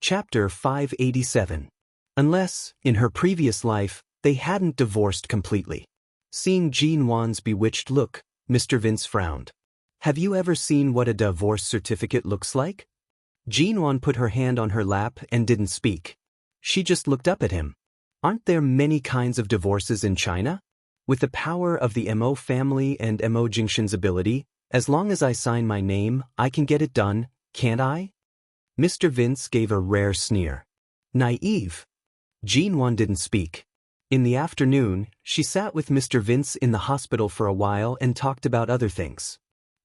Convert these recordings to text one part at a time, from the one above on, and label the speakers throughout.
Speaker 1: Chapter 587. Unless, in her previous life, they hadn't divorced completely. Seeing Jean Wan's bewitched look, Mr. Vince frowned. Have you ever seen what a divorce certificate looks like? Jean Wan put her hand on her lap and didn't speak. She just looked up at him. Aren't there many kinds of divorces in China? With the power of the Mo family and Mo Jingshan's ability, as long as I sign my name, I can get it done, can't I? Mr. Vince gave a rare sneer. Naive. Jean Wan didn't speak. In the afternoon, she sat with Mr. Vince in the hospital for a while and talked about other things.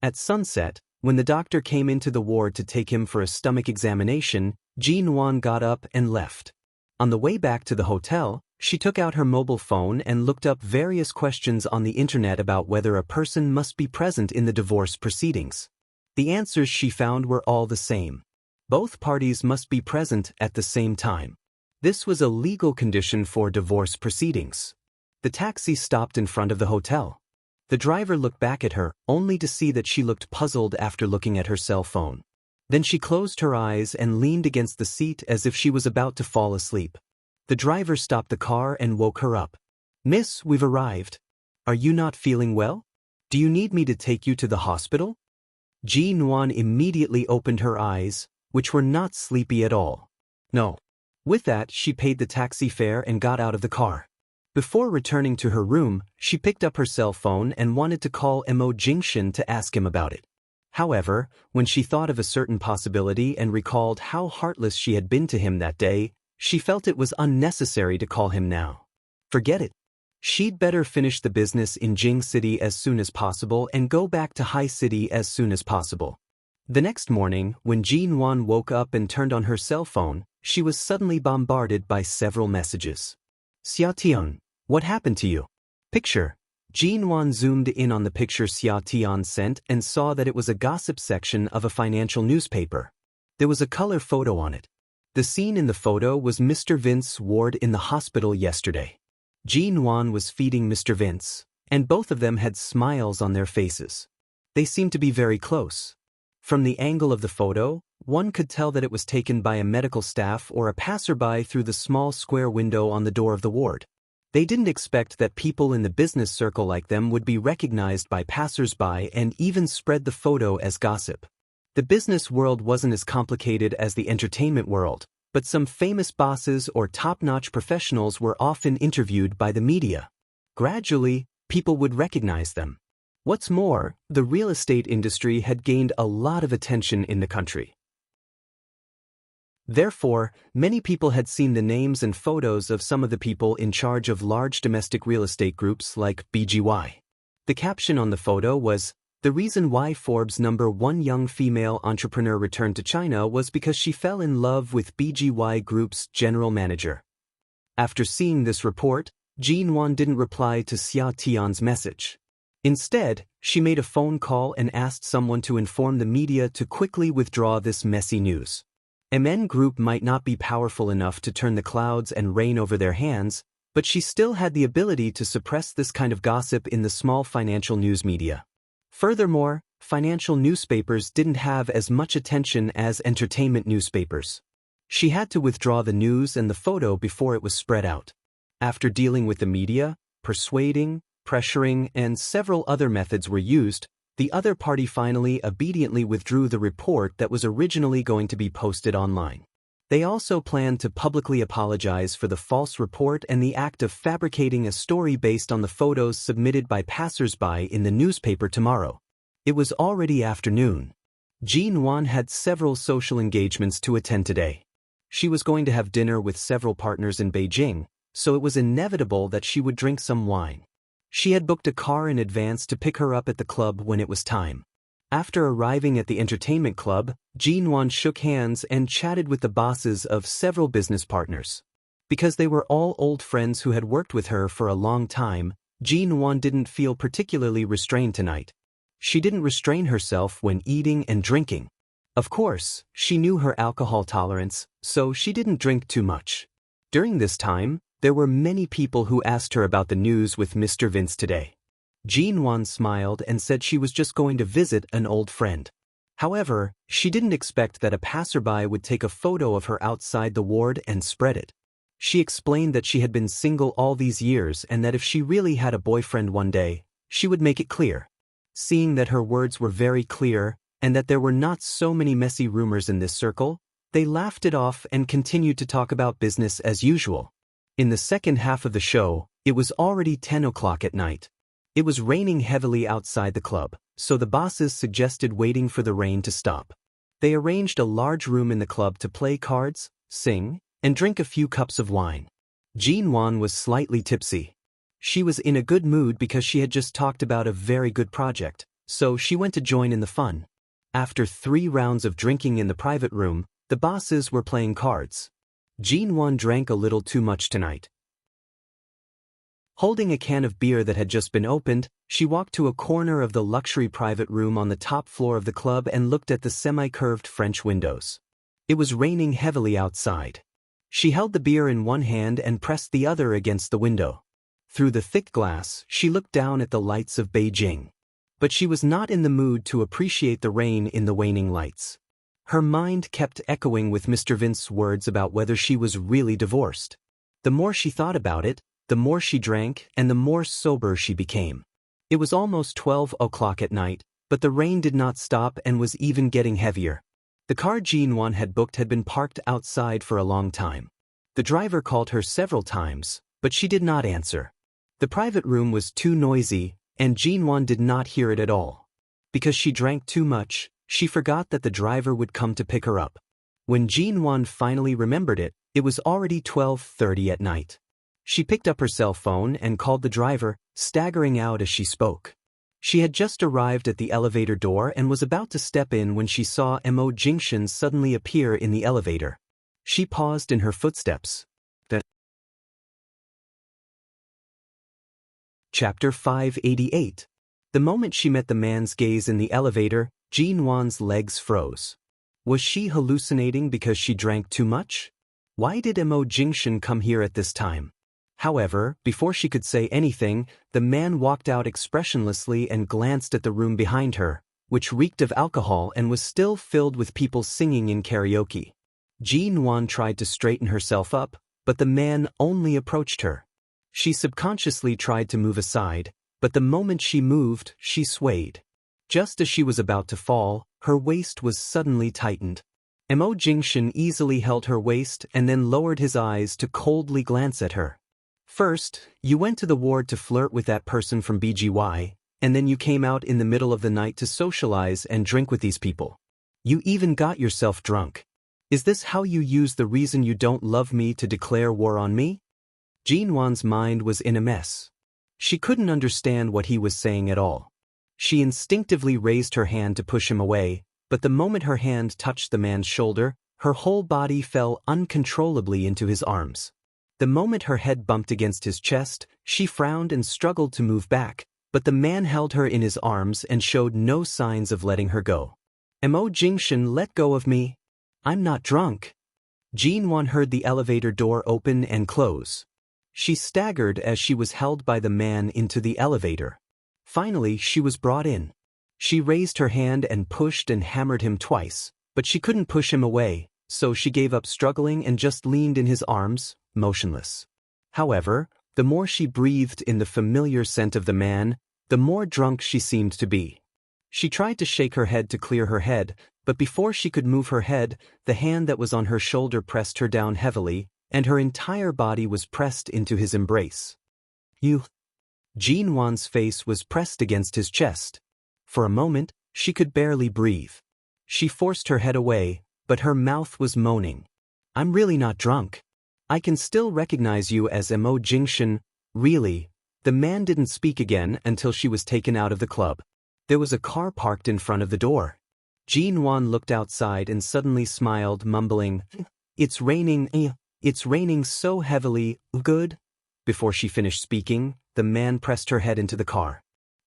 Speaker 1: At sunset, when the doctor came into the ward to take him for a stomach examination, Jean Wan got up and left. On the way back to the hotel, she took out her mobile phone and looked up various questions on the internet about whether a person must be present in the divorce proceedings. The answers she found were all the same. Both parties must be present at the same time. This was a legal condition for divorce proceedings. The taxi stopped in front of the hotel. The driver looked back at her, only to see that she looked puzzled after looking at her cell phone. Then she closed her eyes and leaned against the seat as if she was about to fall asleep. The driver stopped the car and woke her up. Miss, we've arrived. Are you not feeling well? Do you need me to take you to the hospital? Jean Wan immediately opened her eyes, which were not sleepy at all. No. With that, she paid the taxi fare and got out of the car. Before returning to her room, she picked up her cell phone and wanted to call Mo Jingshan to ask him about it. However, when she thought of a certain possibility and recalled how heartless she had been to him that day, she felt it was unnecessary to call him now. Forget it. She'd better finish the business in Jing City as soon as possible and go back to Hai City as soon as possible. The next morning, when Jean Wan woke up and turned on her cell phone, she was suddenly bombarded by several messages. Xia Tian, what happened to you? Picture. Jean Wan zoomed in on the picture Xia Tian sent and saw that it was a gossip section of a financial newspaper. There was a color photo on it. The scene in the photo was Mr. Vince's ward in the hospital yesterday. Jean Wan was feeding Mr. Vince, and both of them had smiles on their faces. They seemed to be very close. From the angle of the photo, one could tell that it was taken by a medical staff or a passerby through the small square window on the door of the ward. They didn't expect that people in the business circle like them would be recognized by passersby and even spread the photo as gossip. The business world wasn't as complicated as the entertainment world, but some famous bosses or top-notch professionals were often interviewed by the media. Gradually, people would recognize them. What's more, the real estate industry had gained a lot of attention in the country. Therefore, many people had seen the names and photos of some of the people in charge of large domestic real estate groups like BGY. The caption on the photo was, "The reason why Forbes #1 young female entrepreneur returned to China was because she fell in love with BGY Group's general manager." After seeing this report, Jean Wan didn't reply to Xia Tian's message. Instead, she made a phone call and asked someone to inform the media to quickly withdraw this messy news. MN Group might not be powerful enough to turn the clouds and rain over their hands, but she still had the ability to suppress this kind of gossip in the small financial news media. Furthermore, financial newspapers didn't have as much attention as entertainment newspapers. She had to withdraw the news and the photo before it was spread out. After dealing with the media, persuading, pressuring, and several other methods were used, the other party finally obediently withdrew the report that was originally going to be posted online. They also planned to publicly apologize for the false report and the act of fabricating a story based on the photos submitted by passersby in the newspaper tomorrow. It was already afternoon. Jean Wan had several social engagements to attend today. She was going to have dinner with several partners in Beijing, so it was inevitable that she would drink some wine. She had booked a car in advance to pick her up at the club when it was time. After arriving at the entertainment club, Jean Wan shook hands and chatted with the bosses of several business partners. Because they were all old friends who had worked with her for a long time, Jean Wan didn't feel particularly restrained tonight. She didn't restrain herself when eating and drinking. Of course, she knew her alcohol tolerance, so she didn't drink too much. During this time, there were many people who asked her about the news with Mr. Vince today. Jean Wan smiled and said she was just going to visit an old friend. However, she didn't expect that a passerby would take a photo of her outside the ward and spread it. She explained that she had been single all these years and that if she really had a boyfriend one day, she would make it clear. Seeing that her words were very clear, and that there were not so many messy rumors in this circle, they laughed it off and continued to talk about business as usual. In the second half of the show, it was already 10 o'clock at night. It was raining heavily outside the club, so the bosses suggested waiting for the rain to stop. They arranged a large room in the club to play cards, sing, and drink a few cups of wine. Jinwan was slightly tipsy. She was in a good mood because she had just talked about a very good project, so she went to join in the fun. After 3 rounds of drinking in the private room, the bosses were playing cards. Jinwan drank a little too much tonight. Holding a can of beer that had just been opened, she walked to a corner of the luxury private room on the top floor of the club and looked at the semi-curved French windows. It was raining heavily outside. She held the beer in one hand and pressed the other against the window. Through the thick glass, she looked down at the lights of Beijing. But she was not in the mood to appreciate the rain in the waning lights. Her mind kept echoing with Mr. Vince's words about whether she was really divorced. The more she thought about it, the more she drank and the more sober she became. It was almost 12 o'clock at night, but the rain did not stop and was even getting heavier. The car Jinwan had booked had been parked outside for a long time. The driver called her several times, but she did not answer. The private room was too noisy, and Jinwan did not hear it at all. Because she drank too much, she forgot that the driver would come to pick her up. When Jinwan finally remembered it, it was already 12:30 at night. She picked up her cell phone and called the driver, staggering out as she spoke. She had just arrived at the elevator door and was about to step in when she saw Mo Jingshan suddenly appear in the elevator. She paused in her footsteps. Chapter 588. The moment she met the man's gaze in the elevator, Jinwan's legs froze. Was she hallucinating because she drank too much? Why did Mo Jingshan come here at this time? However, before she could say anything, the man walked out expressionlessly and glanced at the room behind her, which reeked of alcohol and was still filled with people singing in karaoke. Jinwan tried to straighten herself up, but the man only approached her. She subconsciously tried to move aside, but the moment she moved, she swayed. Just as she was about to fall, her waist was suddenly tightened. Mo Jingshan easily held her waist and then lowered his eyes to coldly glance at her. First, you went to the ward to flirt with that person from BGY, and then you came out in the middle of the night to socialize and drink with these people. You even got yourself drunk. Is this how you use the reason you don't love me to declare war on me? Jinwan's mind was in a mess. She couldn't understand what he was saying at all. She instinctively raised her hand to push him away, but the moment her hand touched the man's shoulder, her whole body fell uncontrollably into his arms. The moment her head bumped against his chest, she frowned and struggled to move back, but the man held her in his arms and showed no signs of letting her go. Mo Jingshan, let go of me. I'm not drunk. Jinwan heard the elevator door open and close. She staggered as she was held by the man into the elevator. Finally, she was brought in. She raised her hand and pushed and hammered him twice, but she couldn't push him away, so she gave up struggling and just leaned in his arms, motionless. However, the more she breathed in the familiar scent of the man, the more drunk she seemed to be. She tried to shake her head to clear her head, but before she could move her head, the hand that was on her shoulder pressed her down heavily, and her entire body was pressed into his embrace. You. Jinwan's face was pressed against his chest. For a moment, she could barely breathe. She forced her head away, but her mouth was moaning. I'm really not drunk. I can still recognize you as Mo Jingshan. Really? The man didn't speak again until she was taken out of the club. There was a car parked in front of the door. Jinwan looked outside and suddenly smiled, mumbling, It's raining. It's raining so heavily. Good? Before she finished speaking, the man pressed her head into the car.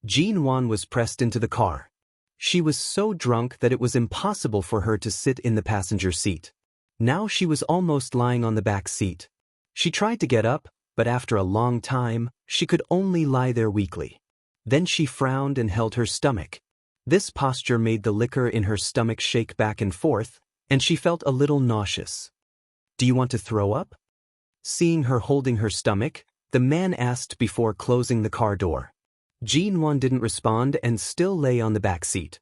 Speaker 1: Jinwan was pressed into the car. She was so drunk that it was impossible for her to sit in the passenger seat. Now she was almost lying on the back seat. She tried to get up, but after a long time, she could only lie there weakly. Then she frowned and held her stomach. This posture made the liquor in her stomach shake back and forth, and she felt a little nauseous. "Do you want to throw up?" Seeing her holding her stomach, the man asked before closing the car door. Jean-Wan didn't respond and still lay on the back seat.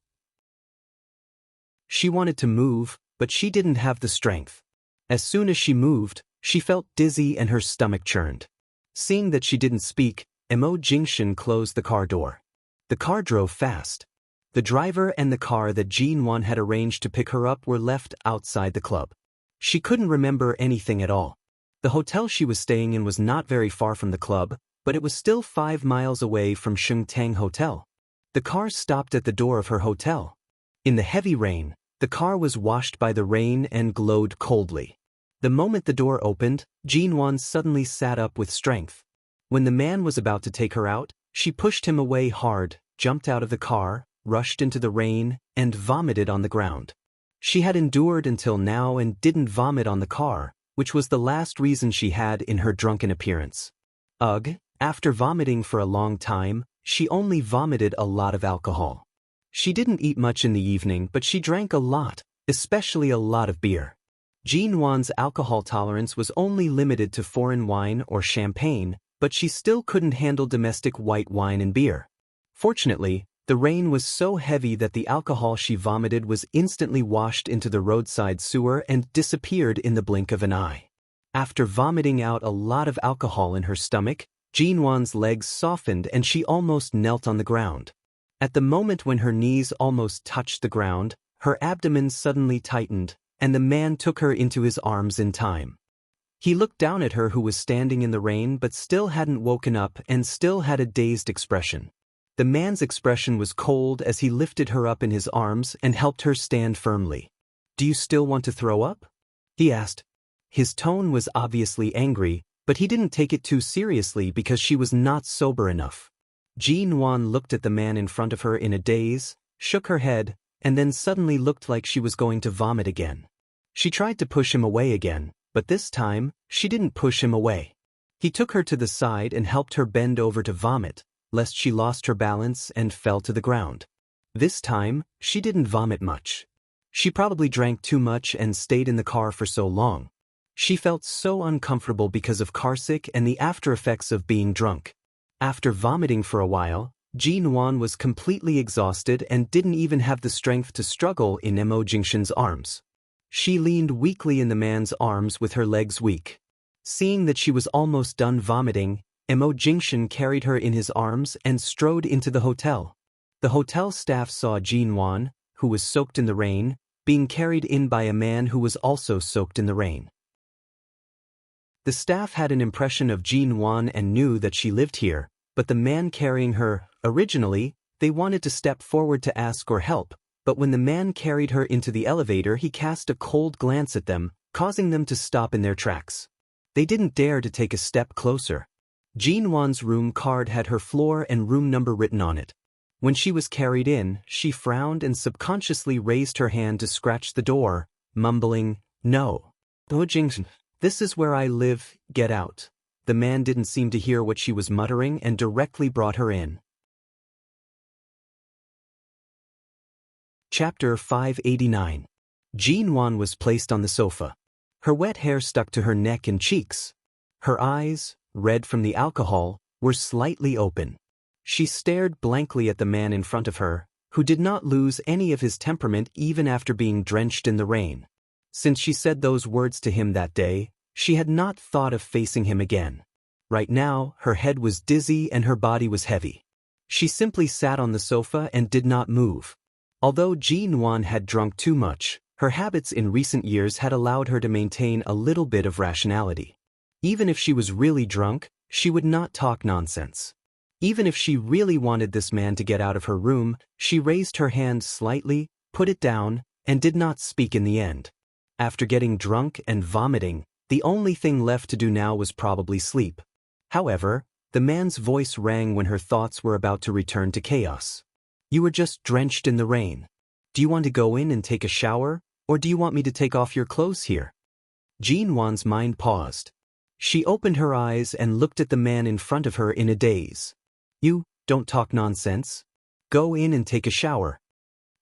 Speaker 1: She wanted to move, but she didn't have the strength. As soon as she moved, she felt dizzy and her stomach churned. Seeing that she didn't speak, Mo Jingshan closed the car door. The car drove fast. The driver and the car that Jean-Wan had arranged to pick her up were left outside the club. She couldn't remember anything at all. The hotel she was staying in was not very far from the club, but it was still 5 miles away from Shengtang Hotel. The car stopped at the door of her hotel. In the heavy rain, the car was washed by the rain and glowed coldly. The moment the door opened, Jean-Wan suddenly sat up with strength. When the man was about to take her out, she pushed him away hard, jumped out of the car, rushed into the rain, and vomited on the ground. She had endured until now and didn't vomit on the car, which was the last reason she had in her drunken appearance. Ugh, after vomiting for a long time, she only vomited a lot of alcohol. She didn't eat much in the evening, but she drank a lot, especially a lot of beer. Jean-Wan's alcohol tolerance was only limited to foreign wine or champagne, but she still couldn't handle domestic white wine and beer. Fortunately, the rain was so heavy that the alcohol she vomited was instantly washed into the roadside sewer and disappeared in the blink of an eye. After vomiting out a lot of alcohol in her stomach, Jean-Wan's legs softened and she almost knelt on the ground. At the moment when her knees almost touched the ground, her abdomen suddenly tightened, and the man took her into his arms in time. He looked down at her who was standing in the rain but still hadn't woken up and still had a dazed expression. The man's expression was cold as he lifted her up in his arms and helped her stand firmly. "Do you still want to throw up?" he asked. His tone was obviously angry, but he didn't take it too seriously because she was not sober enough. Jean-Wan looked at the man in front of her in a daze, shook her head, and then suddenly looked like she was going to vomit again. She tried to push him away again, but this time, she didn't push him away. He took her to the side and helped her bend over to vomit, lest she lost her balance and fell to the ground. This time, she didn't vomit much. She probably drank too much and stayed in the car for so long. She felt so uncomfortable because of carsick and the after-effects of being drunk. After vomiting for a while, Jean-Wan was completely exhausted and didn't even have the strength to struggle in Mo Jingshan's arms. She leaned weakly in the man's arms with her legs weak. Seeing that she was almost done vomiting, Mo Jingshan carried her in his arms and strode into the hotel. The hotel staff saw Jean-Wan, who was soaked in the rain, being carried in by a man who was also soaked in the rain. The staff had an impression of Jean-Wan and knew that she lived here, but the man carrying her, originally, they wanted to step forward to ask or help, but when the man carried her into the elevator he cast a cold glance at them, causing them to stop in their tracks. They didn't dare to take a step closer. Jean-Wan's room card had her floor and room number written on it. When she was carried in, she frowned and subconsciously raised her hand to scratch the door, mumbling, "No. Oh Jingshan, this is where I live, get out." The man didn't seem to hear what she was muttering and directly brought her in. Chapter 589. Jean-Wan was placed on the sofa. Her wet hair stuck to her neck and cheeks. Her eyes, red from the alcohol, were slightly open. She stared blankly at the man in front of her, who did not lose any of his temperament even after being drenched in the rain. Since she said those words to him that day, she had not thought of facing him again. Right now, her head was dizzy and her body was heavy. She simply sat on the sofa and did not move. Although Jean-Wan had drunk too much, her habits in recent years had allowed her to maintain a little bit of rationality. Even if she was really drunk, she would not talk nonsense. Even if she really wanted this man to get out of her room, she raised her hand slightly, put it down, and did not speak in the end. After getting drunk and vomiting, the only thing left to do now was probably sleep. However, the man's voice rang when her thoughts were about to return to chaos. "You were just drenched in the rain. Do you want to go in and take a shower, or do you want me to take off your clothes here?" Jean-Wan's mind paused. She opened her eyes and looked at the man in front of her in a daze. "You, don't talk nonsense. Go in and take a shower.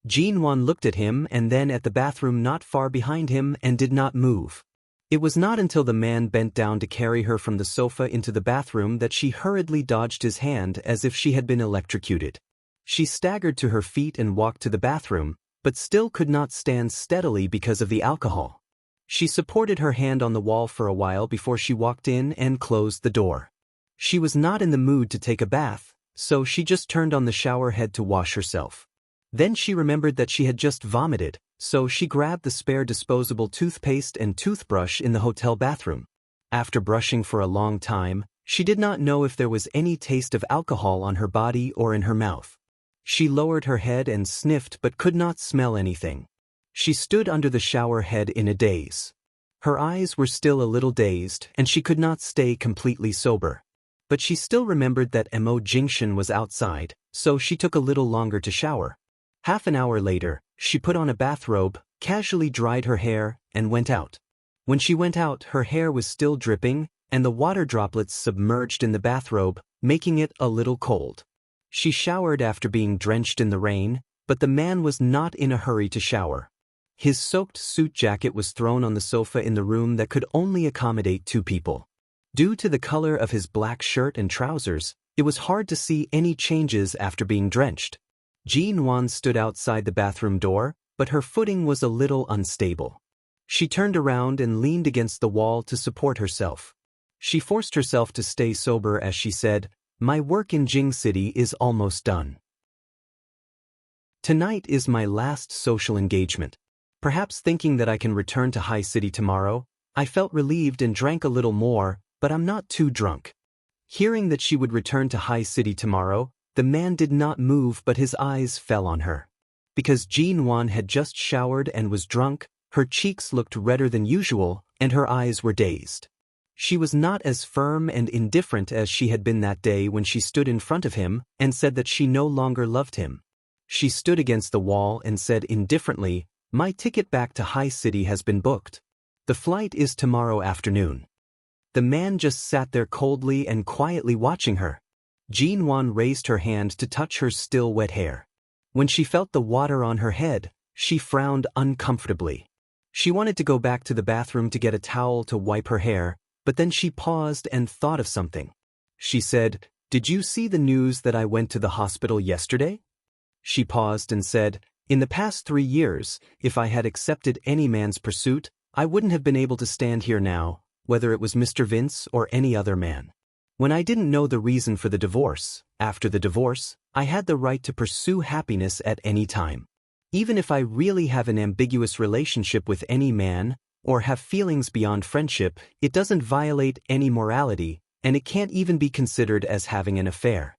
Speaker 1: Jinwan looked at him and then at the bathroom not far behind him and did not move. It was not until the man bent down to carry her from the sofa into the bathroom that she hurriedly dodged his hand as if she had been electrocuted. She staggered to her feet and walked to the bathroom, but still could not stand steadily because of the alcohol. She supported her hand on the wall for a while before she walked in and closed the door. She was not in the mood to take a bath, so she just turned on the shower head to wash herself. Then she remembered that she had just vomited, so she grabbed the spare disposable toothpaste and toothbrush in the hotel bathroom. After brushing for a long time, she did not know if there was any taste of alcohol on her body or in her mouth. She lowered her head and sniffed but could not smell anything. She stood under the shower head in a daze. Her eyes were still a little dazed and she could not stay completely sober. But she still remembered that Mo Jingxian was outside, so she took a little longer to shower. Half an hour later, she put on a bathrobe, casually dried her hair, and went out. When she went out, her hair was still dripping, and the water droplets submerged in the bathrobe, making it a little cold. She showered after being drenched in the rain, but the man was not in a hurry to shower. His soaked suit jacket was thrown on the sofa in the room that could only accommodate 2 people. Due to the color of his black shirt and trousers, it was hard to see any changes after being drenched. Jinwan stood outside the bathroom door, but her footing was a little unstable. She turned around and leaned against the wall to support herself. She forced herself to stay sober as she said, "My work in Jing City is almost done. Tonight is my last social engagement." Perhaps thinking that I can return to High City tomorrow, I felt relieved and drank a little more, but I'm not too drunk. Hearing that she would return to High City tomorrow, the man did not move but his eyes fell on her. Because Jinwan had just showered and was drunk, her cheeks looked redder than usual, and her eyes were dazed. She was not as firm and indifferent as she had been that day when she stood in front of him and said that she no longer loved him. She stood against the wall and said indifferently, "My ticket back to High City has been booked. The flight is tomorrow afternoon." The man just sat there coldly and quietly watching her. Jinwan raised her hand to touch her still wet hair. When she felt the water on her head, she frowned uncomfortably. She wanted to go back to the bathroom to get a towel to wipe her hair, but then she paused and thought of something. She said, "Did you see the news that I went to the hospital yesterday?" She paused and said, "In the past 3 years, if I had accepted any man's pursuit, I wouldn't have been able to stand here now, whether it was Mr. Vince or any other man. When I didn't know the reason for the divorce, after the divorce, I had the right to pursue happiness at any time. Even if I really have an ambiguous relationship with any man, or have feelings beyond friendship, it doesn't violate any morality, and it can't even be considered as having an affair."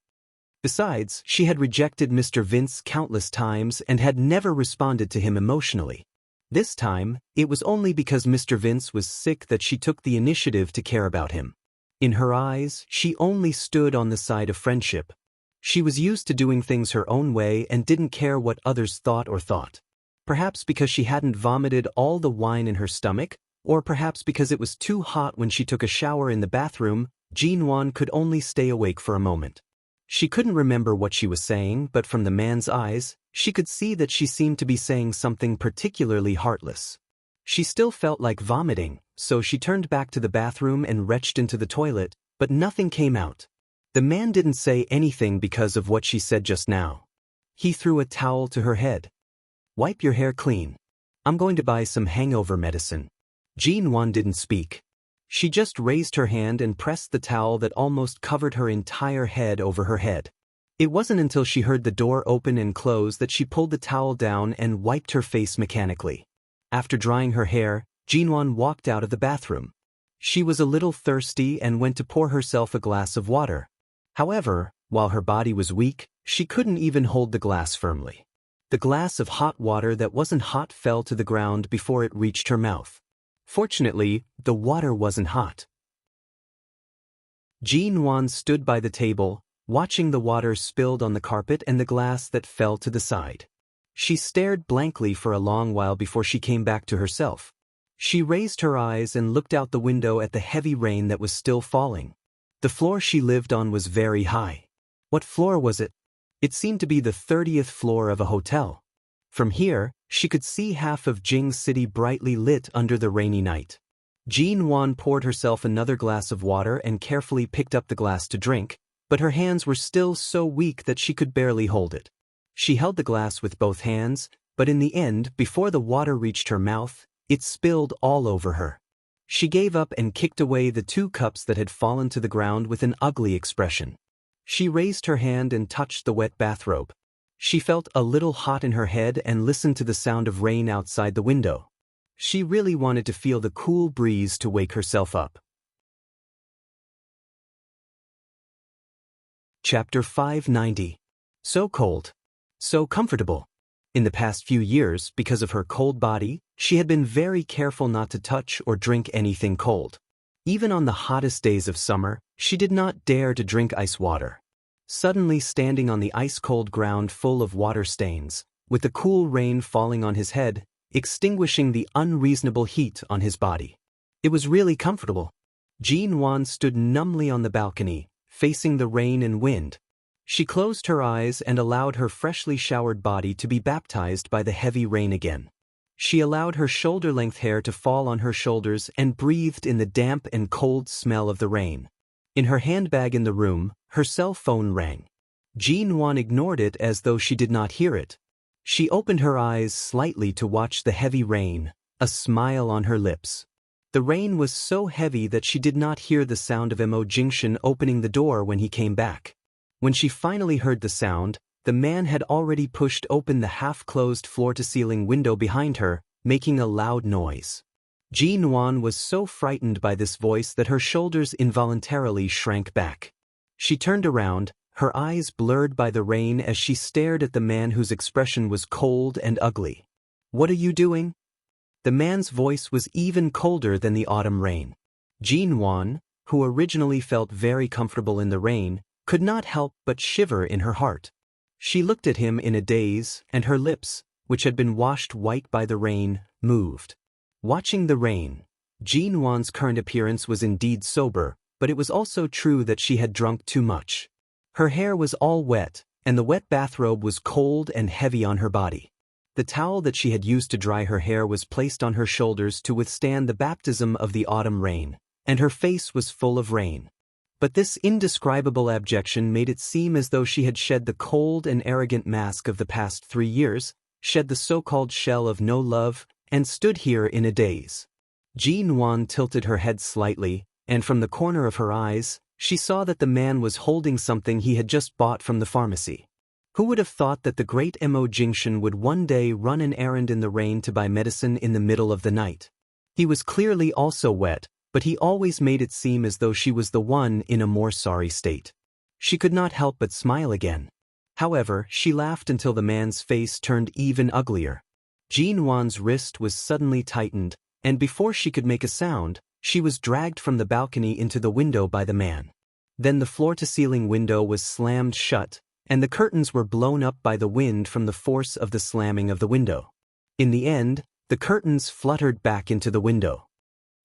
Speaker 1: Besides, she had rejected Mr. Vince countless times and had never responded to him emotionally. This time, it was only because Mr. Vince was sick that she took the initiative to care about him. In her eyes, she only stood on the side of friendship. She was used to doing things her own way and didn't care what others thought. Perhaps because she hadn't vomited all the wine in her stomach, or perhaps because it was too hot when she took a shower in the bathroom, Jinwan could only stay awake for a moment. She couldn't remember what she was saying, but from the man's eyes, she could see that she seemed to be saying something particularly heartless. She still felt like vomiting, so she turned back to the bathroom and retched into the toilet, but nothing came out. The man didn't say anything because of what she said just now. He threw a towel to her head. "Wipe your hair clean. I'm going to buy some hangover medicine." Jinwan didn't speak. She just raised her hand and pressed the towel that almost covered her entire head over her head. It wasn't until she heard the door open and close that she pulled the towel down and wiped her face mechanically. After drying her hair, Jinwan walked out of the bathroom. She was a little thirsty and went to pour herself a glass of water. However, while her body was weak, she couldn't even hold the glass firmly. The glass of hot water that wasn't hot fell to the ground before it reached her mouth. Fortunately, the water wasn't hot. Jinwan stood by the table, watching the water spilled on the carpet and the glass that fell to the side. She stared blankly for a long while before she came back to herself. She raised her eyes and looked out the window at the heavy rain that was still falling. The floor she lived on was very high. What floor was it? It seemed to be the 30th floor of a hotel. From here, she could see half of Jing's city brightly lit under the rainy night. Jean Wan poured herself another glass of water and carefully picked up the glass to drink, but her hands were still so weak that she could barely hold it. She held the glass with both hands, but in the end, before the water reached her mouth, it spilled all over her. She gave up and kicked away the 2 cups that had fallen to the ground with an ugly expression. She raised her hand and touched the wet bathrobe. She felt a little hot in her head and listened to the sound of rain outside the window. She really wanted to feel the cool breeze to wake herself up. Chapter 590. So cold. So comfortable. In the past few years, because of her cold body, she had been very careful not to touch or drink anything cold. Even on the hottest days of summer, she did not dare to drink ice water. Suddenly standing on the ice-cold ground full of water stains, with the cool rain falling on his head, extinguishing the unreasonable heat on his body. It was really comfortable. Jean Wan stood numbly on the balcony, facing the rain and wind. She closed her eyes and allowed her freshly showered body to be baptized by the heavy rain again. She allowed her shoulder-length hair to fall on her shoulders and breathed in the damp and cold smell of the rain. In her handbag in the room, her cell phone rang. Jean Wan ignored it as though she did not hear it. She opened her eyes slightly to watch the heavy rain, a smile on her lips. The rain was so heavy that she did not hear the sound of Mo Jingshan opening the door when he came back. When she finally heard the sound, the man had already pushed open the half-closed floor-to-ceiling window behind her, making a loud noise. Jean Wan was so frightened by this voice that her shoulders involuntarily shrank back. She turned around, her eyes blurred by the rain as she stared at the man whose expression was cold and ugly. "What are you doing?" The man's voice was even colder than the autumn rain. Jean Wan, who originally felt very comfortable in the rain, could not help but shiver in her heart. She looked at him in a daze, and her lips, which had been washed white by the rain, moved. Watching the rain, Jean Wan's current appearance was indeed sober, but it was also true that she had drunk too much. Her hair was all wet, and the wet bathrobe was cold and heavy on her body. The towel that she had used to dry her hair was placed on her shoulders to withstand the baptism of the autumn rain, and her face was full of rain. But this indescribable abjection made it seem as though she had shed the cold and arrogant mask of the past 3 years, shed the so-called shell of no love, and stood here in a daze. Jean Wan tilted her head slightly, and from the corner of her eyes, she saw that the man was holding something he had just bought from the pharmacy. Who would have thought that the great Mo Jingshan would one day run an errand in the rain to buy medicine in the middle of the night? He was clearly also wet, but he always made it seem as though she was the one in a more sorry state. She could not help but smile again. However, she laughed until the man's face turned even uglier. Jean Wan's wrist was suddenly tightened, and before she could make a sound, she was dragged from the balcony into the window by the man. Then the floor-to-ceiling window was slammed shut, and the curtains were blown up by the wind from the force of the slamming of the window. In the end, the curtains fluttered back into the window.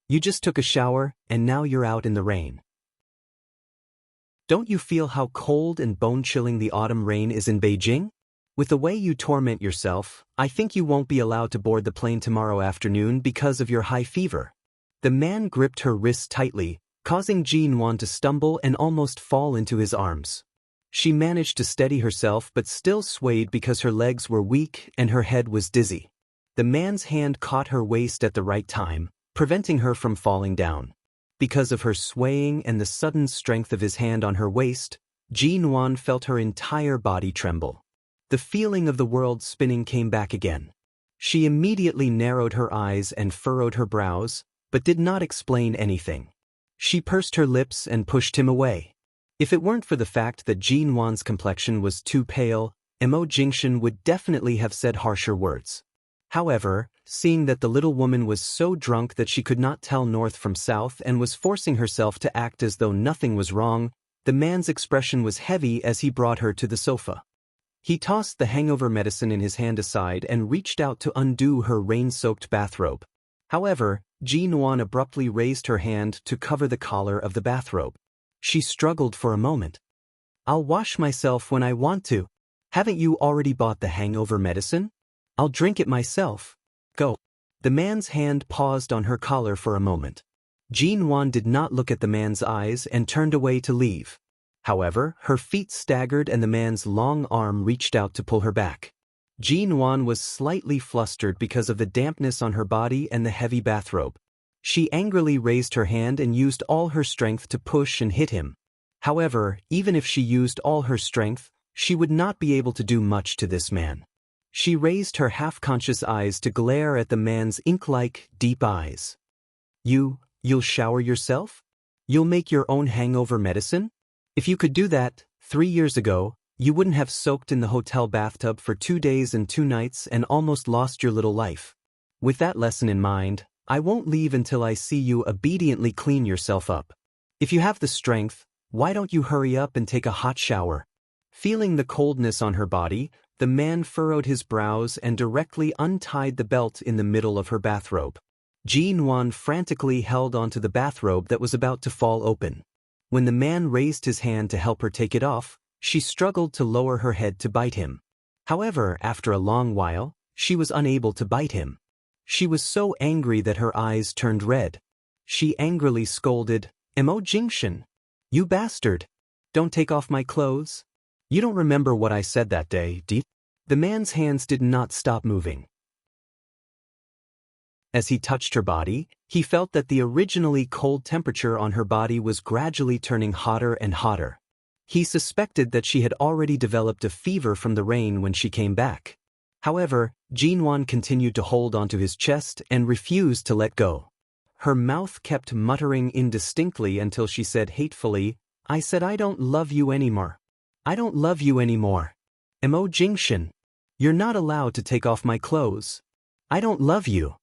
Speaker 1: "You just took a shower, and now you're out in the rain. Don't you feel how cold and bone-chilling the autumn rain is in Beijing? With the way you torment yourself, I think you won't be allowed to board the plane tomorrow afternoon because of your high fever." The man gripped her wrist tightly, causing Jean Wan to stumble and almost fall into his arms. She managed to steady herself but still swayed because her legs were weak and her head was dizzy. The man's hand caught her waist at the right time, preventing her from falling down. Because of her swaying and the sudden strength of his hand on her waist, Jean Wan felt her entire body tremble. The feeling of the world spinning came back again. She immediately narrowed her eyes and furrowed her brows, but did not explain anything. She pursed her lips and pushed him away. If it weren't for the fact that Jean Wan's complexion was too pale, Mo Jingshan would definitely have said harsher words. However, seeing that the little woman was so drunk that she could not tell north from south and was forcing herself to act as though nothing was wrong, the man's expression was heavy as he brought her to the sofa. He tossed the hangover medicine in his hand aside and reached out to undo her rain-soaked bathrobe. However, Jean Wan abruptly raised her hand to cover the collar of the bathrobe. She struggled for a moment. "I'll wash myself when I want to. Haven't you already bought the hangover medicine?" I'll drink it myself. Go. The man's hand paused on her collar for a moment. Jin-Wan did not look at the man's eyes and turned away to leave. However, her feet staggered and the man's long arm reached out to pull her back. Jin-Wan was slightly flustered because of the dampness on her body and the heavy bathrobe. She angrily raised her hand and used all her strength to push and hit him. However, even if she used all her strength, she would not be able to do much to this man. She raised her half-conscious eyes to glare at the man's ink-like, deep eyes. You'll shower yourself? You'll make your own hangover medicine? If you could do that, 3 years ago, you wouldn't have soaked in the hotel bathtub for 2 days and 2 nights and almost lost your little life. With that lesson in mind, I won't leave until I see you obediently clean yourself up. If you have the strength, why don't you hurry up and take a hot shower? Feeling the coldness on her body, the man furrowed his brows and directly untied the belt in the middle of her bathrobe. Jin-Wan frantically held onto the bathrobe that was about to fall open. When the man raised his hand to help her take it off, she struggled to lower her head to bite him. However, after a long while, she was unable to bite him. She was so angry that her eyes turned red. She angrily scolded, "Mo Jingshan! You bastard! Don't take off my clothes! You don't remember what I said that day, do you?" The man's hands did not stop moving. As he touched her body, he felt that the originally cold temperature on her body was gradually turning hotter and hotter. He suspected that she had already developed a fever from the rain when she came back. However, Jin-Wan continued to hold onto his chest and refused to let go. Her mouth kept muttering indistinctly until she said hatefully, "I said I don't love you anymore. I don't love you anymore. Mo Jingshan. You're not allowed to take off my clothes. I don't love you."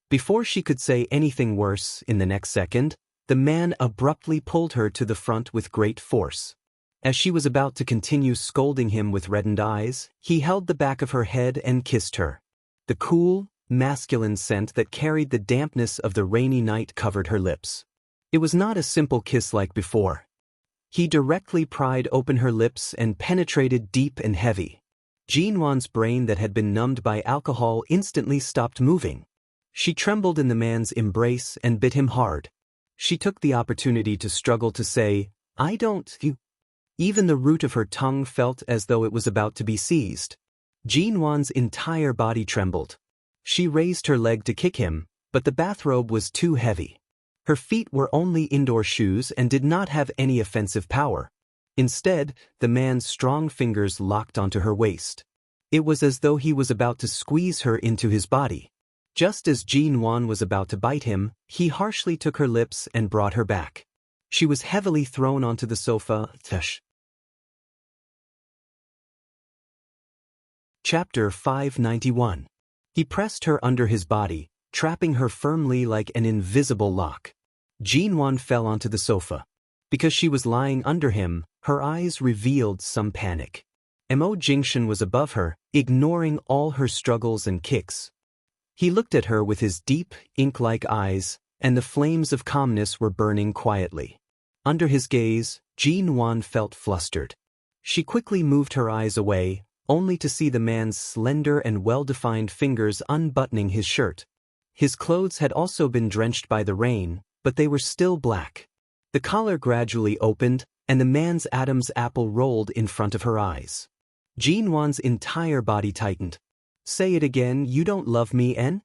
Speaker 1: Before she could say anything worse, in the next second, the man abruptly pulled her to the front with great force. As she was about to continue scolding him with reddened eyes, he held the back of her head and kissed her. The cool, masculine scent that carried the dampness of the rainy night covered her lips. It was not a simple kiss like before. He directly pried open her lips and penetrated deep and heavy. Jin-Wan's brain that had been numbed by alcohol instantly stopped moving. She trembled in the man's embrace and bit him hard. She took the opportunity to struggle to say, "I don't, you." Even the root of her tongue felt as though it was about to be seized. Jin-Wan's entire body trembled. She raised her leg to kick him, but the bathrobe was too heavy. Her feet were only indoor shoes and did not have any offensive power. Instead, the man's strong fingers locked onto her waist. It was as though he was about to squeeze her into his body. Just as Jin-Wan was about to bite him, he harshly took her lips and brought her back. She was heavily thrown onto the sofa. Chapter 591. He pressed her under his body, trapping her firmly like an invisible lock. Jin-Wan fell onto the sofa. Because she was lying under him, her eyes revealed some panic. Mo Jingshan was above her, ignoring all her struggles and kicks. He looked at her with his deep, ink-like eyes, and the flames of calmness were burning quietly. Under his gaze, Jin-Wan felt flustered. She quickly moved her eyes away, only to see the man's slender and well-defined fingers unbuttoning his shirt. His clothes had also been drenched by the rain, but they were still black. The collar gradually opened, and the man's Adam's apple rolled in front of her eyes. Jin-Wan's entire body tightened. "Say it again, you don't love me, En?"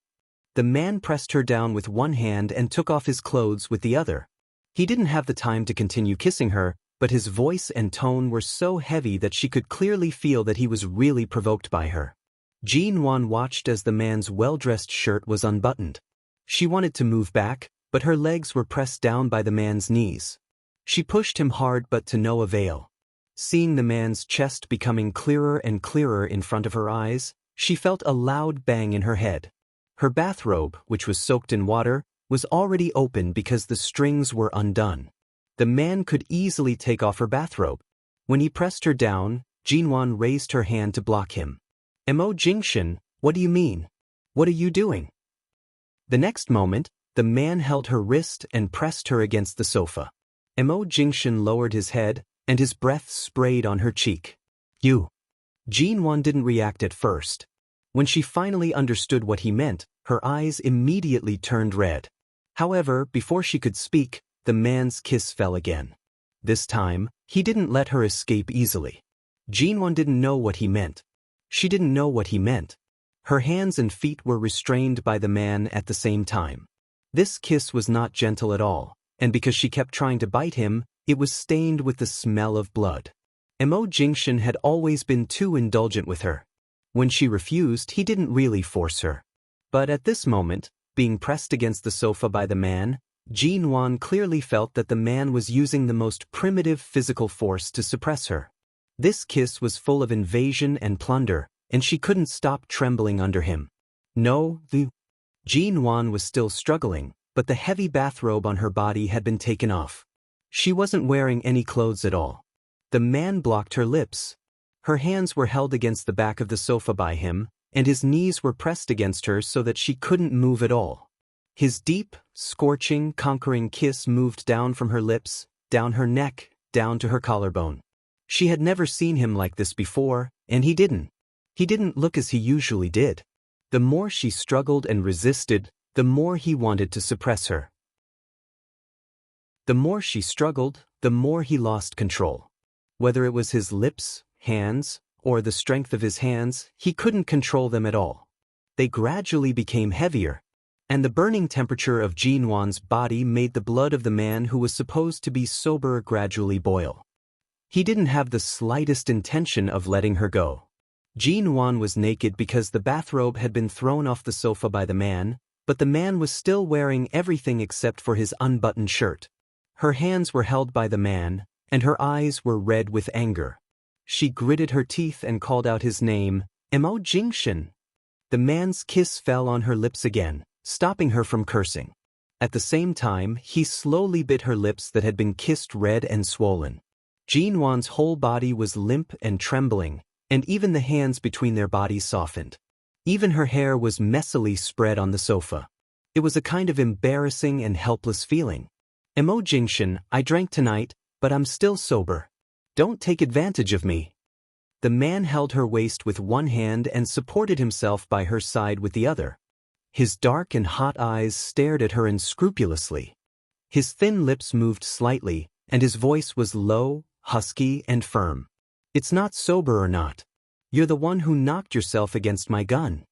Speaker 1: The man pressed her down with one hand and took off his clothes with the other. He didn't have the time to continue kissing her, but his voice and tone were so heavy that she could clearly feel that he was really provoked by her. Jin-Wan watched as the man's well-dressed shirt was unbuttoned. She wanted to move back, but her legs were pressed down by the man's knees. She pushed him hard but to no avail. Seeing the man's chest becoming clearer and clearer in front of her eyes, she felt a loud bang in her head. Her bathrobe, which was soaked in water, was already open because the strings were undone. The man could easily take off her bathrobe. When he pressed her down, Jin-Wan raised her hand to block him. "Mo Jingshan, what do you mean? What are you doing?" The next moment, the man held her wrist and pressed her against the sofa. Mo Jingshan lowered his head, and his breath sprayed on her cheek. "You." Jin-Wan didn't react at first. When she finally understood what he meant, her eyes immediately turned red. However, before she could speak, the man's kiss fell again. This time, he didn't let her escape easily. Jinwon didn't know what he meant. She didn't know what he meant. Her hands and feet were restrained by the man at the same time. This kiss was not gentle at all, and because she kept trying to bite him, it was stained with the smell of blood. Mo Jingshin had always been too indulgent with her. When she refused, he didn't really force her. But at this moment, being pressed against the sofa by the man, Jinwon clearly felt that the man was using the most primitive physical force to suppress her. This kiss was full of invasion and plunder, and she couldn't stop trembling under him. No, Jinwon was still struggling, but the heavy bathrobe on her body had been taken off. She wasn't wearing any clothes at all. The man blocked her lips. Her hands were held against the back of the sofa by him, and his knees were pressed against her so that she couldn't move at all. His deep, scorching, conquering kiss moved down from her lips, down her neck, down to her collarbone. She had never seen him like this before, and he didn't. He didn't look as he usually did. The more she struggled and resisted, the more he wanted to suppress her. The more she struggled, the more he lost control. Whether it was his lips, hands, or the strength of his hands, he couldn't control them at all. They gradually became heavier, and the burning temperature of Jinwon's body made the blood of the man who was supposed to be sober gradually boil. He didn't have the slightest intention of letting her go. Jinwon was naked because the bathrobe had been thrown off the sofa by the man, but the man was still wearing everything except for his unbuttoned shirt. Her hands were held by the man, and her eyes were red with anger. She gritted her teeth and called out his name, Mo Jingshin. The man's kiss fell on her lips again, stopping her from cursing. At the same time, he slowly bit her lips that had been kissed red and swollen. Jinwon's whole body was limp and trembling, and even the hands between their bodies softened. Even her hair was messily spread on the sofa. It was a kind of embarrassing and helpless feeling. Mo Jingshin, I drank tonight, but I'm still sober. Don't take advantage of me. The man held her waist with one hand and supported himself by her side with the other. His dark and hot eyes stared at her unscrupulously. His thin lips moved slightly, and his voice was low, husky, and firm. It's not sober or not. You're the one who knocked yourself against my gun.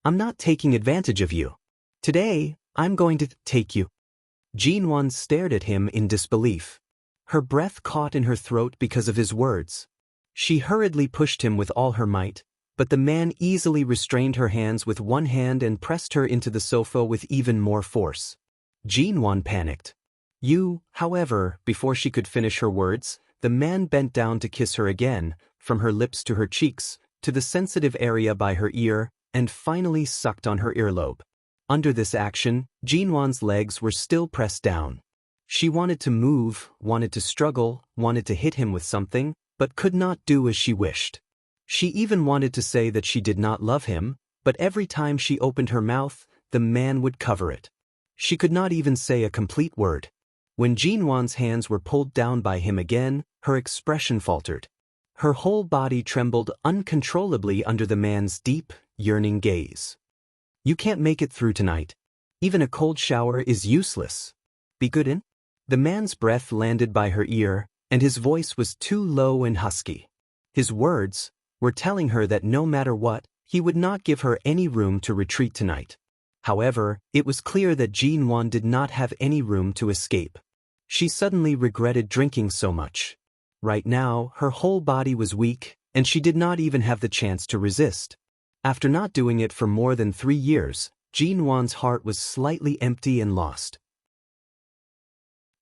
Speaker 1: I'm not taking advantage of you. Today, I'm going to take you. Jinwon stared at him in disbelief. Her breath caught in her throat because of his words. She hurriedly pushed him with all her might, but the man easily restrained her hands with one hand and pressed her into the sofa with even more force. Jinwon panicked. However, before she could finish her words, the man bent down to kiss her again, from her lips to her cheeks, to the sensitive area by her ear, and finally sucked on her earlobe. Under this action, Jinwon's legs were still pressed down. She wanted to move, wanted to struggle, wanted to hit him with something, but could not do as she wished. She even wanted to say that she did not love him, but every time she opened her mouth, the man would cover it. She could not even say a complete word. When Jinwon's hands were pulled down by him again, her expression faltered. Her whole body trembled uncontrollably under the man's deep, yearning gaze. You can't make it through tonight. Even a cold shower is useless. Be good in? The man's breath landed by her ear, and his voice was too low and husky. His words were telling her that no matter what, he would not give her any room to retreat tonight. However, it was clear that Jinwon did not have any room to escape. She suddenly regretted drinking so much. Right now, her whole body was weak, and she did not even have the chance to resist. After not doing it for more than 3 years, Jinwon's heart was slightly empty and lost.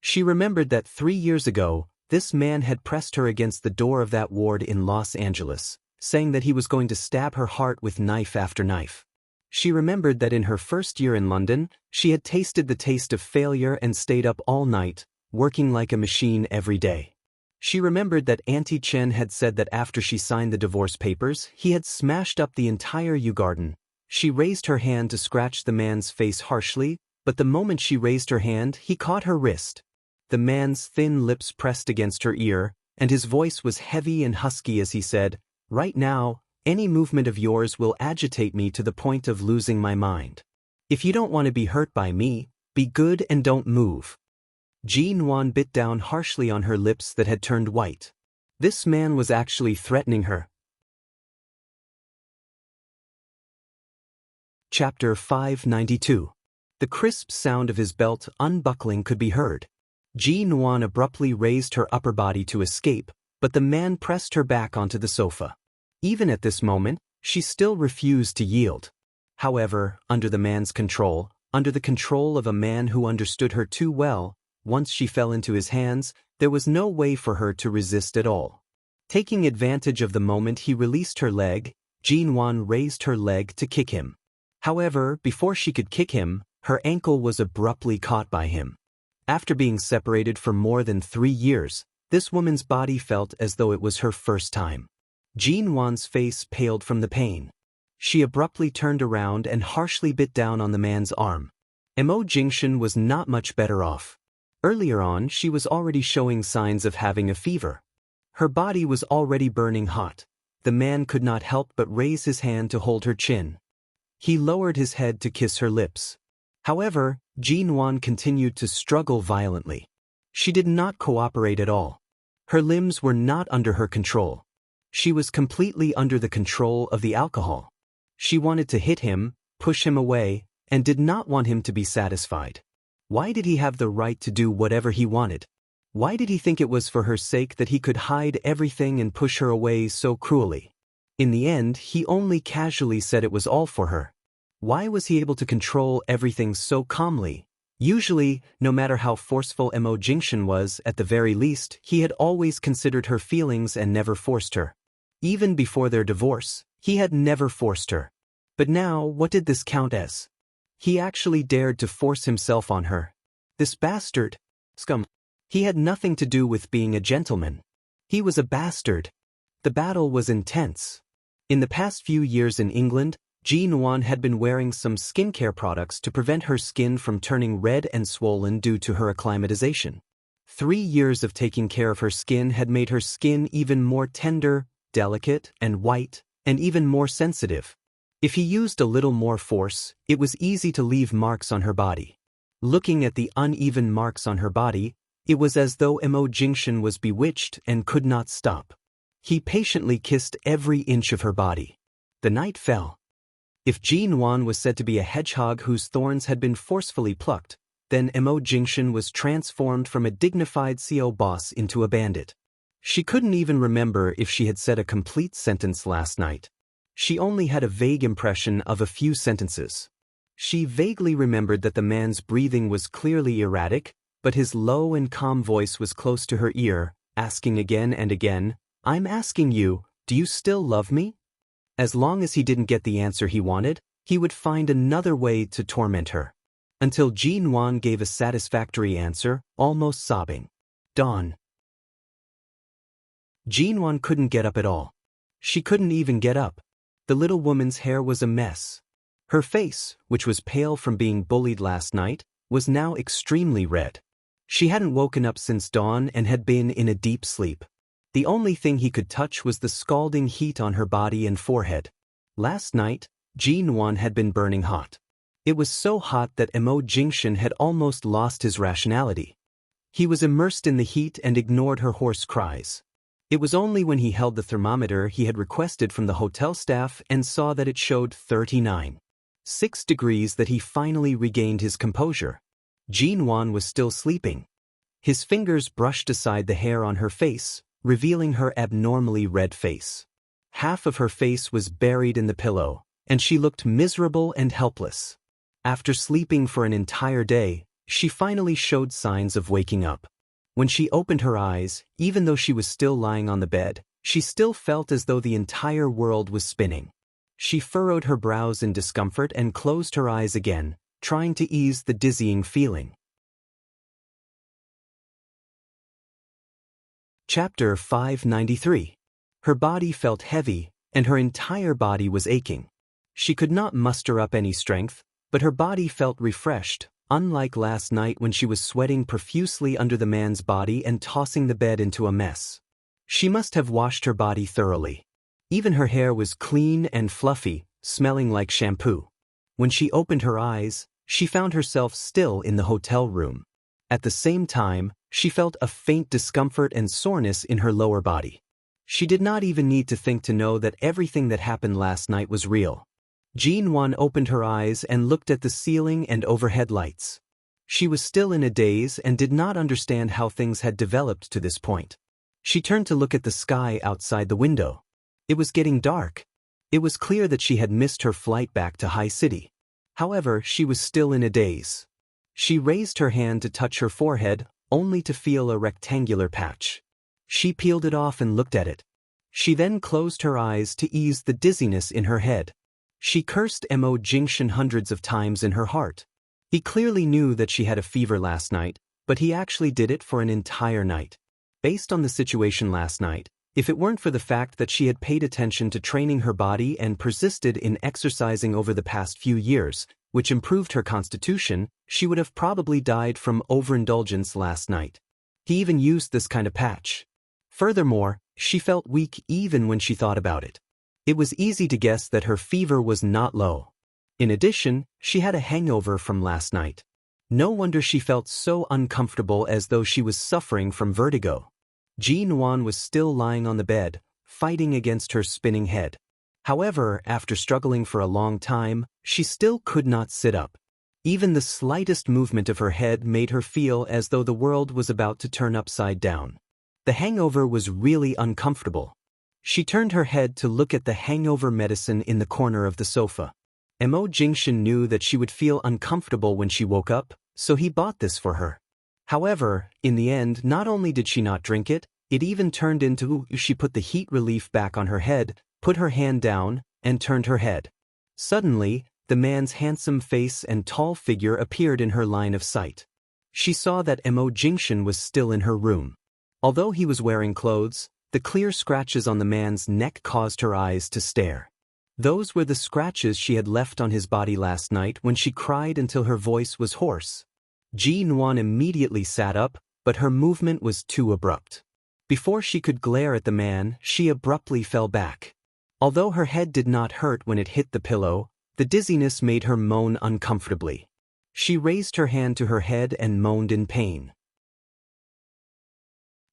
Speaker 1: She remembered that 3 years ago, this man had pressed her against the door of that ward in Los Angeles, saying that he was going to stab her heart with knife after knife. She remembered that in her first year in London, she had tasted the taste of failure and stayed up all night, working like a machine every day. She remembered that Auntie Chen had said that after she signed the divorce papers, he had smashed up the entire Yew Garden. She raised her hand to scratch the man's face harshly, but the moment she raised her hand, he caught her wrist. The man's thin lips pressed against her ear, and his voice was heavy and husky as he said, "Right now, Any movement of yours will agitate me to the point of losing my mind. If you don't want to be hurt by me, be good and don't move. Jean Wan bit down harshly on her lips that had turned white. This man was actually threatening her. Chapter 592. The crisp sound of his belt unbuckling could be heard. Jean Wan abruptly raised her upper body to escape, but the man pressed her back onto the sofa. Even at this moment, she still refused to yield. However, under the man's control, under the control of a man who understood her too well, once she fell into his hands, there was no way for her to resist at all. Taking advantage of the moment he released her leg, Jean Wan raised her leg to kick him. However, before she could kick him, her ankle was abruptly caught by him. After being separated for more than 3 years, this woman's body felt as though it was her first time. Jean Wan's face paled from the pain. She abruptly turned around and harshly bit down on the man's arm. Mo Jingshan was not much better off. Earlier on, she was already showing signs of having a fever. Her body was already burning hot. The man could not help but raise his hand to hold her chin. He lowered his head to kiss her lips. However, Jean Wan continued to struggle violently. She did not cooperate at all. Her limbs were not under her control. She was completely under the control of the alcohol. She wanted to hit him, push him away, and did not want him to be satisfied. Why did he have the right to do whatever he wanted? Why did he think it was for her sake that he could hide everything and push her away so cruelly? In the end, he only casually said it was all for her. Why was he able to control everything so calmly? Usually, no matter how forceful Mo Jingshan was, at the very least, he had always considered her feelings and never forced her. Even before their divorce, he had never forced her. But now, what did this count as? He actually dared to force himself on her. This bastard. Scum. He had nothing to do with being a gentleman. He was a bastard. The battle was intense. In the past few years in England, Jean Wan had been wearing some skincare products to prevent her skin from turning red and swollen due to her acclimatization. 3 years of taking care of her skin had made her skin even more tender, delicate, and white, and even more sensitive. If he used a little more force, it was easy to leave marks on her body. Looking at the uneven marks on her body, it was as though Mo Jingshan was bewitched and could not stop. He patiently kissed every inch of her body. The night fell. If Jean Wan was said to be a hedgehog whose thorns had been forcefully plucked, then Mo Jingshan was transformed from a dignified CO boss into a bandit. She couldn't even remember if she had said a complete sentence last night. She only had a vague impression of a few sentences. She vaguely remembered that the man's breathing was clearly erratic, but his low and calm voice was close to her ear, asking again and again, "I'm asking you, do you still love me?" As long as he didn't get the answer he wanted, he would find another way to torment her. Until Jean Wan gave a satisfactory answer, almost sobbing. Dawn. Jean Wan couldn't get up at all. She couldn't even get up. The little woman's hair was a mess. Her face, which was pale from being bullied last night, was now extremely red. She hadn't woken up since dawn and had been in a deep sleep. The only thing he could touch was the scalding heat on her body and forehead. Last night, Jean Wan had been burning hot. It was so hot that Mo Jingshan had almost lost his rationality. He was immersed in the heat and ignored her hoarse cries. It was only when he held the thermometer he had requested from the hotel staff and saw that it showed 39.6 degrees that he finally regained his composure. Jean Wan was still sleeping. His fingers brushed aside the hair on her face, revealing her abnormally red face. Half of her face was buried in the pillow, and she looked miserable and helpless. After sleeping for an entire day, she finally showed signs of waking up. When she opened her eyes, even though she was still lying on the bed, she still felt as though the entire world was spinning. She furrowed her brows in discomfort and closed her eyes again, trying to ease the dizzying feeling. Chapter 593. Her body felt heavy, and her entire body was aching. She could not muster up any strength, but her body felt refreshed, unlike last night when she was sweating profusely under the man's body and tossing the bed into a mess. She must have washed her body thoroughly. Even her hair was clean and fluffy, smelling like shampoo. When she opened her eyes, she found herself still in the hotel room. At the same time, she felt a faint discomfort and soreness in her lower body. She did not even need to think to know that everything that happened last night was real. Jean-Wan opened her eyes and looked at the ceiling and overhead lights. She was still in a daze and did not understand how things had developed to this point. She turned to look at the sky outside the window. It was getting dark. It was clear that she had missed her flight back to High City. However, she was still in a daze. She raised her hand to touch her forehead, only to feel a rectangular patch. She peeled it off and looked at it. She then closed her eyes to ease the dizziness in her head. She cursed Mo Jingshan hundreds of times in her heart. He clearly knew that she had a fever last night, but he actually did it for an entire night. Based on the situation last night, if it weren't for the fact that she had paid attention to training her body and persisted in exercising over the past few years, which improved her constitution, she would have probably died from overindulgence last night. He even used this kind of patch. Furthermore, she felt weak even when she thought about it. It was easy to guess that her fever was not low. In addition, she had a hangover from last night. No wonder she felt so uncomfortable, as though she was suffering from vertigo. Jean-Wan was still lying on the bed, fighting against her spinning head. However, after struggling for a long time, she still could not sit up. Even the slightest movement of her head made her feel as though the world was about to turn upside down. The hangover was really uncomfortable. She turned her head to look at the hangover medicine in the corner of the sofa. Mo Jingshan knew that she would feel uncomfortable when she woke up, so he bought this for her. However, in the end, not only did she not drink it, it even turned into she put the heat relief back on her head, put her hand down, and turned her head. Suddenly, the man's handsome face and tall figure appeared in her line of sight. She saw that Mo Jingshan was still in her room. Although he was wearing clothes, the clear scratches on the man's neck caused her eyes to stare. Those were the scratches she had left on his body last night when she cried until her voice was hoarse. Jean-Wan immediately sat up, but her movement was too abrupt. Before she could glare at the man, she abruptly fell back. Although her head did not hurt when it hit the pillow, the dizziness made her moan uncomfortably. She raised her hand to her head and moaned in pain.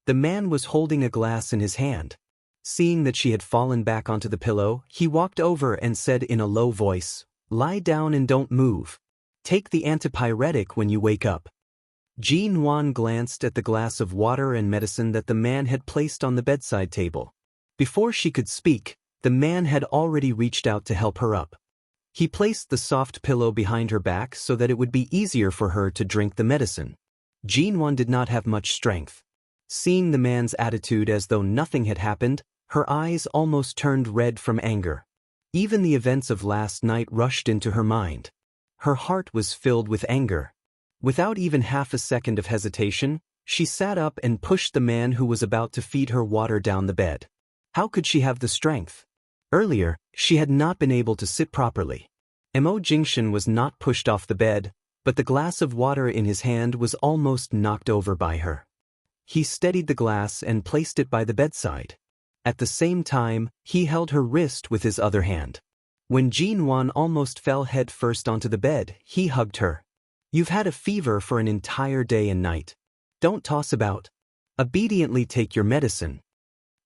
Speaker 1: The man was holding a glass in his hand. Seeing that she had fallen back onto the pillow, he walked over and said in a low voice, "Lie down and don't move. Take the antipyretic when you wake up." Jean-Wan glanced at the glass of water and medicine that the man had placed on the bedside table. Before she could speak, the man had already reached out to help her up. He placed the soft pillow behind her back so that it would be easier for her to drink the medicine. Jean-Wan did not have much strength. Seeing the man's attitude as though nothing had happened, her eyes almost turned red from anger. Even the events of last night rushed into her mind. Her heart was filled with anger. Without even half a second of hesitation, she sat up and pushed the man who was about to feed her water down the bed. How could she have the strength? Earlier, she had not been able to sit properly. Mo Jingshan was not pushed off the bed, but the glass of water in his hand was almost knocked over by her. He steadied the glass and placed it by the bedside. At the same time, he held her wrist with his other hand. When Jean-Wan almost fell head first onto the bed, he hugged her. "You've had a fever for an entire day and night. Don't toss about. Obediently take your medicine."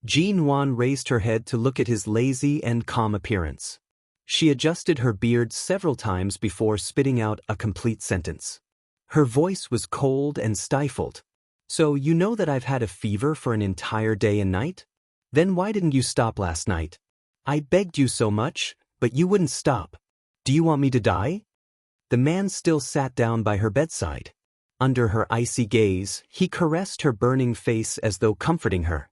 Speaker 1: Jean-Wan raised her head to look at his lazy and calm appearance. She adjusted her beard several times before spitting out a complete sentence. Her voice was cold and stifled. "So you know that I've had a fever for an entire day and night? Then why didn't you stop last night? I begged you so much, but you wouldn't stop. Do you want me to die?" The man still sat down by her bedside. Under her icy gaze, he caressed her burning face as though comforting her.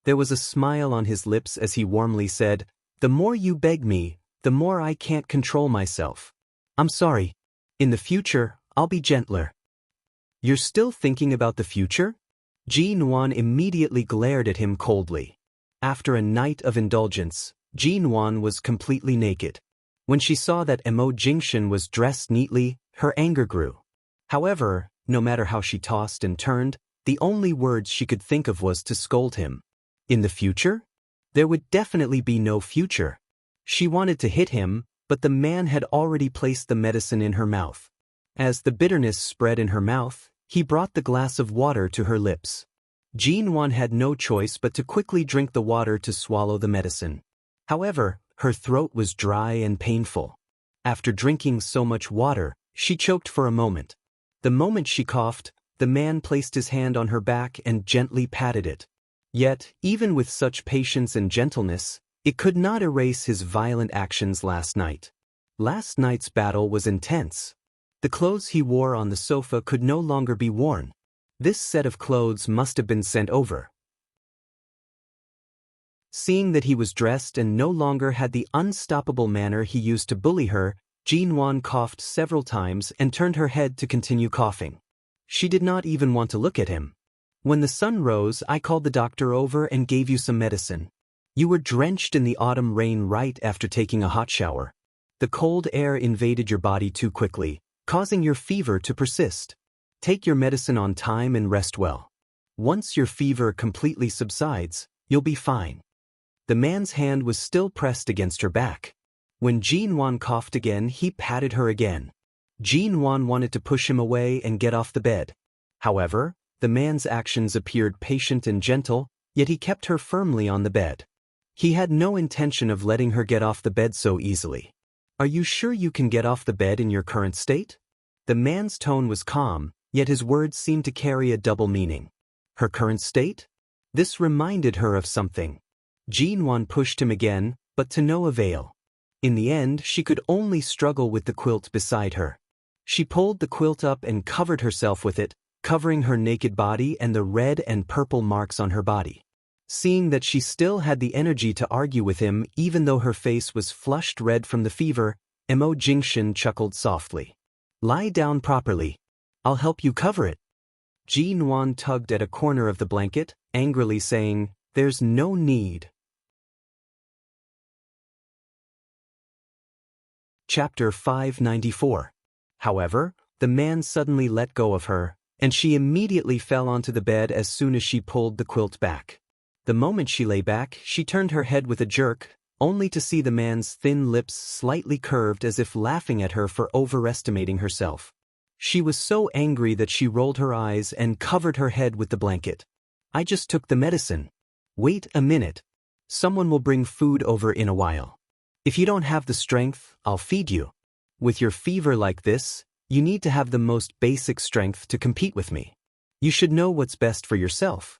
Speaker 1: There was a smile on his lips as he warmly said, "The more you beg me, the more I can't control myself. I'm sorry. In the future, I'll be gentler." "You're still thinking about the future?" Jean-Wan immediately glared at him coldly. After a night of indulgence, Jean-Wan was completely naked. When she saw that Mo Jingshan was dressed neatly, her anger grew. However, no matter how she tossed and turned, the only words she could think of was to scold him. "In the future? There would definitely be no future. She wanted to hit him, but the man had already placed the medicine in her mouth. As the bitterness spread in her mouth, he brought the glass of water to her lips. Jean-Wan had no choice but to quickly drink the water to swallow the medicine. However, her throat was dry and painful. After drinking so much water, she choked for a moment. The moment she coughed, the man placed his hand on her back and gently patted it. Yet, even with such patience and gentleness, it could not erase his violent actions last night. Last night's battle was intense. The clothes he wore on the sofa could no longer be worn. This set of clothes must have been sent over. Seeing that he was dressed and no longer had the unstoppable manner he used to bully her, Jean-Wan coughed several times and turned her head to continue coughing. She did not even want to look at him. When the sun rose, I called the doctor over and gave you some medicine. You were drenched in the autumn rain right after taking a hot shower. The cold air invaded your body too quickly, causing your fever to persist. Take your medicine on time and rest well. Once your fever completely subsides, you'll be fine. The man's hand was still pressed against her back. When Jean-Wan coughed again, he patted her again. Jean-Wan wanted to push him away and get off the bed. However, the man's actions appeared patient and gentle, yet he kept her firmly on the bed. He had no intention of letting her get off the bed so easily. Are you sure you can get off the bed in your current state? The man's tone was calm, yet his words seemed to carry a double meaning. Her current state? This reminded her of something. Jean-Wan pushed him again, but to no avail. In the end, she could only struggle with the quilt beside her. She pulled the quilt up and covered herself with it, covering her naked body and the red and purple marks on her body. Seeing that she still had the energy to argue with him even though her face was flushed red from the fever, Mo Jingshin chuckled softly. Lie down properly. I'll help you cover it. Jean-Wan tugged at a corner of the blanket, angrily saying, There's no need. Chapter 594. However, the man suddenly let go of her, and she immediately fell onto the bed as soon as she pulled the quilt back. The moment she lay back, she turned her head with a jerk, only to see the man's thin lips slightly curved as if laughing at her for overestimating herself. She was so angry that she rolled her eyes and covered her head with the blanket. I just took the medicine. Wait a minute. Someone will bring food over in a while. If you don't have the strength, I'll feed you. With your fever like this, you need to have the most basic strength to compete with me. You should know what's best for yourself.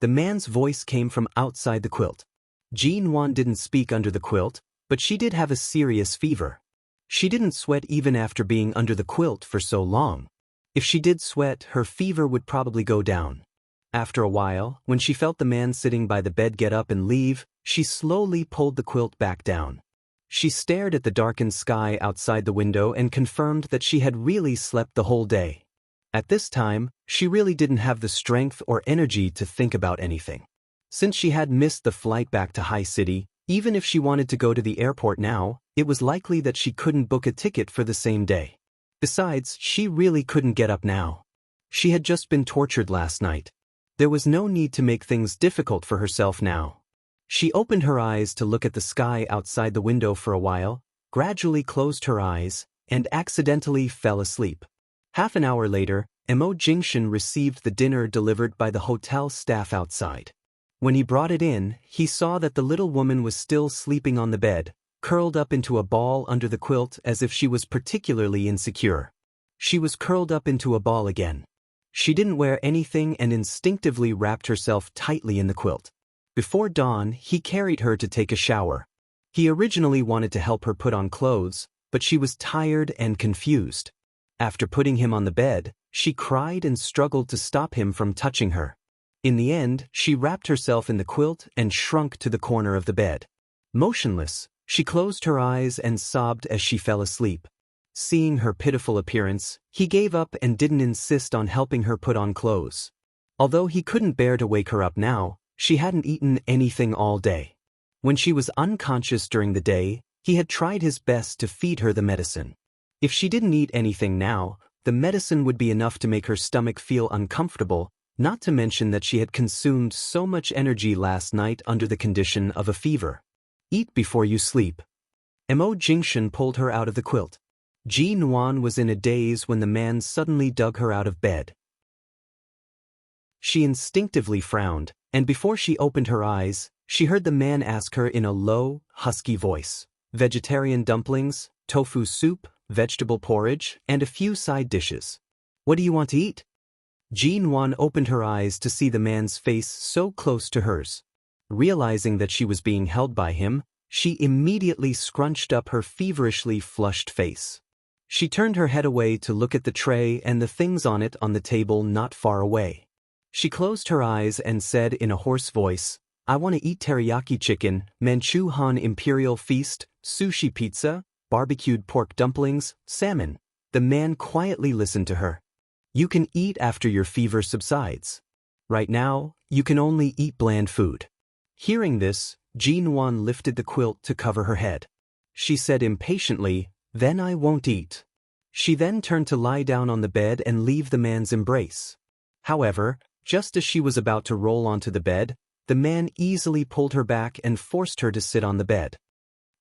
Speaker 1: The man's voice came from outside the quilt. Jean-Wan didn't speak under the quilt, but she did have a serious fever. She didn't sweat even after being under the quilt for so long. If she did sweat, her fever would probably go down. After a while, when she felt the man sitting by the bed get up and leave, she slowly pulled the quilt back down. She stared at the darkened sky outside the window and confirmed that she had really slept the whole day. At this time, she really didn't have the strength or energy to think about anything. Since she had missed the flight back to High City, even if she wanted to go to the airport now, it was likely that she couldn't book a ticket for the same day. Besides, she really couldn't get up now. She had just been tortured last night. There was no need to make things difficult for herself now. She opened her eyes to look at the sky outside the window for a while, gradually closed her eyes, and accidentally fell asleep. Half an hour later, Mo Jingshin received the dinner delivered by the hotel staff outside. When he brought it in, he saw that the little woman was still sleeping on the bed, curled up into a ball under the quilt as if she was particularly insecure. She was curled up into a ball again. She didn't wear anything and instinctively wrapped herself tightly in the quilt. Before dawn, he carried her to take a shower. He originally wanted to help her put on clothes, but she was tired and confused. After putting him on the bed, she cried and struggled to stop him from touching her. In the end, she wrapped herself in the quilt and shrunk to the corner of the bed. Motionless, she closed her eyes and sobbed as she fell asleep. Seeing her pitiful appearance, he gave up and didn't insist on helping her put on clothes. Although he couldn't bear to wake her up now, she hadn't eaten anything all day. When she was unconscious during the day, he had tried his best to feed her the medicine. If she didn't eat anything now, the medicine would be enough to make her stomach feel uncomfortable, Not to mention that she had consumed so much energy last night under the condition of a fever. Eat before you sleep. Mo Jingshan pulled her out of the quilt. Ji Nuan was in a daze when the man suddenly dug her out of bed. She instinctively frowned, and before she opened her eyes, she heard the man ask her in a low, husky voice, "Vegetarian dumplings, tofu soup, vegetable porridge, and a few side dishes. What do you want to eat?" Ji Nuan opened her eyes to see the man's face so close to hers. Realizing that she was being held by him, she immediately scrunched up her feverishly flushed face. She turned her head away to look at the tray and the things on it on the table not far away. She closed her eyes and said in a hoarse voice, "I want to eat teriyaki chicken, Manchu Han Imperial Feast, sushi pizza, barbecued pork dumplings, salmon." The man quietly listened to her. "You can eat after your fever subsides. Right now, you can only eat bland food." Hearing this, Ji Nuan lifted the quilt to cover her head. She said impatiently, "Then I won't eat." She then turned to lie down on the bed and leave the man's embrace. However, just as she was about to roll onto the bed, the man easily pulled her back and forced her to sit on the bed.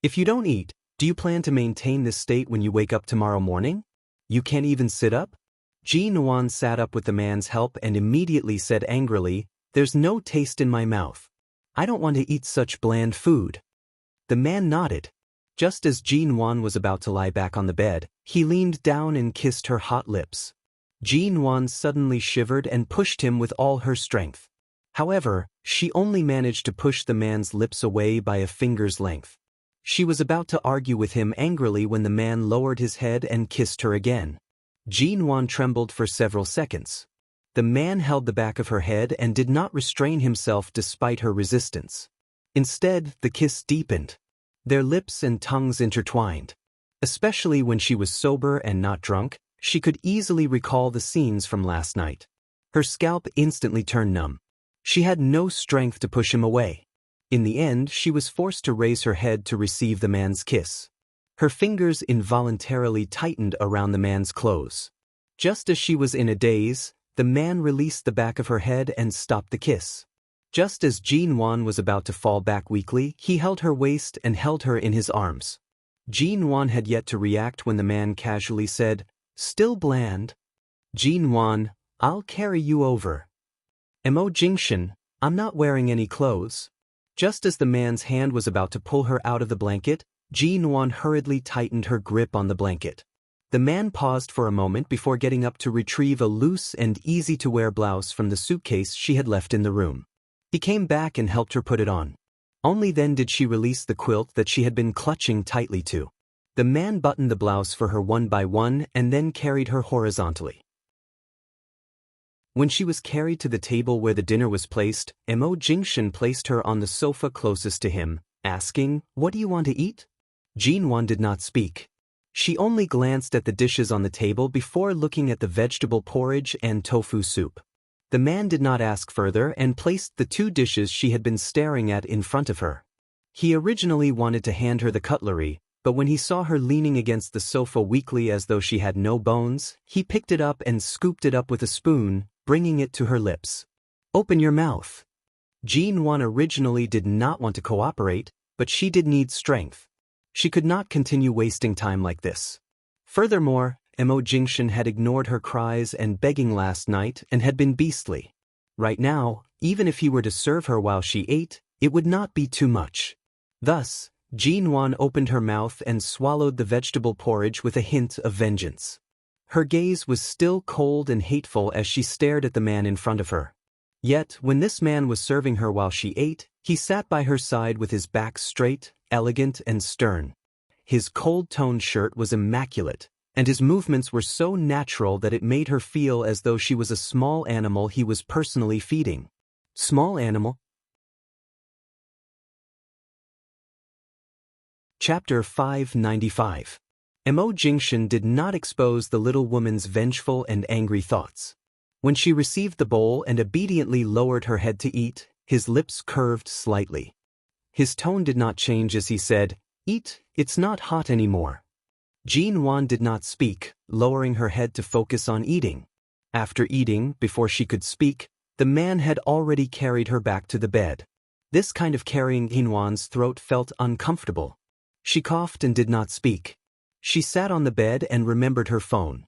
Speaker 1: "If you don't eat, do you plan to maintain this state when you wake up tomorrow morning? You can't even sit up?" Ji Nuan sat up with the man's help and immediately said angrily, "There's no taste in my mouth. I don't want to eat such bland food." The man nodded. Just as Ji Nuan was about to lie back on the bed, he leaned down and kissed her hot lips. Ji Nuan suddenly shivered and pushed him with all her strength. However, she only managed to push the man's lips away by a finger's length. She was about to argue with him angrily when the man lowered his head and kissed her again. Ji Nuan trembled for several seconds. The man held the back of her head and did not restrain himself despite her resistance. Instead, the kiss deepened. Their lips and tongues intertwined. Especially when she was sober and not drunk, she could easily recall the scenes from last night. Her scalp instantly turned numb. She had no strength to push him away. In the end, she was forced to raise her head to receive the man's kiss. Her fingers involuntarily tightened around the man's clothes. Just as she was in a daze, the man released the back of her head and stopped the kiss. Just as Ji Nuan was about to fall back weakly, he held her waist and held her in his arms. Ji Nuan had yet to react when the man casually said, "Still bland?" "Ji Nuan, I'll carry you over." "Mo Jingshan, I'm not wearing any clothes." Just as the man's hand was about to pull her out of the blanket, Ji Nuan hurriedly tightened her grip on the blanket. The man paused for a moment before getting up to retrieve a loose and easy-to-wear blouse from the suitcase she had left in the room. He came back and helped her put it on. Only then did she release the quilt that she had been clutching tightly to. The man buttoned the blouse for her one by one and then carried her horizontally. When she was carried to the table where the dinner was placed, Mo Jingshan placed her on the sofa closest to him, asking, "What do you want to eat?" Ji Nuan did not speak. She only glanced at the dishes on the table before looking at the vegetable porridge and tofu soup. The man did not ask further and placed the two dishes she had been staring at in front of her. He originally wanted to hand her the cutlery, but when he saw her leaning against the sofa weakly as though she had no bones, he picked it up and scooped it up with a spoon, bringing it to her lips. "Open your mouth." Ji Nuan originally did not want to cooperate, but she did need strength. She could not continue wasting time like this. Furthermore, Mo Jingshan had ignored her cries and begging last night and had been beastly. Right now, even if he were to serve her while she ate, it would not be too much. Thus, Ji Nuan opened her mouth and swallowed the vegetable porridge with a hint of vengeance. Her gaze was still cold and hateful as she stared at the man in front of her. Yet, when this man was serving her while she ate, he sat by her side with his back straight, elegant, and stern. His cold-toned shirt was immaculate, and his movements were so natural that it made her feel as though she was a small animal he was personally feeding. Small animal? Chapter 595. Mo Jingshan did not expose the little woman's vengeful and angry thoughts. When she received the bowl and obediently lowered her head to eat, his lips curved slightly. His tone did not change as he said, "Eat, it's not hot anymore." Ji Nuan did not speak, lowering her head to focus on eating. After eating, before she could speak, The man had already carried her back to the bed. This kind of carrying Jinwan's throat felt uncomfortable. She coughed and did not speak. She sat on the bed and remembered her phone.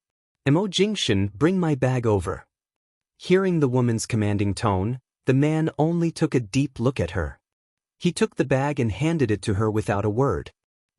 Speaker 1: "Mo Jingshan, bring my bag over." Hearing the woman's commanding tone, the man only took a deep look at her. He took the bag and handed it to her without a word.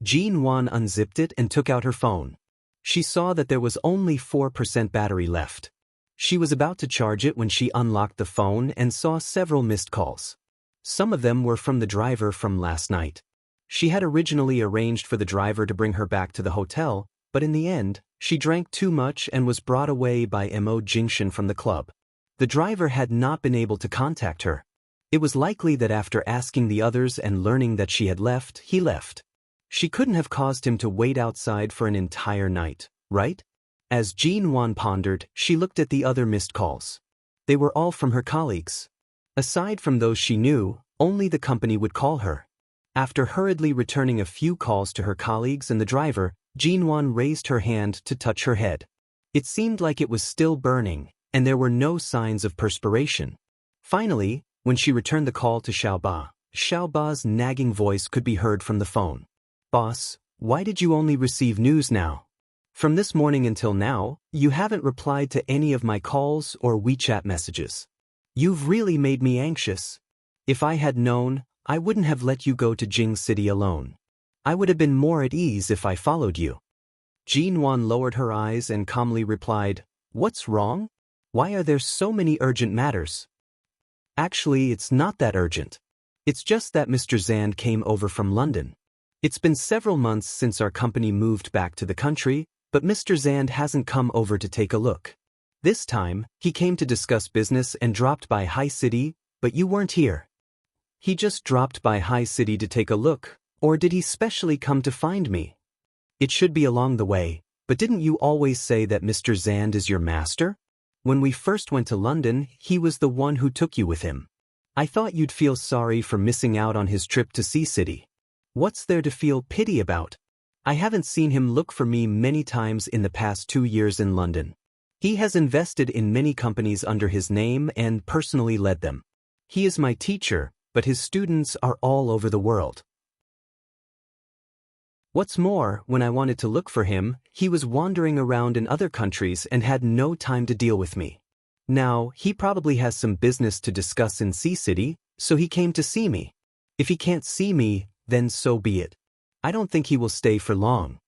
Speaker 1: Jinwan unzipped it and took out her phone. She saw that there was only 4% battery left. She was about to charge it when she unlocked the phone and saw several missed calls. Some of them were from the driver from last night. She had originally arranged for the driver to bring her back to the hotel, but in the end, she drank too much and was brought away by Mo Jingshan from the club. The driver had not been able to contact her. It was likely that after asking the others and learning that she had left, he left. She couldn't have caused him to wait outside for an entire night, right? As Jinwan pondered, she looked at the other missed calls. They were all from her colleagues. Aside from those she knew, only the company would call her. After hurriedly returning a few calls to her colleagues and the driver, Jinwan raised her hand to touch her head. It seemed like it was still burning, and there were no signs of perspiration. Finally, when she returned the call to Xiaoba's nagging voice could be heard from the phone. "Boss, why did you only receive news now? From this morning until now, you haven't replied to any of my calls or WeChat messages. You've really made me anxious. If I had known, I wouldn't have let you go to Jing City alone. I would have been more at ease if I followed you." Jinwan lowered her eyes and calmly replied, "What's wrong? Why are there so many urgent matters?" "Actually, it's not that urgent. It's just that Mr. Zand came over from London. It's been several months since our company moved back to the country, but Mr. Zand hasn't come over to take a look. This time, he came to discuss business and dropped by High City, but you weren't here." "He just dropped by High City to take a look, or did he specially come to find me?" "It should be along the way, but didn't you always say that Mr. Zand is your master? When we first went to London, he was the one who took you with him. I thought you'd feel sorry for missing out on his trip to Sea City. What's there to feel pity about? I haven't seen him look for me many times in the past 2 years in London. He has invested in many companies under his name and personally led them. He is my teacher, but his students are all over the world. What's more, when I wanted to look for him, he was wandering around in other countries and had no time to deal with me. Now, he probably has some business to discuss in Sea City, so he came to see me. If he can't see me, then so be it. I don't think he will stay for long."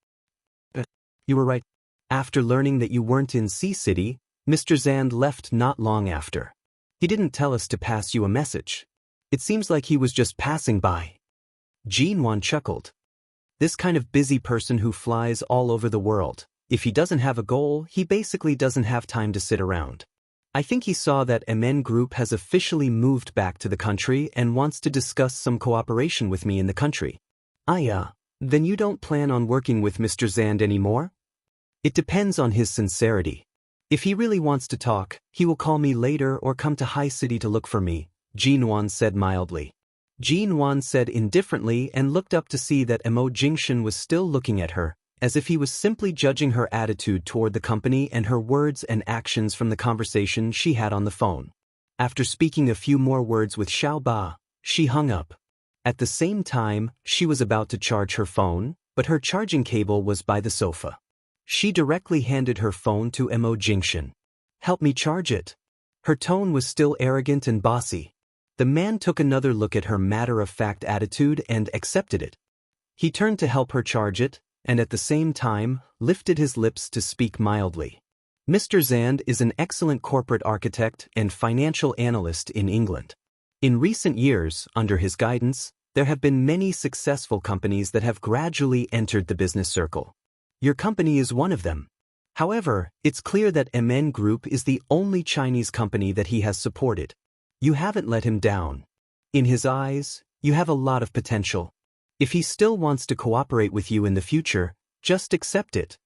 Speaker 1: "You were right. After learning that you weren't in Sea City, Mr. Zand left not long after. He didn't tell us to pass you a message. It seems like he was just passing by." Jinwan chuckled. This kind of busy person who flies all over the world, if he doesn't have a goal, he basically doesn't have time to sit around. I think he saw that MN Group has officially moved back to the country and wants to discuss some cooperation with me in the country. Then you don't plan on working with Mr. Zand anymore? It depends on his sincerity. If he really wants to talk, he will call me later or come to High City to look for me, Jinwan said mildly. Jinwan said indifferently and looked up to see that Mo Jingshan was still looking at her, as if he was simply judging her attitude toward the company and her words and actions from the conversation she had on the phone. After speaking a few more words with Xiaoba, she hung up. At the same time, she was about to charge her phone, but her charging cable was by the sofa. She directly handed her phone to Mo Jingshan. "Help me charge it." Her tone was still arrogant and bossy. The man took another look at her matter-of-fact attitude and accepted it. He turned to help her charge it, and at the same time, lifted his lips to speak mildly. "Mr. Zand is an excellent corporate architect and financial analyst in England. In recent years, under his guidance, there have been many successful companies that have gradually entered the business circle. Your company is one of them. However, it's clear that MN Group is the only Chinese company that he has supported. You haven't let him down. In his eyes, you have a lot of potential. If he still wants to cooperate with you in the future, just accept it."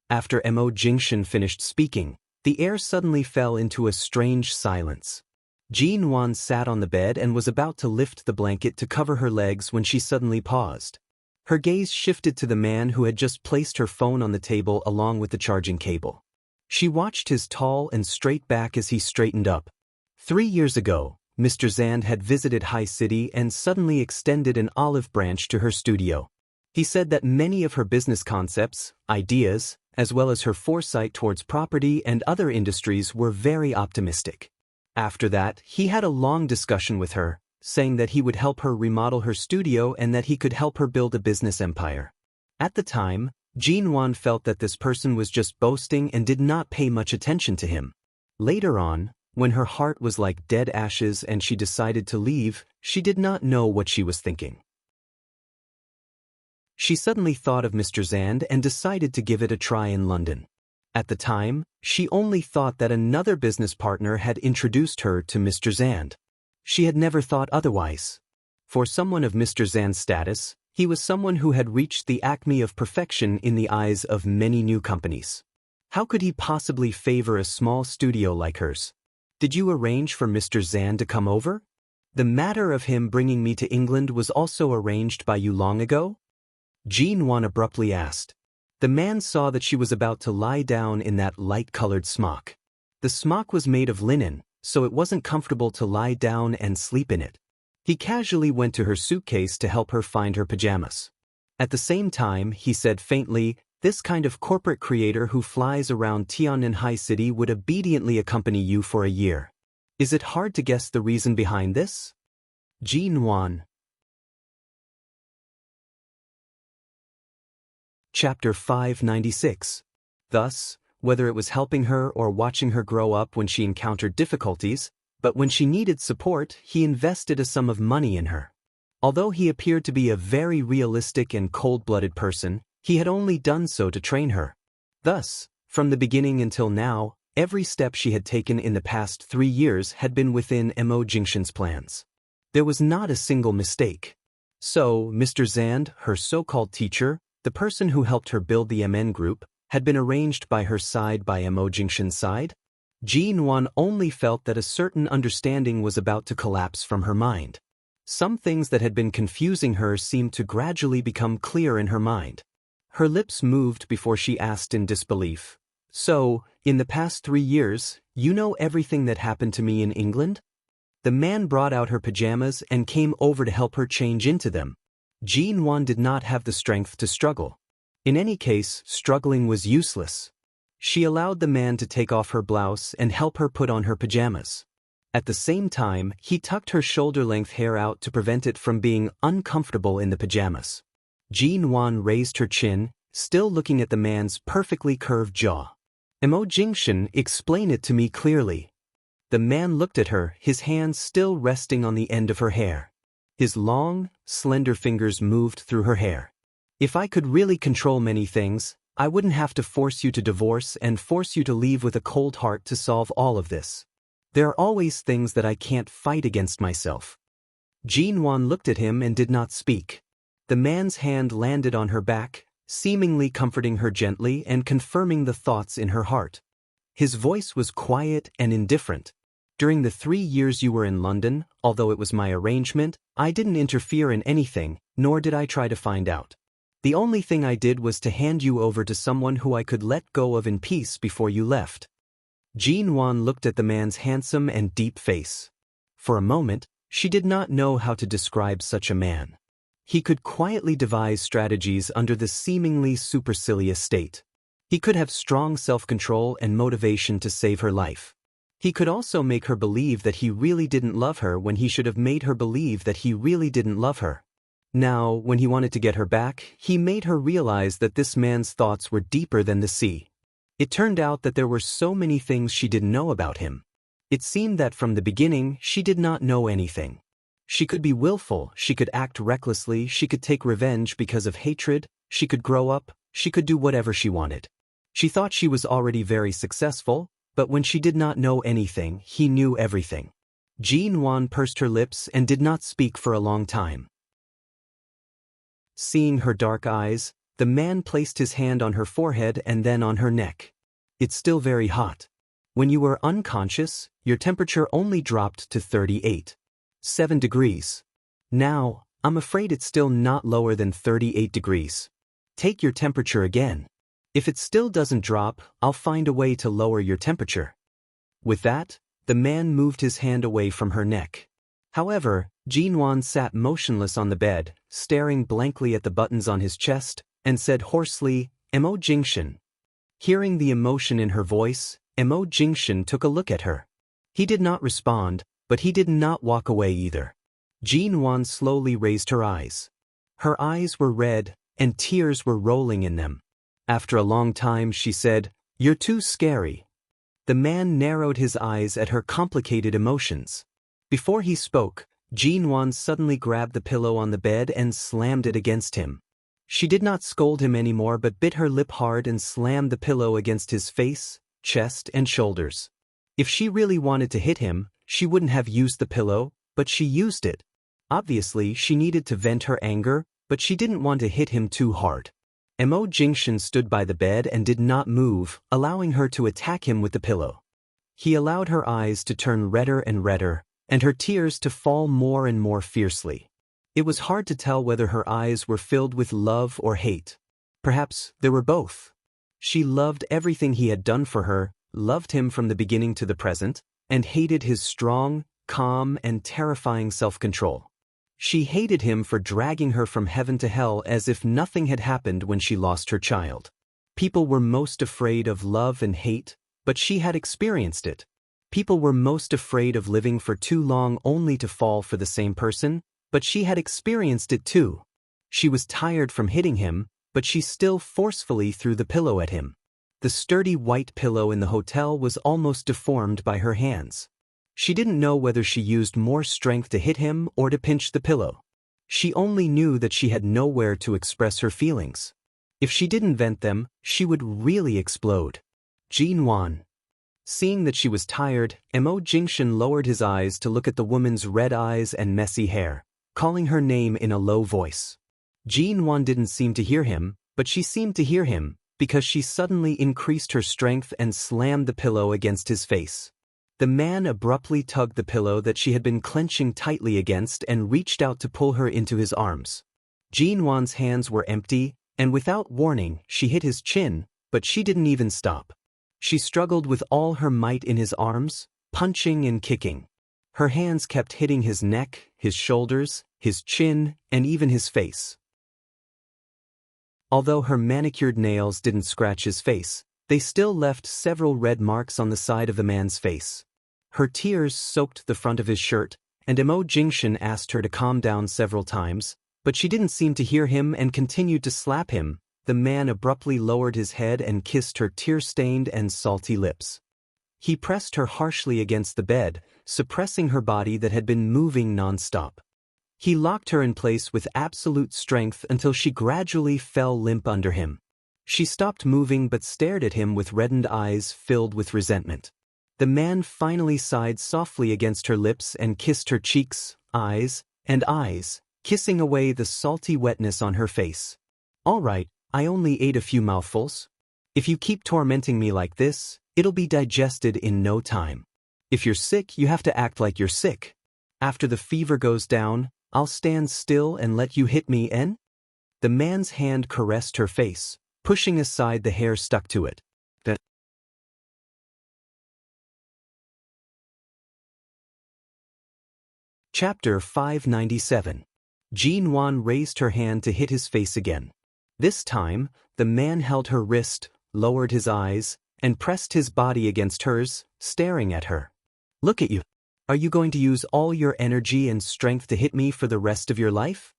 Speaker 1: After Mo Jingshan finished speaking, the air suddenly fell into a strange silence. Jinwan sat on the bed and was about to lift the blanket to cover her legs when she suddenly paused. Her gaze shifted to the man who had just placed her phone on the table along with the charging cable. She watched his tall and straight back as he straightened up. 3 years ago, Mr. Zand had visited High City and suddenly extended an olive branch to her studio. He said that many of her business concepts, ideas, as well as her foresight towards property and other industries were very optimistic. After that, he had a long discussion with her, saying that he would help her remodel her studio and that he could help her build a business empire. At the time, Jean Wan felt that this person was just boasting and did not pay much attention to him. Later on, when her heart was like dead ashes and she decided to leave, she did not know what she was thinking. She suddenly thought of Mr. Zand and decided to give it a try in London. At the time, she only thought that another business partner had introduced her to Mr. Zand. She had never thought otherwise. For someone of Mr. Zand's status, he was someone who had reached the acme of perfection in the eyes of many new companies. How could he possibly favor a small studio like hers? Did you arrange for Mr. Zand to come over? The matter of him bringing me to England was also arranged by you long ago? Jean Wan abruptly asked. The man saw that she was about to lie down in that light-colored smock. The smock was made of linen, so it wasn't comfortable to lie down and sleep in it. He casually went to her suitcase to help her find her pajamas. At the same time, he said faintly, "This kind of corporate creator who flies around Tiananmen High City would obediently accompany you for a year. Is it hard to guess the reason behind this?" Jean Wan. Chapter 596. Thus, whether it was helping her or watching her grow up when she encountered difficulties, but when she needed support, he invested a sum of money in her. Although he appeared to be a very realistic and cold-blooded person, he had only done so to train her. Thus, from the beginning until now, every step she had taken in the past 3 years had been within Mo Jingshan's plans. There was not a single mistake. So, Mr. Zand, her so-called teacher, the person who helped her build the MN group, had been arranged by her side by Mo Jingshan's side? Jean Wan only felt that a certain understanding was about to collapse from her mind. Some things that had been confusing her seemed to gradually become clear in her mind. Her lips moved before she asked in disbelief. "So, in the past 3 years, you know everything that happened to me in England?" The man brought out her pajamas and came over to help her change into them. Jean Wan did not have the strength to struggle. In any case, struggling was useless. She allowed the man to take off her blouse and help her put on her pajamas. At the same time, he tucked her shoulder-length hair out to prevent it from being uncomfortable in the pajamas. Jean Wan raised her chin, still looking at the man's perfectly curved jaw. "Mo Jingshan, explain it to me clearly." The man looked at her, his hands still resting on the end of her hair. His long, slender fingers moved through her hair. "If I could really control many things, I wouldn't have to force you to divorce and force you to leave with a cold heart to solve all of this. There are always things that I can't fight against myself." Jean Wan looked at him and did not speak. The man's hand landed on her back, seemingly comforting her gently and confirming the thoughts in her heart. His voice was quiet and indifferent. "During the 3 years you were in London, although it was my arrangement, I didn't interfere in anything, nor did I try to find out. The only thing I did was to hand you over to someone who I could let go of in peace before you left." Jean Wan looked at the man's handsome and deep face. For a moment, she did not know how to describe such a man. He could quietly devise strategies under the seemingly supercilious state. He could have strong self-control and motivation to save her life. He could also make her believe that he really didn't love her when he should have made her believe that he really didn't love her. Now, when he wanted to get her back, he made her realize that this man's thoughts were deeper than the sea. It turned out that there were so many things she didn't know about him. It seemed that from the beginning, she did not know anything. She could be willful, she could act recklessly, she could take revenge because of hatred, she could grow up, she could do whatever she wanted. She thought she was already very successful, but when she did not know anything, he knew everything. Jean Wan pursed her lips and did not speak for a long time. Seeing her dark eyes, the man placed his hand on her forehead and then on her neck. "It's still very hot. When you were unconscious, your temperature only dropped to 38.7 degrees. Now, I'm afraid it's still not lower than 38 degrees. Take your temperature again. If it still doesn't drop, I'll find a way to lower your temperature." With that, The man moved his hand away from her neck. However, Jinwan sat motionless on the bed, staring blankly at the buttons on his chest, and said hoarsely, "Mo Jingshan." Hearing the emotion in her voice, Mo Jingshan took a look at her. He did not respond, but he did not walk away either. Jinwan slowly raised her eyes. Her eyes were red, and tears were rolling in them. After a long time she said, "You're too scary." The man narrowed his eyes at her complicated emotions. Before he spoke, Jinwan suddenly grabbed the pillow on the bed and slammed it against him. She did not scold him anymore but bit her lip hard and slammed the pillow against his face, chest, and shoulders. If she really wanted to hit him, she wouldn't have used the pillow, but she used it. Obviously, she needed to vent her anger, but she didn't want to hit him too hard. Mo Jingshan stood by the bed and did not move, allowing her to attack him with the pillow. He allowed her eyes to turn redder and redder, and her tears to fall more and more fiercely. It was hard to tell whether her eyes were filled with love or hate. Perhaps there were both. She loved everything he had done for her, loved him from the beginning to the present, and hated his strong, calm, and terrifying self-control. She hated him for dragging her from heaven to hell as if nothing had happened when she lost her child. People were most afraid of love and hate, but she had experienced it. People were most afraid of living for too long only to fall for the same person, but she had experienced it too. She was tired from hitting him, but she still forcefully threw the pillow at him. The sturdy white pillow in the hotel was almost deformed by her hands. She didn't know whether she used more strength to hit him or to pinch the pillow. She only knew that she had nowhere to express her feelings. If she didn't vent them, she would really explode. Jinwan. Seeing that she was tired, Mo Jingshan lowered his eyes to look at the woman's red eyes and messy hair, calling her name in a low voice. Jinwan didn't seem to hear him, but she seemed to hear him, because she suddenly increased her strength and slammed the pillow against his face. The man abruptly tugged the pillow that she had been clenching tightly against and reached out to pull her into his arms. Jinwan's hands were empty, and without warning, she hit his chin, but she didn't even stop. She struggled with all her might in his arms, punching and kicking. Her hands kept hitting his neck, his shoulders, his chin, and even his face. Although her manicured nails didn't scratch his face, they still left several red marks on the side of the man's face. Her tears soaked the front of his shirt, and Mo Jingshan asked her to calm down several times, but she didn't seem to hear him and continued to slap him. The man abruptly lowered his head and kissed her tear-stained and salty lips. He pressed her harshly against the bed, suppressing her body that had been moving non-stop. He locked her in place with absolute strength until she gradually fell limp under him. She stopped moving but stared at him with reddened eyes filled with resentment. The man finally sighed softly against her lips and kissed her cheeks, eyes, kissing away the salty wetness on her face. "All right, I only ate a few mouthfuls. If you keep tormenting me like this, it'll be digested in no time. If you're sick, you have to act like you're sick. After the fever goes down, I'll stand still and let you hit me, eh?" The man's hand caressed her face, pushing aside the hair stuck to it. Chapter 597. Jinwan raised her hand to hit his face again. This time, the man held her wrist, lowered his eyes, and pressed his body against hers, staring at her. "Look at you. Are you going to use all your energy and strength to hit me for the rest of your life?"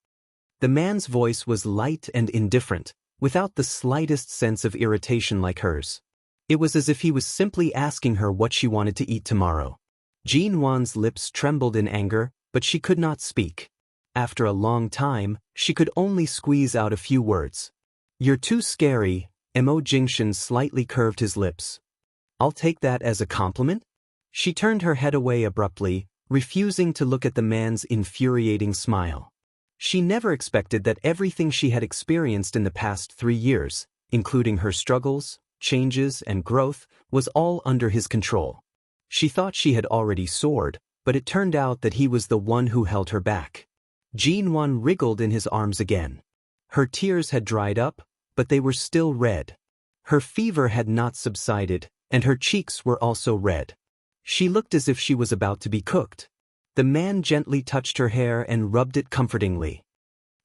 Speaker 1: The man's voice was light and indifferent, without the slightest sense of irritation like hers. It was as if he was simply asking her what she wanted to eat tomorrow. Jinwan's lips trembled in anger, but she could not speak. After a long time, she could only squeeze out a few words. "You're too scary." Mo Jingshan slightly curved his lips. "I'll take that as a compliment?" She turned her head away abruptly, refusing to look at the man's infuriating smile. She never expected that everything she had experienced in the past 3 years, including her struggles, changes, and growth, was all under his control. She thought she had already soared, but it turned out that he was the one who held her back. Jinwan wriggled in his arms again. Her tears had dried up, but they were still red. Her fever had not subsided, and her cheeks were also red. She looked as if she was about to be cooked. The man gently touched her hair and rubbed it comfortingly.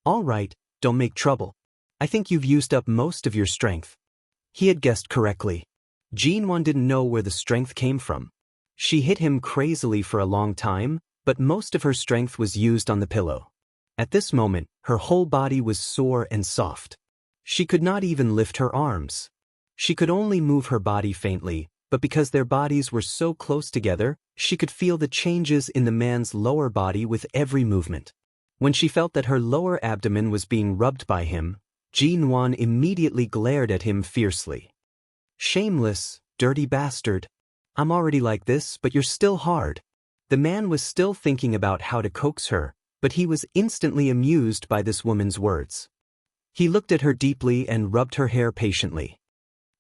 Speaker 1: "All right, don't make trouble. I think you've used up most of your strength." He had guessed correctly. Jinwon didn't know where the strength came from. She hit him crazily for a long time, but most of her strength was used on the pillow. At this moment, her whole body was sore and soft. She could not even lift her arms. She could only move her body faintly, but because their bodies were so close together, she could feel the changes in the man's lower body with every movement. When she felt that her lower abdomen was being rubbed by him, Jinwon immediately glared at him fiercely. "Shameless, dirty bastard. I'm already like this, but you're still hard." The man was still thinking about how to coax her, but he was instantly amused by this woman's words. He looked at her deeply and rubbed her hair patiently.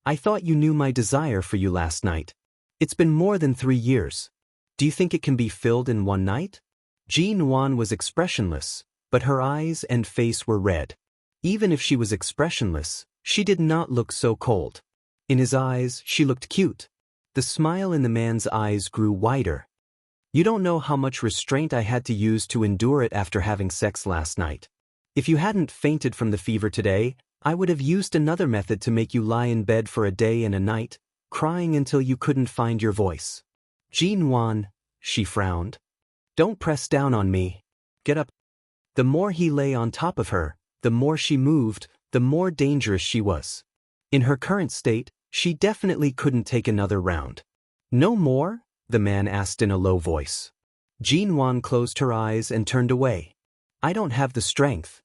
Speaker 1: "I thought you knew my desire for you last night. It's been more than 3 years. Do you think it can be filled in one night?" Jinwon was expressionless, but her eyes and face were red. Even if she was expressionless, she did not look so cold. In his eyes, she looked cute. The smile in the man's eyes grew wider. "You don't know how much restraint I had to use to endure it after having sex last night. If you hadn't fainted from the fever today, I would have used another method to make you lie in bed for a day and a night, crying until you couldn't find your voice." "Jinwon," she frowned. "Don't press down on me. Get up." The more he lay on top of her, the more she moved, the more dangerous she was. In her current state, she definitely couldn't take another round. "No more?" the man asked in a low voice. Jinwon closed her eyes and turned away. "I don't have the strength."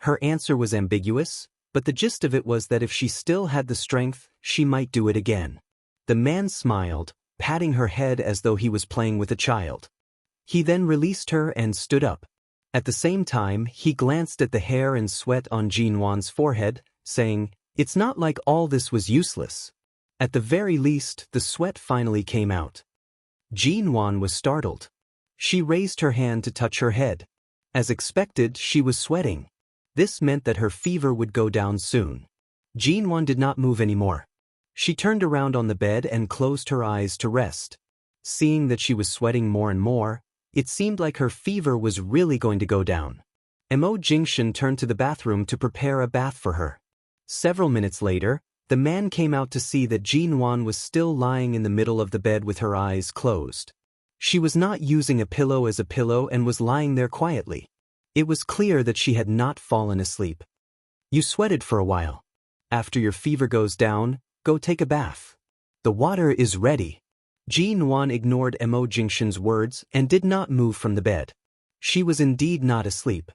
Speaker 1: Her answer was ambiguous, but the gist of it was that if she still had the strength, she might do it again. The man smiled, patting her head as though he was playing with a child. He then released her and stood up. At the same time, he glanced at the hair and sweat on Jinwon's forehead, saying, "It's not like all this was useless." At the very least, the sweat finally came out. Jinwon was startled. She raised her hand to touch her head. As expected, she was sweating. This meant that her fever would go down soon. Jinwon did not move anymore. She turned around on the bed and closed her eyes to rest. Seeing that she was sweating more and more, it seemed like her fever was really going to go down. Mo Jingshan turned to the bathroom to prepare a bath for her. Several minutes later, the man came out to see that Jinwon was still lying in the middle of the bed with her eyes closed. She was not using a pillow as a pillow and was lying there quietly. It was clear that she had not fallen asleep. "You sweated for a while. After your fever goes down, go take a bath. The water is ready." Jinwon ignored Mo Jingshan's words and did not move from the bed. She was indeed not asleep.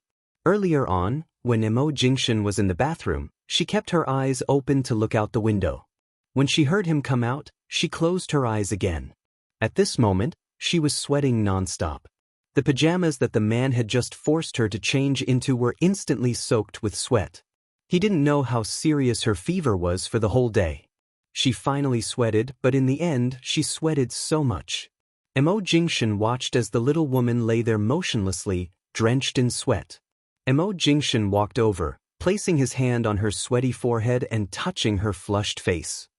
Speaker 1: Earlier on, when Mo Jingshan was in the bathroom, she kept her eyes open to look out the window. When she heard him come out, she closed her eyes again. At this moment, she was sweating nonstop. The pajamas that the man had just forced her to change into were instantly soaked with sweat. He didn't know how serious her fever was for the whole day. She finally sweated, but in the end, she sweated so much. Mo Jingshan watched as the little woman lay there motionlessly, drenched in sweat. Mo Jingshan walked over, placing his hand on her sweaty forehead and touching her flushed face.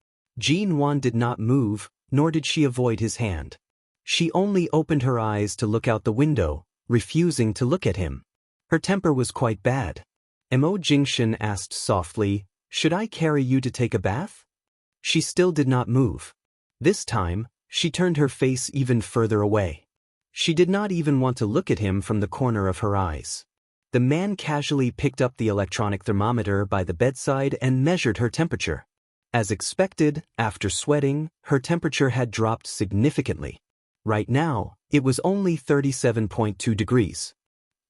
Speaker 1: Jinwon did not move, nor did she avoid his hand. She only opened her eyes to look out the window, refusing to look at him. Her temper was quite bad. Mo Jingshan asked softly, "Should I carry you to take a bath?" She still did not move. This time, she turned her face even further away. She did not even want to look at him from the corner of her eyes. The man casually picked up the electronic thermometer by the bedside and measured her temperature. As expected, after sweating, her temperature had dropped significantly. Right now, it was only 37.2 degrees.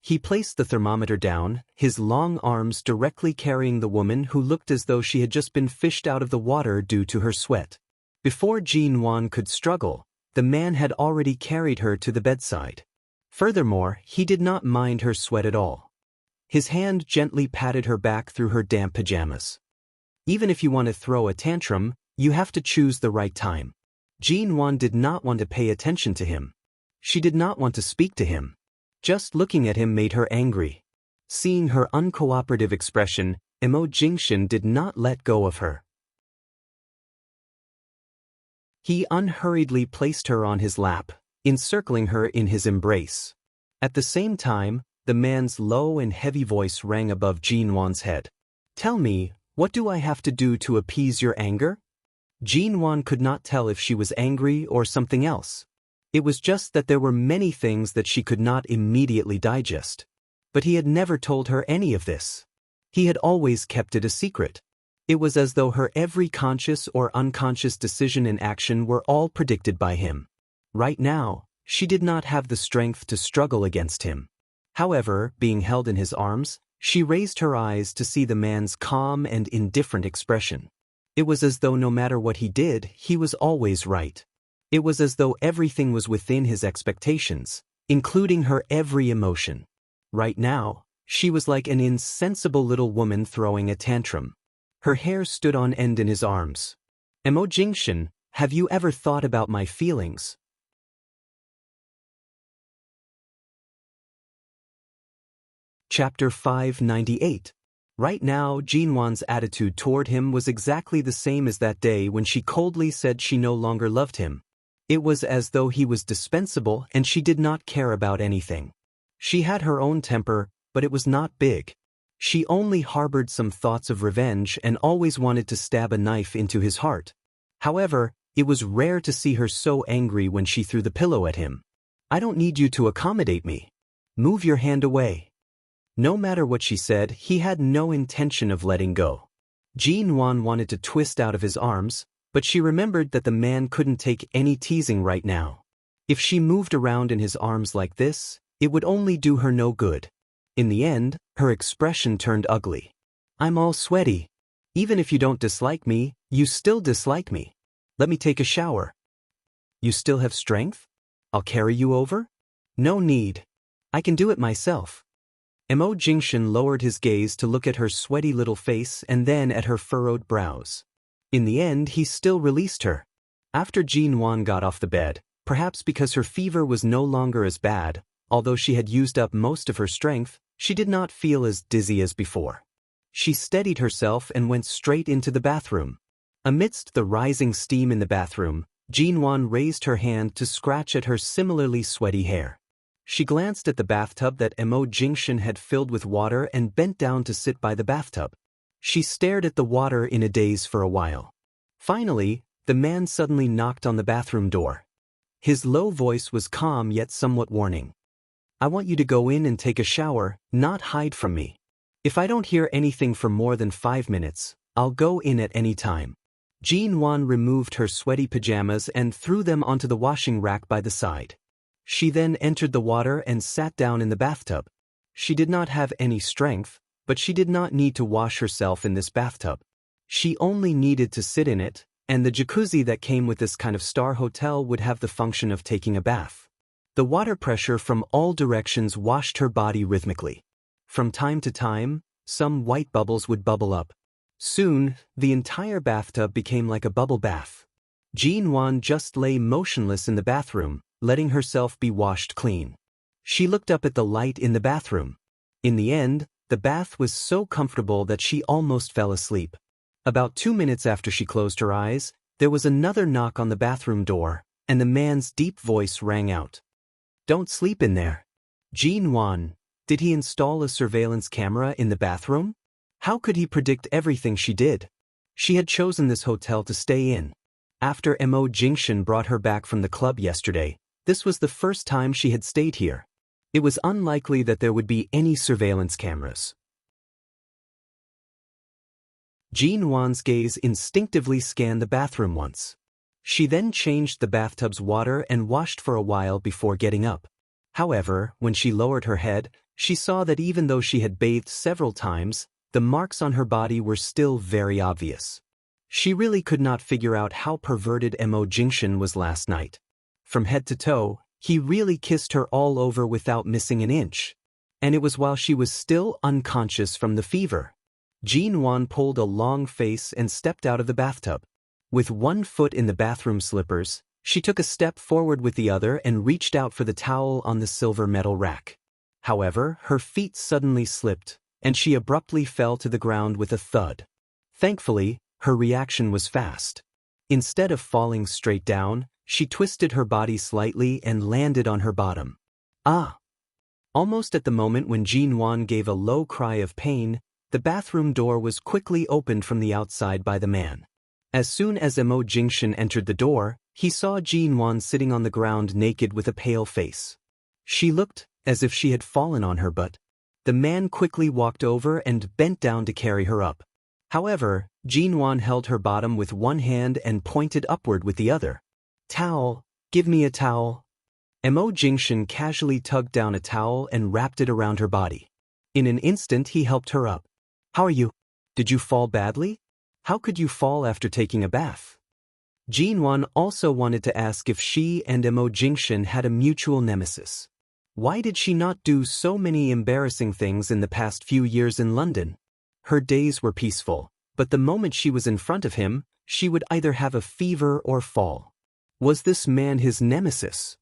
Speaker 1: He placed the thermometer down, his long arms directly carrying the woman who looked as though she had just been fished out of the water due to her sweat. Before Jinwon could struggle, the man had already carried her to the bedside. Furthermore, he did not mind her sweat at all. His hand gently patted her back through her damp pajamas. Even if you want to throw a tantrum, you have to choose the right time. Jinwon did not want to pay attention to him. She did not want to speak to him. Just looking at him made her angry. Seeing her uncooperative expression, Mo Jingshan did not let go of her. He unhurriedly placed her on his lap, encircling her in his embrace. At the same time, the man's low and heavy voice rang above Jinwan's head. "Tell me, what do I have to do to appease your anger?" Jinwan could not tell if she was angry or something else. It was just that there were many things that she could not immediately digest. But he had never told her any of this. He had always kept it a secret. It was as though her every conscious or unconscious decision and action were all predicted by him. Right now, she did not have the strength to struggle against him. However, being held in his arms, she raised her eyes to see the man's calm and indifferent expression. It was as though no matter what he did, he was always right. It was as though everything was within his expectations, including her every emotion. Right now, she was like an insensible little woman throwing a tantrum. Her hair stood on end in his arms. "Emo Jingshin, have you ever thought about my feelings?" Chapter 598. Right now, Jinwan's attitude toward him was exactly the same as that day when she coldly said she no longer loved him. It was as though he was dispensable and she did not care about anything. She had her own temper, but it was not big. She only harbored some thoughts of revenge and always wanted to stab a knife into his heart. However, it was rare to see her so angry when she threw the pillow at him. "I don't need you to accommodate me. Move your hand away." No matter what she said, he had no intention of letting go. Jinwan wanted to twist out of his arms, but she remembered that the man couldn't take any teasing right now. If she moved around in his arms like this, it would only do her no good. In the end, her expression turned ugly. "I'm all sweaty. Even if you don't dislike me, you still dislike me. Let me take a shower." "You still have strength? I'll carry you over?" "No need. I can do it myself." Emo Jingshin lowered his gaze to look at her sweaty little face and then at her furrowed brows. In the end, he still released her. After Jinwan got off the bed, perhaps because her fever was no longer as bad, although she had used up most of her strength, she did not feel as dizzy as before. She steadied herself and went straight into the bathroom. Amidst the rising steam in the bathroom, Jinwan raised her hand to scratch at her similarly sweaty hair. She glanced at the bathtub that Emo Jingshin had filled with water and bent down to sit by the bathtub. She stared at the water in a daze for a while. Finally, the man suddenly knocked on the bathroom door. His low voice was calm yet somewhat warning. "I want you to go in and take a shower, not hide from me. If I don't hear anything for more than 5 minutes, I'll go in at any time." Jinwan removed her sweaty pajamas and threw them onto the washing rack by the side. She then entered the water and sat down in the bathtub. She did not have any strength, but she did not need to wash herself in this bathtub. She only needed to sit in it, and the jacuzzi that came with this kind of star hotel would have the function of taking a bath. The water pressure from all directions washed her body rhythmically. From time to time, some white bubbles would bubble up. Soon, the entire bathtub became like a bubble bath. Jinwan just lay motionless in the bathroom, letting herself be washed clean. She looked up at the light in the bathroom. In the end, the bath was so comfortable that she almost fell asleep. About 2 minutes after she closed her eyes, there was another knock on the bathroom door, and the man's deep voice rang out. "Don't sleep in there." Jinwan, did he install a surveillance camera in the bathroom? How could he predict everything she did? She had chosen this hotel to stay in. After Emo Jingshin brought her back from the club yesterday, this was the first time she had stayed here. It was unlikely that there would be any surveillance cameras. Jinwan's gaze instinctively scanned the bathroom once. She then changed the bathtub's water and washed for a while before getting up. However, when she lowered her head, she saw that even though she had bathed several times, the marks on her body were still very obvious. She really could not figure out how perverted Emo Jingshin was last night. From head to toe, he really kissed her all over without missing an inch. And it was while she was still unconscious from the fever. Jinwan pulled a long face and stepped out of the bathtub. With one foot in the bathroom slippers, she took a step forward with the other and reached out for the towel on the silver metal rack. However, her feet suddenly slipped, and she abruptly fell to the ground with a thud. Thankfully, her reaction was fast. Instead of falling straight down, she twisted her body slightly and landed on her bottom. Ah! Almost at the moment when Jinwan gave a low cry of pain, the bathroom door was quickly opened from the outside by the man. As soon as Mo Jingshan entered the door, he saw Jinwan sitting on the ground naked with a pale face. She looked as if she had fallen on her butt. The man quickly walked over and bent down to carry her up. However, Jinwan held her bottom with one hand and pointed upward with the other. "Towel, give me a towel." Mo Jingshan casually tugged down a towel and wrapped it around her body. In an instant he helped her up. "How are you? Did you fall badly? How could you fall after taking a bath?" Jinwan also wanted to ask if she and Mo Jingshan had a mutual nemesis. Why did she not do so many embarrassing things in the past few years in London? Her days were peaceful, but the moment she was in front of him, she would either have a fever or fall. Was this man his nemesis?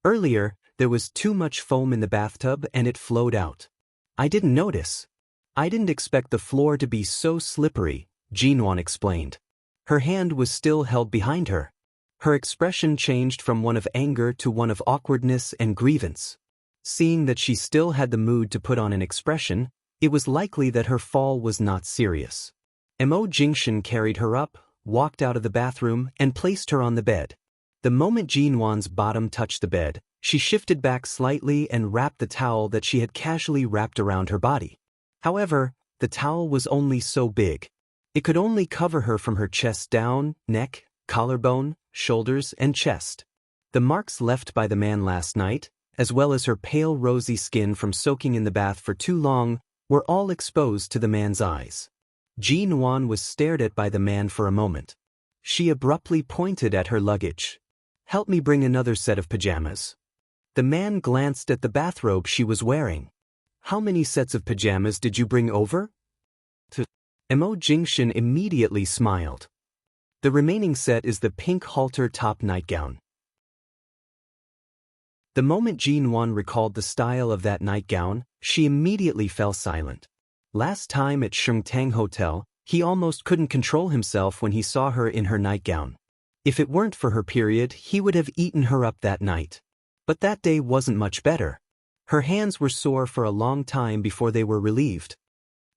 Speaker 1: Earlier, there was too much foam in the bathtub and it flowed out. "I didn't notice. I didn't expect the floor to be so slippery," Jinwan explained. Her hand was still held behind her. Her expression changed from one of anger to one of awkwardness and grievance. Seeing that she still had the mood to put on an expression, it was likely that her fall was not serious. Mo Jingshan carried her up, walked out of the bathroom, and placed her on the bed. The moment Jinwan's bottom touched the bed, she shifted back slightly and wrapped the towel that she had casually wrapped around her body. However, the towel was only so big. It could only cover her from her chest down, neck, collarbone, shoulders, and chest. The marks left by the man last night, as well as her pale rosy skin from soaking in the bath for too long, were all exposed to the man's eyes. Jinwan was stared at by the man for a moment. She abruptly pointed at her luggage. "Help me bring another set of pajamas." The man glanced at the bathrobe she was wearing. "How many sets of pajamas did you bring over?" Mo Jingshan immediately smiled. "The remaining set is the pink halter top nightgown." The moment Jinwan recalled the style of that nightgown, she immediately fell silent. Last time at Shungtang Hotel, he almost couldn't control himself when he saw her in her nightgown. If it weren't for her period, he would have eaten her up that night. But that day wasn't much better. Her hands were sore for a long time before they were relieved.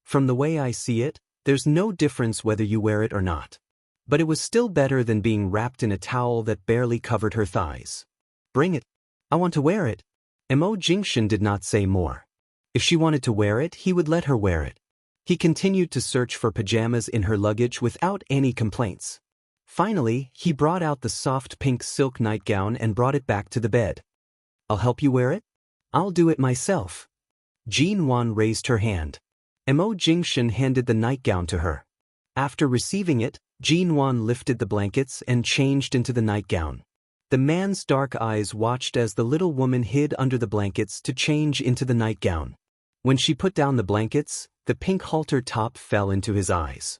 Speaker 1: "From the way I see it, there's no difference whether you wear it or not." But it was still better than being wrapped in a towel that barely covered her thighs. "Bring it. I want to wear it." Mo Jingshan did not say more. If she wanted to wear it, he would let her wear it. He continued to search for pajamas in her luggage without any complaints. Finally, he brought out the soft pink silk nightgown and brought it back to the bed. "I'll help you wear it? I'll do it myself." Jinwan raised her hand. Mo Jingshan handed the nightgown to her. After receiving it, Jinwan lifted the blankets and changed into the nightgown. The man's dark eyes watched as the little woman hid under the blankets to change into the nightgown. When she put down the blankets, the pink halter top fell into his eyes.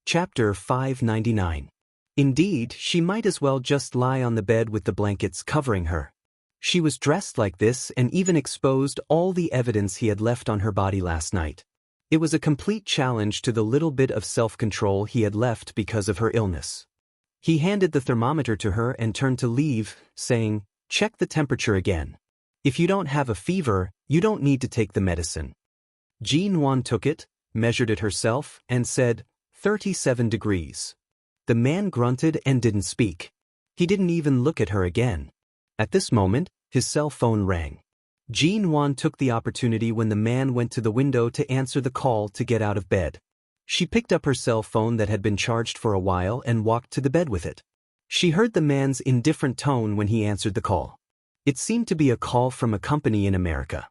Speaker 1: Chapter 599. Indeed, she might as well just lie on the bed with the blankets covering her. She was dressed like this and even exposed all the evidence he had left on her body last night. It was a complete challenge to the little bit of self-control he had left because of her illness. He handed the thermometer to her and turned to leave, saying, "Check the temperature again. If you don't have a fever, you don't need to take the medicine." Jinwan took it, measured it herself, and said, 37 degrees. The man grunted and didn't speak. He didn't even look at her again. At this moment, his cell phone rang. Jinwan took the opportunity when the man went to the window to answer the call to get out of bed. She picked up her cell phone that had been charged for a while and walked to the bed with it. She heard the man's indifferent tone when he answered the call. It seemed to be a call from a company in America.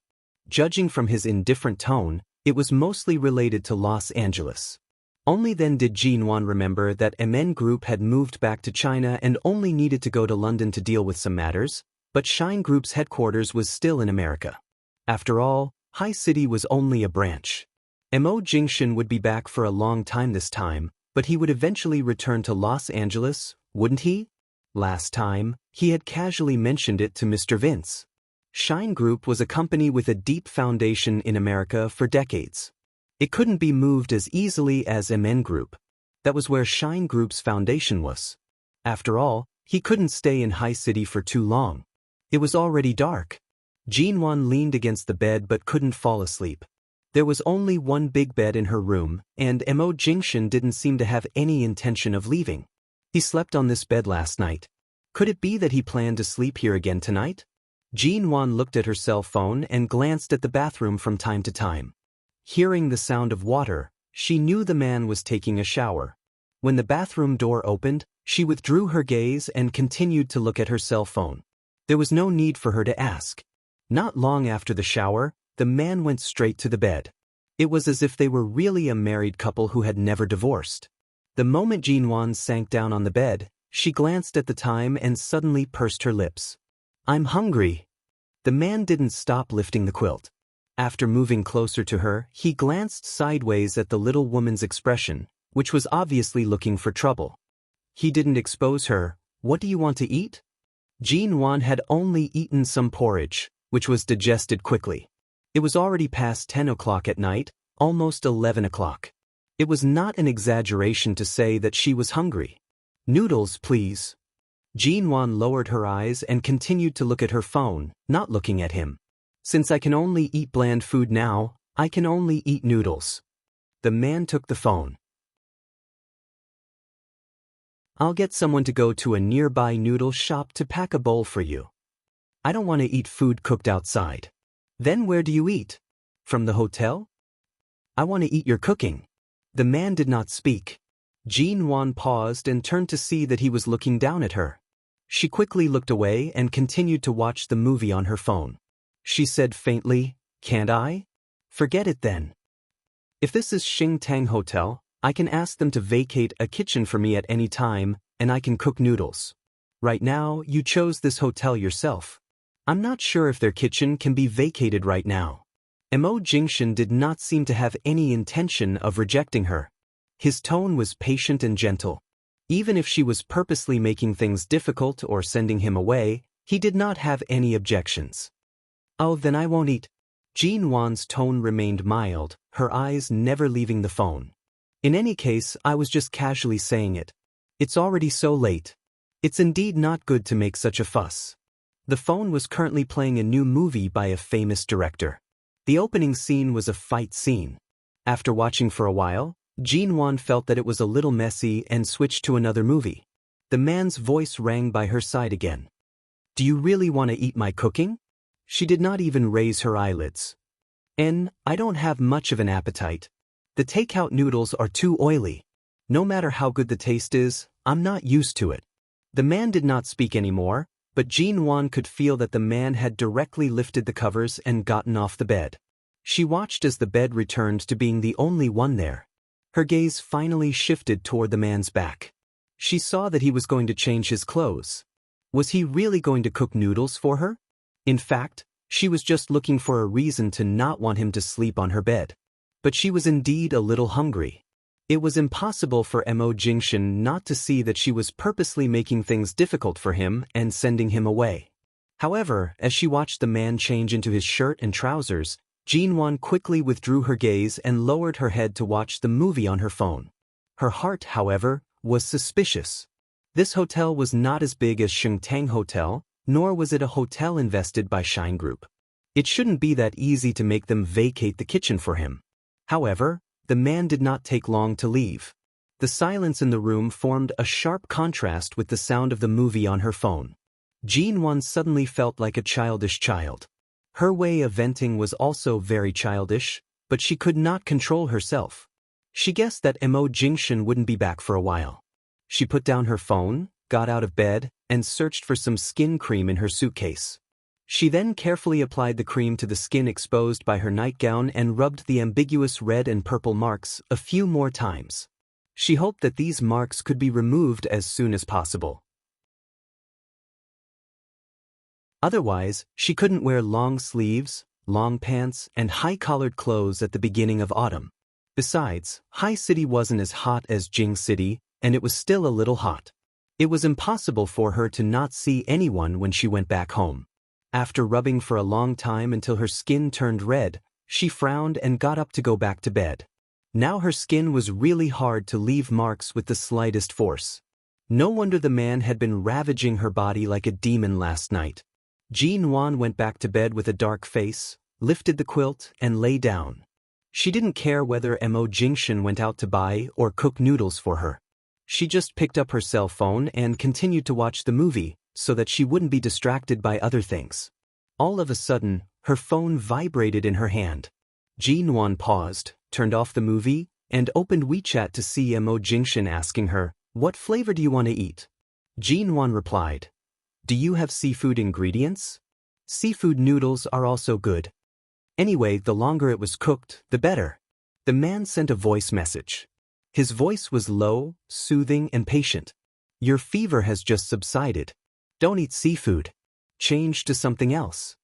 Speaker 1: Judging from his indifferent tone, it was mostly related to Los Angeles. Only then did Jinwan remember that MN Group had moved back to China and only needed to go to London to deal with some matters, but Shine Group's headquarters was still in America. After all, High City was only a branch. Mo Jingshan would be back for a long time this time, but he would eventually return to Los Angeles, wouldn't he? Last time, he had casually mentioned it to Mr. Vince. Shine Group was a company with a deep foundation in America for decades. It couldn't be moved as easily as MN Group. That was where Shine Group's foundation was. After all, he couldn't stay in High City for too long. It was already dark. Jinwan leaned against the bed but couldn't fall asleep. There was only one big bed in her room, and Mo Jingshan didn't seem to have any intention of leaving. He slept on this bed last night. Could it be that he planned to sleep here again tonight? Jinwan looked at her cell phone and glanced at the bathroom from time to time. Hearing the sound of water, she knew the man was taking a shower. When the bathroom door opened, she withdrew her gaze and continued to look at her cell phone. There was no need for her to ask. Not long after the shower, the man went straight to the bed. It was as if they were really a married couple who had never divorced. The moment Jinwan sank down on the bed, she glanced at the time and suddenly pursed her lips. "I'm hungry." The man didn't stop lifting the quilt. After moving closer to her, he glanced sideways at the little woman's expression, which was obviously looking for trouble. He didn't expose her. "What do you want to eat?" Jinwan had only eaten some porridge, which was digested quickly. It was already past 10 o'clock at night, almost 11 o'clock. It was not an exaggeration to say that she was hungry. "Noodles, please." Jinwan lowered her eyes and continued to look at her phone, not looking at him. "Since I can only eat bland food now, I can only eat noodles." The man took the phone. "I'll get someone to go to a nearby noodle shop to pack a bowl for you. I don't want to eat food cooked outside." "Then where do you eat? From the hotel?" "I want to eat your cooking." The man did not speak. Jinwan paused and turned to see that he was looking down at her. She quickly looked away and continued to watch the movie on her phone. She said faintly, "Can't I?" "Forget it then. If this is Xingtang Hotel, I can ask them to vacate a kitchen for me at any time, and I can cook noodles. Right now, you chose this hotel yourself. I'm not sure if their kitchen can be vacated right now." Mo Jingshan did not seem to have any intention of rejecting her. His tone was patient and gentle. Even if she was purposely making things difficult or sending him away, he did not have any objections. "Oh, then I won't eat." Jinwan's tone remained mild, her eyes never leaving the phone. "In any case, I was just casually saying it. It's already so late. It's indeed not good to make such a fuss." The phone was currently playing a new movie by a famous director. The opening scene was a fight scene. After watching for a while, Jinwan felt that it was a little messy and switched to another movie. The man's voice rang by her side again. "Do you really want to eat my cooking?" She did not even raise her eyelids. I don't have much of an appetite. The takeout noodles are too oily. No matter how good the taste is, I'm not used to it." The man did not speak anymore, but Jinwan could feel that the man had directly lifted the covers and gotten off the bed. She watched as the bed returned to being the only one there. Her gaze finally shifted toward the man's back. She saw that he was going to change his clothes. Was he really going to cook noodles for her? In fact, she was just looking for a reason to not want him to sleep on her bed. But she was indeed a little hungry. It was impossible for Mo Jingshan not to see that she was purposely making things difficult for him and sending him away. However, as she watched the man change into his shirt and trousers, Jinwan quickly withdrew her gaze and lowered her head to watch the movie on her phone. Her heart, however, was suspicious. This hotel was not as big as Xingtang Hotel, nor was it a hotel invested by Shine Group. It shouldn't be that easy to make them vacate the kitchen for him. However, the man did not take long to leave. The silence in the room formed a sharp contrast with the sound of the movie on her phone. Jinwan suddenly felt like a childish child. Her way of venting was also very childish, but she could not control herself. She guessed that Mo Jingshan wouldn't be back for a while. She put down her phone, got out of bed, and searched for some skin cream in her suitcase. She then carefully applied the cream to the skin exposed by her nightgown and rubbed the ambiguous red and purple marks a few more times. She hoped that these marks could be removed as soon as possible. Otherwise, she couldn't wear long sleeves, long pants, and high-collared clothes at the beginning of autumn. Besides, High City wasn't as hot as Jing City, and it was still a little hot. It was impossible for her to not see anyone when she went back home. After rubbing for a long time until her skin turned red, She frowned and got up to go back to bed. Now her skin was really hard to leave marks with the slightest force. No wonder the man had been ravaging her body like a demon last night. Jin-Wan went back to bed with a dark face, lifted the quilt, and lay down. She didn't care whether Mo Jingshan went out to buy or cook noodles for her. She just picked up her cell phone and continued to watch the movie, so that she wouldn't be distracted by other things. All of a sudden, her phone vibrated in her hand. Jin-Wan paused, turned off the movie, and opened WeChat to see Mo Jingshan asking her, "What flavor do you want to eat?" Jin-Wan replied, "Do you have seafood ingredients? Seafood noodles are also good. Anyway, the longer it was cooked, the better." The man sent a voice message. His voice was low, soothing, and patient. "Your fever has just subsided. Don't eat seafood. Change to something else."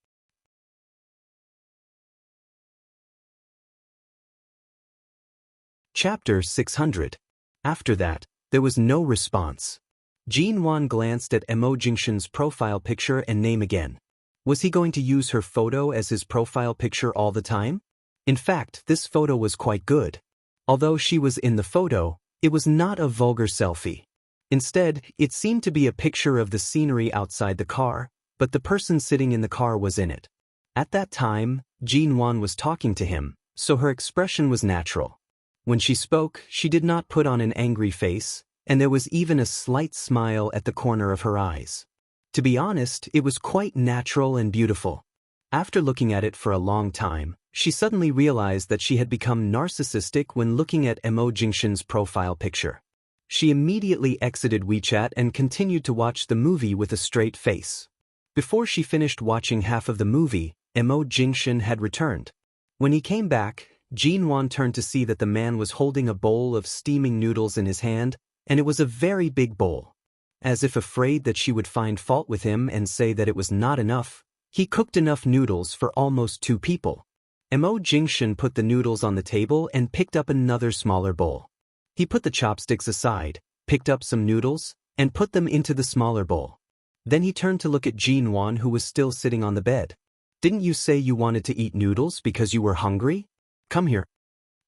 Speaker 1: Chapter 600. After that, there was no response. Jin-Wan glanced at Mo Jingshan's profile picture and name again. Was he going to use her photo as his profile picture all the time? In fact, this photo was quite good. Although she was in the photo, it was not a vulgar selfie. Instead, it seemed to be a picture of the scenery outside the car, but the person sitting in the car was in it. At that time, Jin-Wan was talking to him, so her expression was natural. When she spoke, she did not put on an angry face, and there was even a slight smile at the corner of her eyes. To be honest, it was quite natural and beautiful. After looking at it for a long time, she suddenly realized that she had become narcissistic when looking at Mo Jingshan's profile picture. She immediately exited WeChat and continued to watch the movie with a straight face. Before she finished watching half of the movie, Mo Jingshan had returned. When he came back, Jin-Wan turned to see that the man was holding a bowl of steaming noodles in his hand, and it was a very big bowl. As if afraid that she would find fault with him and say that it was not enough, he cooked enough noodles for almost 2 people. Mo Jingshan put the noodles on the table and picked up another smaller bowl. He put the chopsticks aside, picked up some noodles, and put them into the smaller bowl. Then he turned to look at Jin-Wan, who was still sitting on the bed. "Didn't you say you wanted to eat noodles because you were hungry? Come here."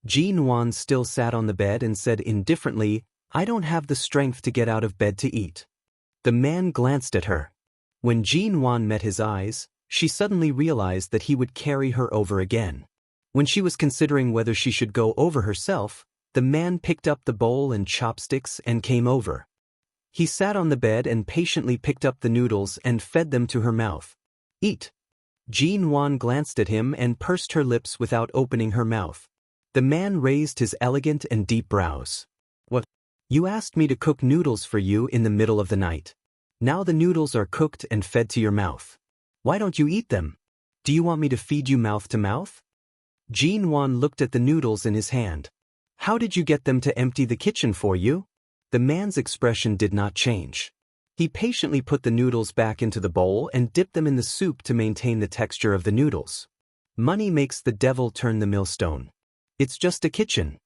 Speaker 1: Jin-Wan still sat on the bed and said indifferently, "I don't have the strength to get out of bed to eat." The man glanced at her. When Jin-Wan met his eyes, she suddenly realized that he would carry her over again. When she was considering whether she should go over herself, the man picked up the bowl and chopsticks and came over. He sat on the bed and patiently picked up the noodles and fed them to her mouth. "Eat." Jin-Wan glanced at him and pursed her lips without opening her mouth. The man raised his elegant and deep brows. "What? You asked me to cook noodles for you in the middle of the night. Now the noodles are cooked and fed to your mouth. Why don't you eat them? Do you want me to feed you mouth to mouth?" Jin-Wan looked at the noodles in his hand. "How did you get them to empty the kitchen for you?" The man's expression did not change. He patiently put the noodles back into the bowl and dipped them in the soup to maintain the texture of the noodles. Money makes the devil turn the millstone. It's just a kitchen.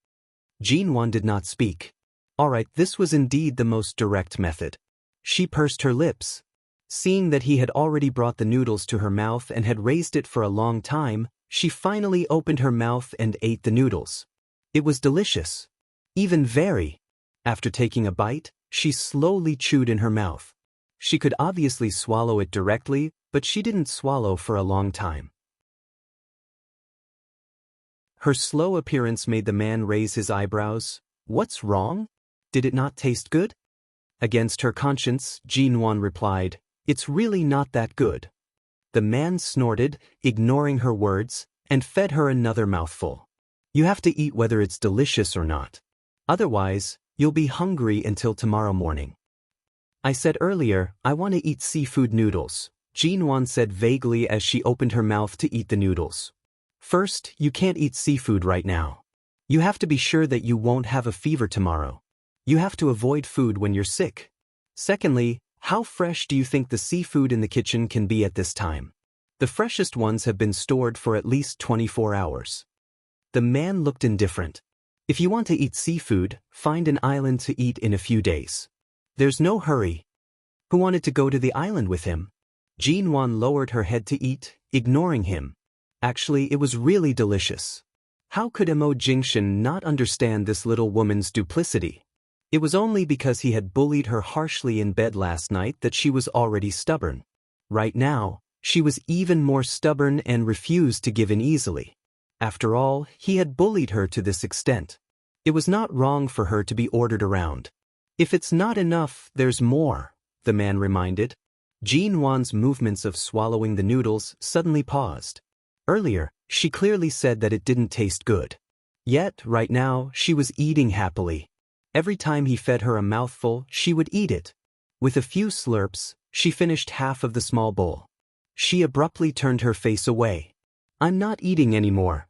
Speaker 1: Jin-Wan did not speak. All right, this was indeed the most direct method. She pursed her lips. Seeing that he had already brought the noodles to her mouth and had raised it for a long time, she finally opened her mouth and ate the noodles. It was delicious. Even very. After taking a bite, she slowly chewed in her mouth. She could obviously swallow it directly, but she didn't swallow for a long time. Her slow appearance made the man raise his eyebrows. "What's wrong? Did it not taste good?" Against her conscience, Jin-Wan replied, "It's really not that good." The man snorted, ignoring her words, and fed her another mouthful. "You have to eat whether it's delicious or not. Otherwise, you'll be hungry until tomorrow morning." "I said earlier, I want to eat seafood noodles," Jin-Wan said vaguely as she opened her mouth to eat the noodles. "First, you can't eat seafood right now. You have to be sure that you won't have a fever tomorrow. You have to avoid food when you're sick. Secondly, how fresh do you think the seafood in the kitchen can be at this time? The freshest ones have been stored for at least 24 hours. The man looked indifferent. "If you want to eat seafood, find an island to eat in a few days. There's no hurry." Who wanted to go to the island with him? Jin-Wan lowered her head to eat, ignoring him. Actually, it was really delicious. How could Mo Jingshan not understand this little woman's duplicity? It was only because he had bullied her harshly in bed last night that she was already stubborn. Right now, she was even more stubborn and refused to give in easily. After all, he had bullied her to this extent. It was not wrong for her to be ordered around. If it's not enough, there's more, the man reminded. Jin Wan's movements of swallowing the noodles suddenly paused. Earlier, she clearly said that it didn't taste good. Yet, right now, she was eating happily. Every time he fed her a mouthful, she would eat it. With a few slurps, she finished half of the small bowl. She abruptly turned her face away. "I'm not eating anymore."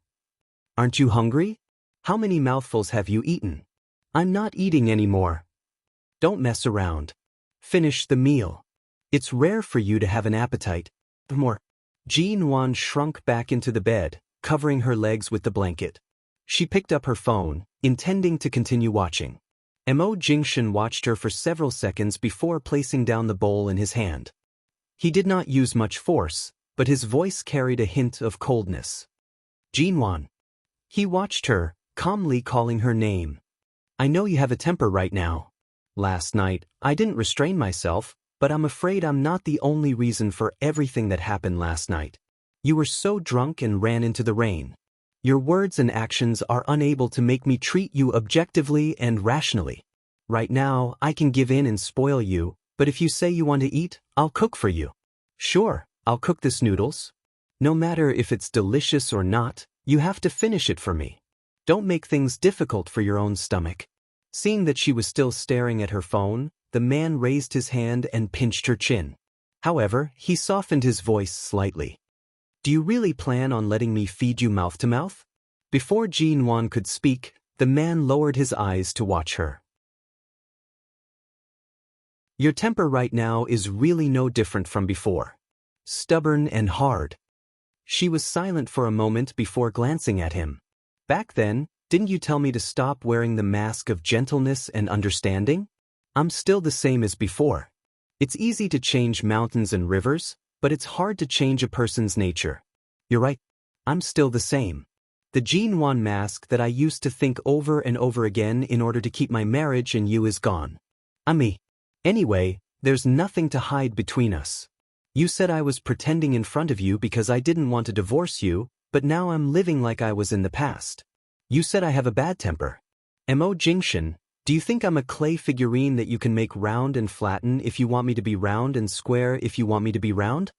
Speaker 1: "Aren't you hungry? How many mouthfuls have you eaten?" "I'm not eating anymore." "Don't mess around. Finish the meal. It's rare for you to have an appetite." "More." Jin Wan shrunk back into the bed, covering her legs with the blanket. She picked up her phone, intending to continue watching. Mo Jingshan watched her for several seconds before placing down the bowl in his hand. He did not use much force, but his voice carried a hint of coldness. "Jin Wan." He watched her, calmly calling her name. "I know you have a temper right now. Last night, I didn't restrain myself, but I'm afraid I'm not the only reason for everything that happened last night. You were so drunk and ran into the rain. Your words and actions are unable to make me treat you objectively and rationally. Right now, I can give in and spoil you, but if you say you want to eat, I'll cook for you. Sure, I'll cook this noodles. No matter if it's delicious or not, you have to finish it for me. Don't make things difficult for your own stomach." Seeing that she was still staring at her phone, the man raised his hand and pinched her chin. However, he softened his voice slightly. "Do you really plan on letting me feed you mouth to mouth?" Before Jin Wan could speak, the man lowered his eyes to watch her. "Your temper right now is really no different from before. Stubborn and hard." She was silent for a moment before glancing at him. "Back then, didn't you tell me to stop wearing the mask of gentleness and understanding? I'm still the same as before. It's easy to change mountains and rivers, but it's hard to change a person's nature. You're right. I'm still the same. The Jin Wan mask that I used to think over and over again in order to keep my marriage and you is gone. I'm me. Anyway, there's nothing to hide between us. You said I was pretending in front of you because I didn't want to divorce you, but now I'm living like I was in the past. You said I have a bad temper. Mo Jingshan, do you think I'm a clay figurine that you can make round and flatten if you want me to be round and square if you want me to be round?"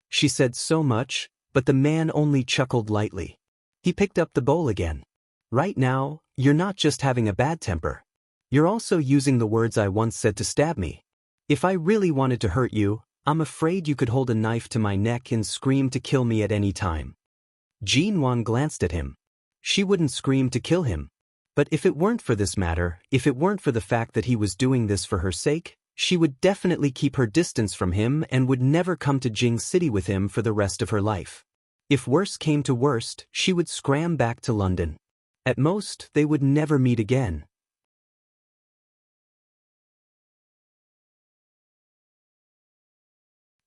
Speaker 1: She said so much, but the man only chuckled lightly. He picked up the bowl again. "Right now, you're not just having a bad temper. You're also using the words I once said to stab me. If I really wanted to hurt you, I'm afraid you could hold a knife to my neck and scream to kill me at any time." Jin Wan glanced at him. She wouldn't scream to kill him. But if it weren't for this matter, if it weren't for the fact that he was doing this for her sake, she would definitely keep her distance from him and would never come to Jing City with him for the rest of her life. If worse came to worst, she would scram back to London. At most, they would never meet again.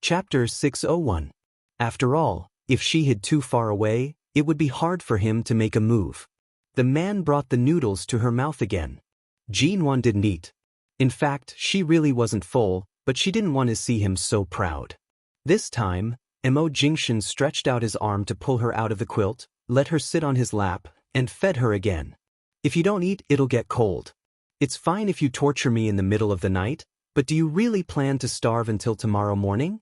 Speaker 1: Chapter 601. After all, if she hid too far away, it would be hard for him to make a move. The man brought the noodles to her mouth again. Jin Wan didn't eat. In fact, she really wasn't full, but she didn't want to see him so proud. This time, Mo Jingshan stretched out his arm to pull her out of the quilt, let her sit on his lap, and fed her again. "If you don't eat, it'll get cold. It's fine if you torture me in the middle of the night, but do you really plan to starve until tomorrow morning?"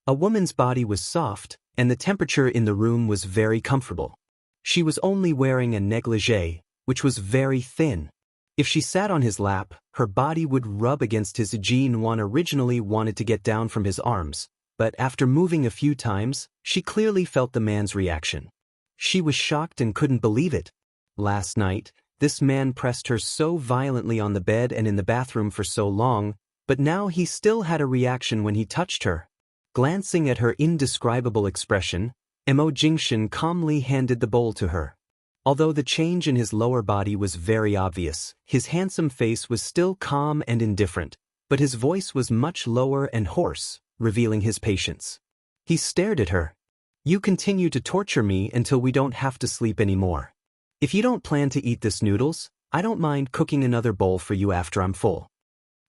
Speaker 1: A woman's body was soft, and the temperature in the room was very comfortable. She was only wearing a negligee, which was very thin. If she sat on his lap, her body would rub against his. Jin Wan originally wanted to get down from his arms, but after moving a few times, she clearly felt the man's reaction. She was shocked and couldn't believe it. Last night, this man pressed her so violently on the bed and in the bathroom for so long, but now he still had a reaction when he touched her. Glancing at her indescribable expression, Mo Jingshan calmly handed the bowl to her. Although the change in his lower body was very obvious, his handsome face was still calm and indifferent, but his voice was much lower and hoarse, revealing his patience. He stared at her. You continue to torture me until we don't have to sleep anymore. If you don't plan to eat this noodles, I don't mind cooking another bowl for you after I'm full.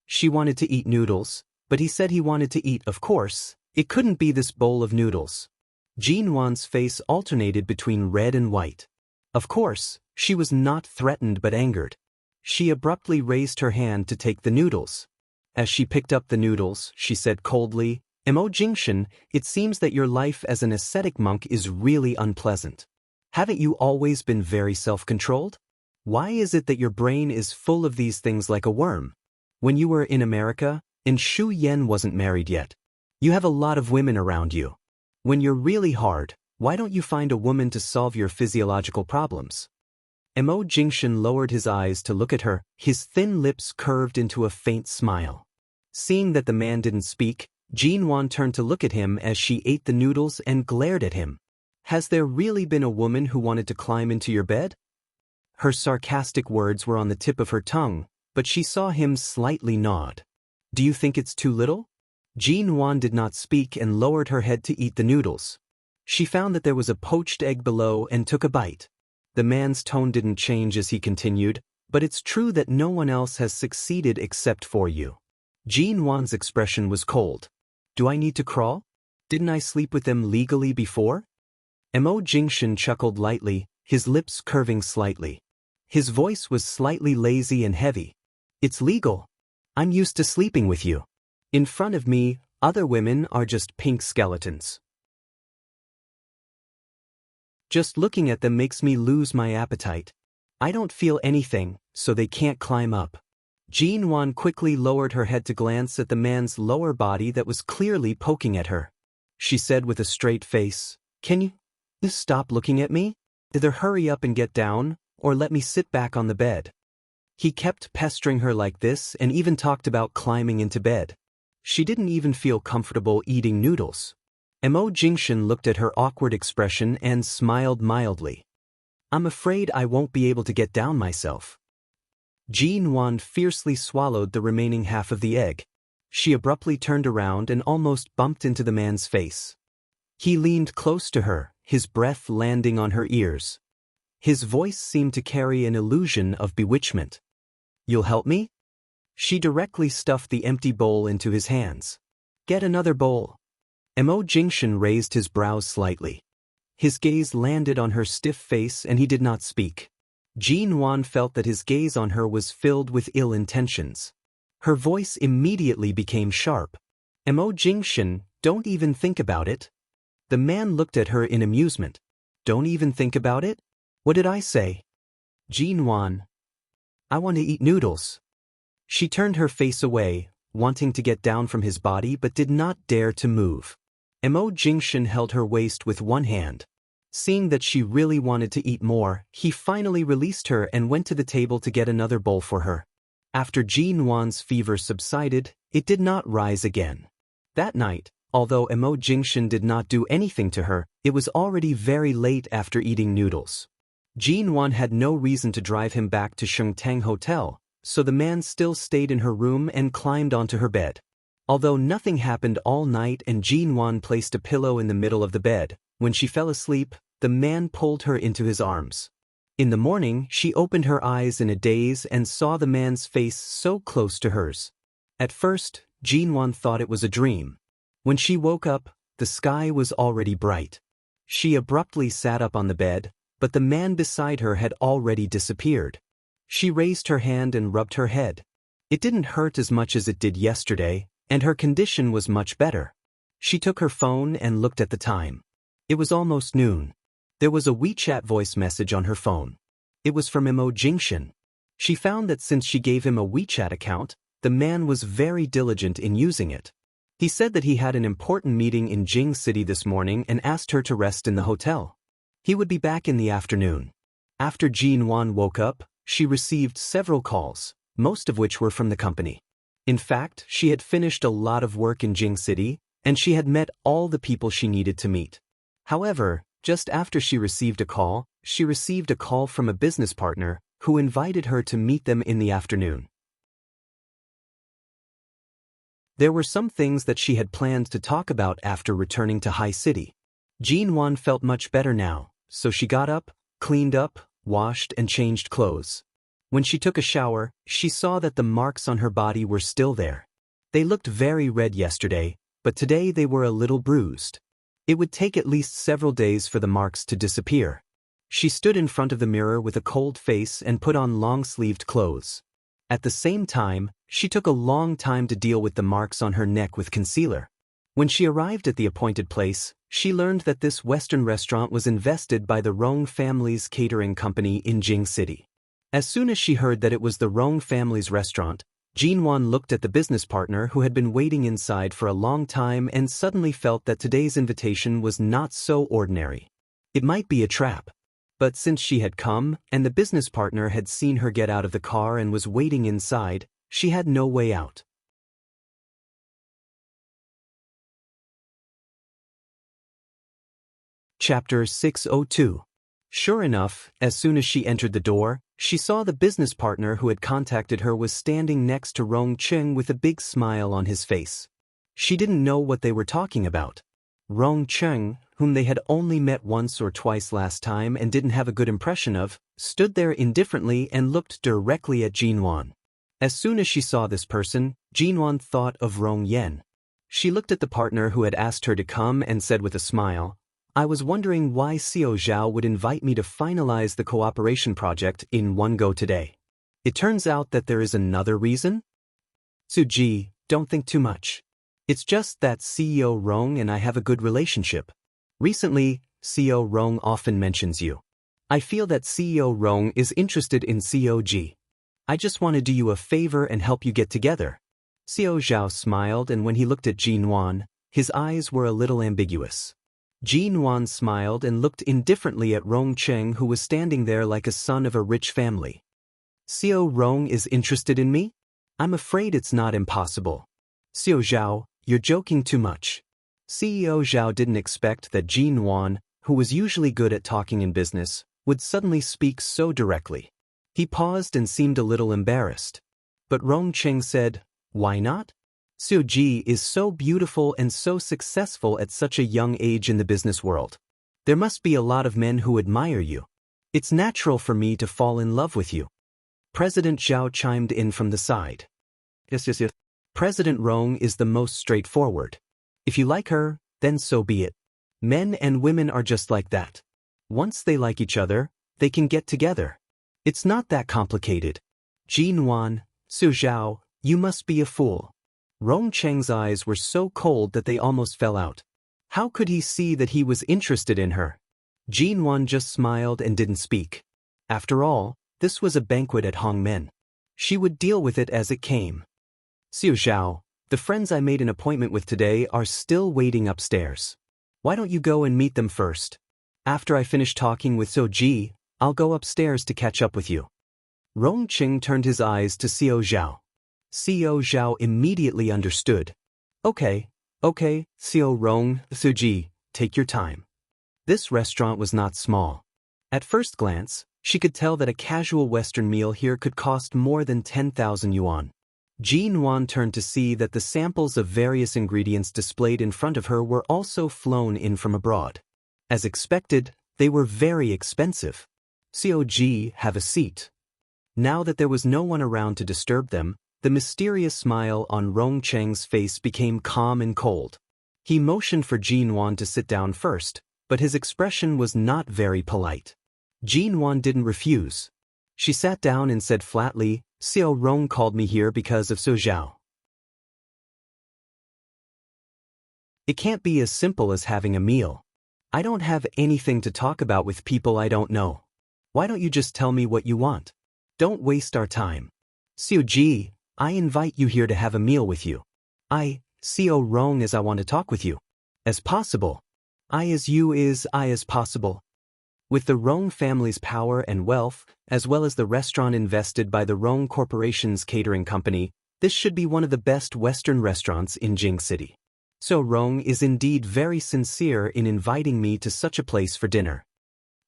Speaker 1: She wanted to eat noodles, but he said he wanted to eat, of course. It couldn't be this bowl of noodles. Jinwan's face alternated between red and white. Of course, she was not threatened but angered. She abruptly raised her hand to take the noodles. As she picked up the noodles, she said coldly, "Mo Jingshan, it seems that your life as an ascetic monk is really unpleasant. Haven't you always been very self-controlled? Why is it that your brain is full of these things like a worm? When you were in America, and Shu Yen wasn't married yet, you have a lot of women around you. When you're really hard, why don't you find a woman to solve your physiological problems?" Mo Jingshan lowered his eyes to look at her, his thin lips curved into a faint smile. Seeing that the man didn't speak, Jinwan turned to look at him as she ate the noodles and glared at him. "Has there really been a woman who wanted to climb into your bed?" Her sarcastic words were on the tip of her tongue, but she saw him slightly nod. "Do you think it's too little?" Jinwan did not speak and lowered her head to eat the noodles. She found that there was a poached egg below and took a bite. The man's tone didn't change as he continued, "But it's true that no one else has succeeded except for you." Jinwan's expression was cold. "Do I need to crawl? Didn't I sleep with them legally before?" Mo Jingshan chuckled lightly, his lips curving slightly. His voice was slightly lazy and heavy. "It's legal. I'm used to sleeping with you. In front of me, other women are just pink skeletons. Just looking at them makes me lose my appetite. I don't feel anything, so they can't climb up." Jinwan quickly lowered her head to glance at the man's lower body that was clearly poking at her. She said with a straight face, "Can you stop looking at me? Either hurry up and get down, or let me sit back on the bed." He kept pestering her like this and even talked about climbing into bed. She didn't even feel comfortable eating noodles. Mo Jingshan looked at her awkward expression and smiled mildly. "I'm afraid I won't be able to get down myself." Jinwan fiercely swallowed the remaining half of the egg. She abruptly turned around and almost bumped into the man's face. He leaned close to her, his breath landing on her ears. His voice seemed to carry an illusion of bewitchment. "You'll help me?" She directly stuffed the empty bowl into his hands. "Get another bowl." Mo Jingshan raised his brows slightly. His gaze landed on her stiff face and he did not speak. Jinwan felt that his gaze on her was filled with ill intentions. Her voice immediately became sharp. "Mo Jingshan, don't even think about it." The man looked at her in amusement. "Don't even think about it? What did I say?" "Jinwan, I want to eat noodles." She turned her face away, wanting to get down from his body but did not dare to move. Mo Jingshan held her waist with one hand. Seeing that she really wanted to eat more, he finally released her and went to the table to get another bowl for her. After Jinwan's fever subsided, it did not rise again. That night, although Mo Jingshan did not do anything to her, it was already very late after eating noodles. Jinwan had no reason to drive him back to Shengtang Hotel, so the man still stayed in her room and climbed onto her bed. Although nothing happened all night and Jinwan placed a pillow in the middle of the bed, when she fell asleep, the man pulled her into his arms. In the morning, she opened her eyes in a daze and saw the man's face so close to hers. At first, Jinwan thought it was a dream. When she woke up, the sky was already bright. She abruptly sat up on the bed, but the man beside her had already disappeared. She raised her hand and rubbed her head. It didn't hurt as much as it did yesterday, and her condition was much better. She took her phone and looked at the time. It was almost noon. There was a WeChat voice message on her phone. It was from Mo Jingshan. She found that since she gave him a WeChat account, the man was very diligent in using it. He said that he had an important meeting in Jing City this morning and asked her to rest in the hotel. He would be back in the afternoon. After Jinwan woke up, she received several calls, most of which were from the company. In fact, she had finished a lot of work in Jing City, and she had met all the people she needed to meet. However, just after she received a call from a business partner who invited her to meet them in the afternoon. There were some things that she had planned to talk about after returning to High City. Jean Wan felt much better now, so she got up, cleaned up, washed and changed clothes. When she took a shower, she saw that the marks on her body were still there. They looked very red yesterday, but today they were a little bruised. It would take at least several days for the marks to disappear. She stood in front of the mirror with a cold face and put on long-sleeved clothes. At the same time, she took a long time to deal with the marks on her neck with concealer. When she arrived at the appointed place, she learned that this Western restaurant was invested by the Rong family's catering company in Jing City. As soon as she heard that it was the Rong family's restaurant, Jean Wan looked at the business partner who had been waiting inside for a long time and suddenly felt that today's invitation was not so ordinary. It might be a trap. But since she had come, and the business partner had seen her get out of the car and was waiting inside, she had no way out. Chapter 602. Sure enough, as soon as she entered the door, she saw the business partner who had contacted her was standing next to Rong Cheng with a big smile on his face. She didn't know what they were talking about. Rong Cheng, whom they had only met once or twice last time and didn't have a good impression of, stood there indifferently and looked directly at Jean Wan. As soon as she saw this person, Jean Wan thought of Rong Yen. She looked at the partner who had asked her to come and said with a smile, "I was wondering why Xiao Zhao would invite me to finalize the cooperation project in one go today. It turns out that there is another reason?" "Suji, don't think too much. It's just that CEO Rong and I have a good relationship. Recently, CEO Rong often mentions you. I feel that CEO Rong is interested in COG. I just want to do you a favor and help you get together." Xiao Zhao smiled, and when he looked at Jean Wan, his eyes were a little ambiguous. Jean Wan smiled and looked indifferently at Rong Cheng, who was standing there like a son of a rich family. "Xiao Rong is interested in me? I'm afraid it's not impossible." "Xiao Zhao, you're joking too much." CEO Zhao didn't expect that Jean Wan, who was usually good at talking in business, would suddenly speak so directly. He paused and seemed a little embarrassed. But Rong Cheng said, "Why not? Xiao Ji is so beautiful and so successful at such a young age in the business world. There must be a lot of men who admire you. It's natural for me to fall in love with you." President Zhao chimed in from the side. Yes. President Rong is the most straightforward. If you like her, then so be it. Men and women are just like that. Once they like each other, they can get together. It's not that complicated. Jean Wan, Su Zhao, you must be a fool. Rong Cheng's eyes were so cold that they almost fell out. How could he see that he was interested in her? Jean Wan just smiled and didn't speak. After all, this was a banquet at Hongmen. She would deal with it as it came. "Xiao Zhao, the friends I made an appointment with today are still waiting upstairs. Why don't you go and meet them first? After I finish talking with Xiao Ji, I'll go upstairs to catch up with you." Rong Cheng turned his eyes to Xiao Zhao. Xiao Zhao immediately understood. Okay, Xiao Rong, Xiao Ji, take your time. This restaurant was not small. At first glance, she could tell that a casual Western meal here could cost more than 10,000 yuan. Jean Wan turned to see that the samples of various ingredients displayed in front of her were also flown in from abroad. As expected, they were very expensive. "Xiao Ji, have a seat." Now that there was no one around to disturb them, the mysterious smile on Rong Cheng's face became calm and cold. He motioned for Jean Wan to sit down first, but his expression was not very polite. Jean Wan didn't refuse. She sat down and said flatly, "Xiao Rong called me here because of Xiao Zhao. It can't be as simple as having a meal. I don't have anything to talk about with people I don't know. Why don't you just tell me what you want? Don't waste our time. Xiao Ji, I invite you here to have a meal with you. Xiao Rong as I want to talk with you. As possible. I as you is I as possible." With the Rong family's power and wealth, as well as the restaurant invested by the Rong Corporation's catering company, this should be one of the best Western restaurants in Jing City. So Rong is indeed very sincere in inviting me to such a place for dinner.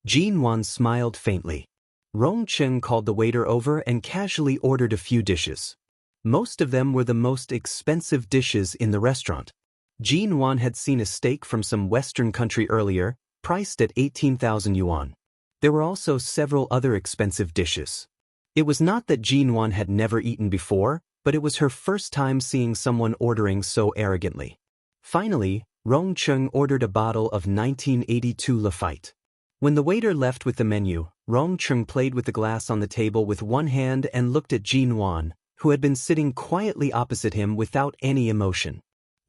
Speaker 1: Jean Wan smiled faintly. Rong Cheng called the waiter over and casually ordered a few dishes. Most of them were the most expensive dishes in the restaurant. Jin Wan had seen a steak from some Western country earlier, priced at 18,000 yuan. There were also several other expensive dishes. It was not that Jin Wan had never eaten before, but it was her first time seeing someone ordering so arrogantly. Finally, Rong Chung ordered a bottle of 1982 Lafite. When the waiter left with the menu, Rong Chung played with the glass on the table with one hand and looked at Jin Wan, who had been sitting quietly opposite him without any emotion.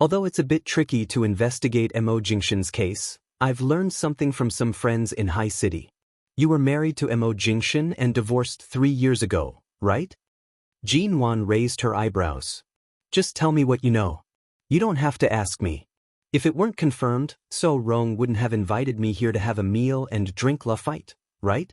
Speaker 1: Although it's a bit tricky to investigate Mo Jingshan's case, I've learned something from some friends in High City. You were married to Mo Jingshan and divorced 3 years ago, right? Jin Wan raised her eyebrows. Just tell me what you know. You don't have to ask me. If it weren't confirmed, so Rong wouldn't have invited me here to have a meal and drink Lafite, right?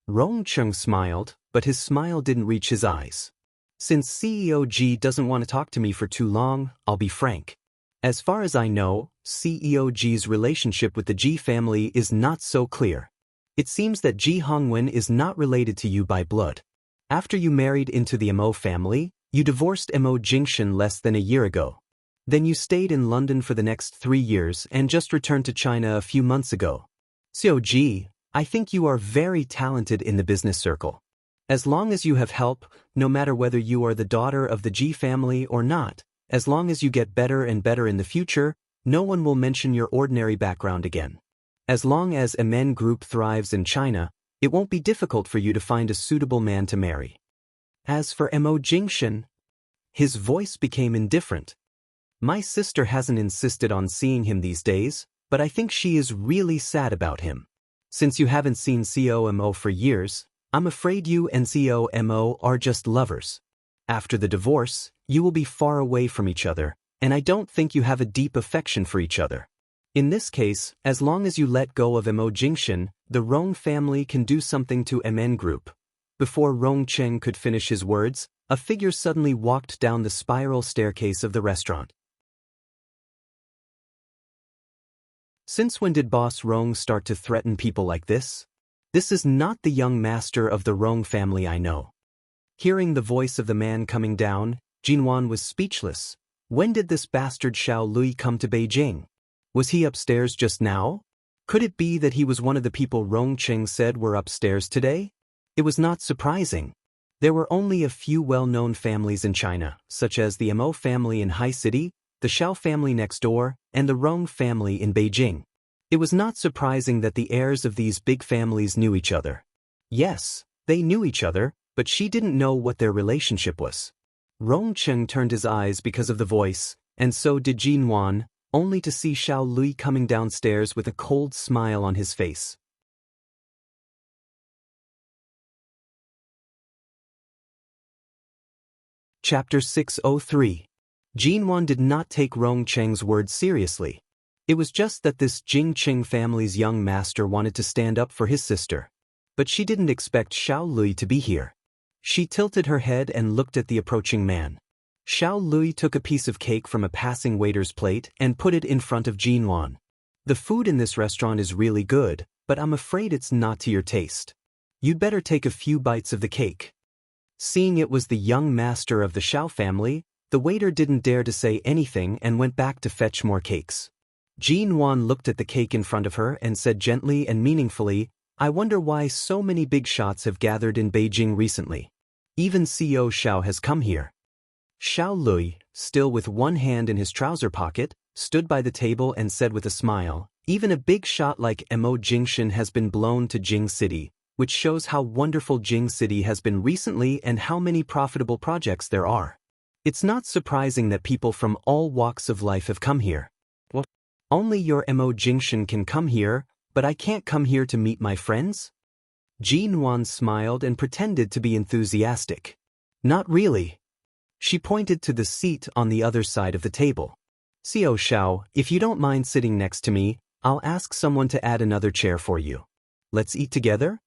Speaker 1: Rong Chung smiled, but his smile didn't reach his eyes. Since CEO G doesn't want to talk to me for too long, I'll be frank. As far as I know, CEO G's relationship with the G family is not so clear. It seems that Ji Hongwen is not related to you by blood. After you married into the Mo family, you divorced Mo Jingshan less than a year ago. Then you stayed in London for the next 3 years and just returned to China a few months ago. So Ji, I think you are very talented in the business circle. As long as you have help, no matter whether you are the daughter of the Ji family or not, as long as you get better and better in the future, no one will mention your ordinary background again. As long as MN Group thrives in China, it won't be difficult for you to find a suitable man to marry. As for Mo Jingshan, his voice became indifferent. My sister hasn't insisted on seeing him these days, but I think she is really sad about him. Since you haven't seen COMO for years, I'm afraid you and COMO are just lovers. After the divorce, you will be far away from each other, and I don't think you have a deep affection for each other. In this case, as long as you let go of Mo Jingshan, the Rong family can do something to MN Group. Before Rong Cheng could finish his words, a figure suddenly walked down the spiral staircase of the restaurant. Since when did Boss Rong start to threaten people like this? This is not the young master of the Rong family I know. Hearing the voice of the man coming down, Jinwan was speechless. When did this bastard Xiao Lui come to Beijing? Was he upstairs just now? Could it be that he was one of the people Rong Cheng said were upstairs today? It was not surprising. There were only a few well-known families in China, such as the Mo family in High City, the Xiao family next door, and the Rong family in Beijing. It was not surprising that the heirs of these big families knew each other. Yes, they knew each other, but she didn't know what their relationship was. Rong Cheng turned his eyes because of the voice, and so did Jin Wan, only to see Xiao Lui coming downstairs with a cold smile on his face. Chapter 603. Jin Wan did not take Rong Cheng's words seriously. It was just that this Jing Qing family's young master wanted to stand up for his sister. But she didn't expect Xiao Lui to be here. She tilted her head and looked at the approaching man. Xiao Lui took a piece of cake from a passing waiter's plate and put it in front of Jin Wan. The food in this restaurant is really good, but I'm afraid it's not to your taste. You'd better take a few bites of the cake. Seeing it was the young master of the Xiao family, the waiter didn't dare to say anything and went back to fetch more cakes. Jin Wan looked at the cake in front of her and said gently and meaningfully, I wonder why so many big shots have gathered in Beijing recently. Even CEO Xiao has come here. Xiao Lui, still with one hand in his trouser pocket, stood by the table and said with a smile, even a big shot like Mo Jingshan has been blown to Jing City, which shows how wonderful Jing City has been recently and how many profitable projects there are. It's not surprising that people from all walks of life have come here. What? Only your Mo Jingshan can come here, but I can't come here to meet my friends? Jin Wan smiled and pretended to be enthusiastic. Not really. She pointed to the seat on the other side of the table. Xiao Xiao, if you don't mind sitting next to me, I'll ask someone to add another chair for you. Let's eat together?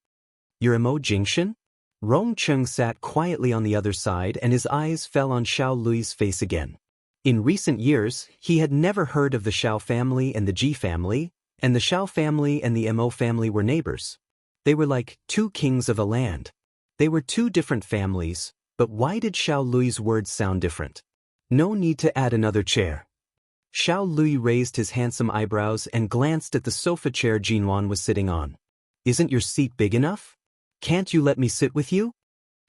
Speaker 1: You're Mo Jingshan? Rong Cheng sat quietly on the other side and his eyes fell on Xiao Lui's face again. In recent years, he had never heard of the Xiao family and the Ji family, and the Xiao family and the Mo family were neighbors. They were like two kings of a land. They were two different families, but why did Xiao Lui's words sound different? No need to add another chair. Xiao Lui raised his handsome eyebrows and glanced at the sofa chair Jinwan was sitting on. Isn't your seat big enough? Can't you let me sit with you?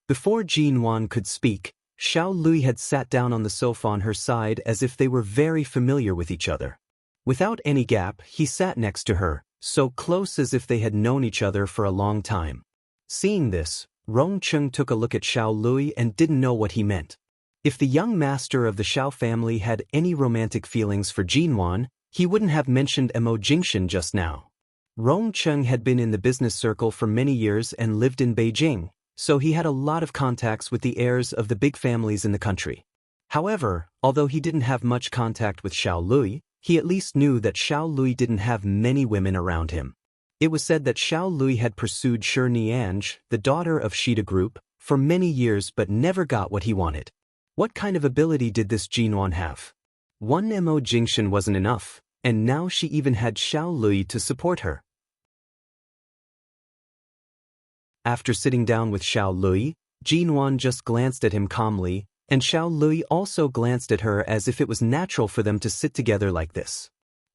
Speaker 1: Before Jinwan could speak, Xiao Lui had sat down on the sofa on her side as if they were very familiar with each other. Without any gap, he sat next to her, so close as if they had known each other for a long time. Seeing this, Rong Cheng took a look at Xiao Lui and didn't know what he meant. If the young master of the Xiao family had any romantic feelings for Jinwan, he wouldn't have mentioned Mo Jingshan just now. Rong Cheng had been in the business circle for many years and lived in Beijing, so he had a lot of contacts with the heirs of the big families in the country. However, although he didn't have much contact with Xiao Lui, he at least knew that Xiao Lui didn't have many women around him. It was said that Xiao Lui had pursued Shi Niange, the daughter of Shida Group, for many years but never got what he wanted. What kind of ability did this Jinwan have? One Mo Jingshan wasn't enough, and now she even had Xiao Lui to support her. After sitting down with Xiao Lui, Jinwan just glanced at him calmly, and Xiao Lui also glanced at her as if it was natural for them to sit together like this.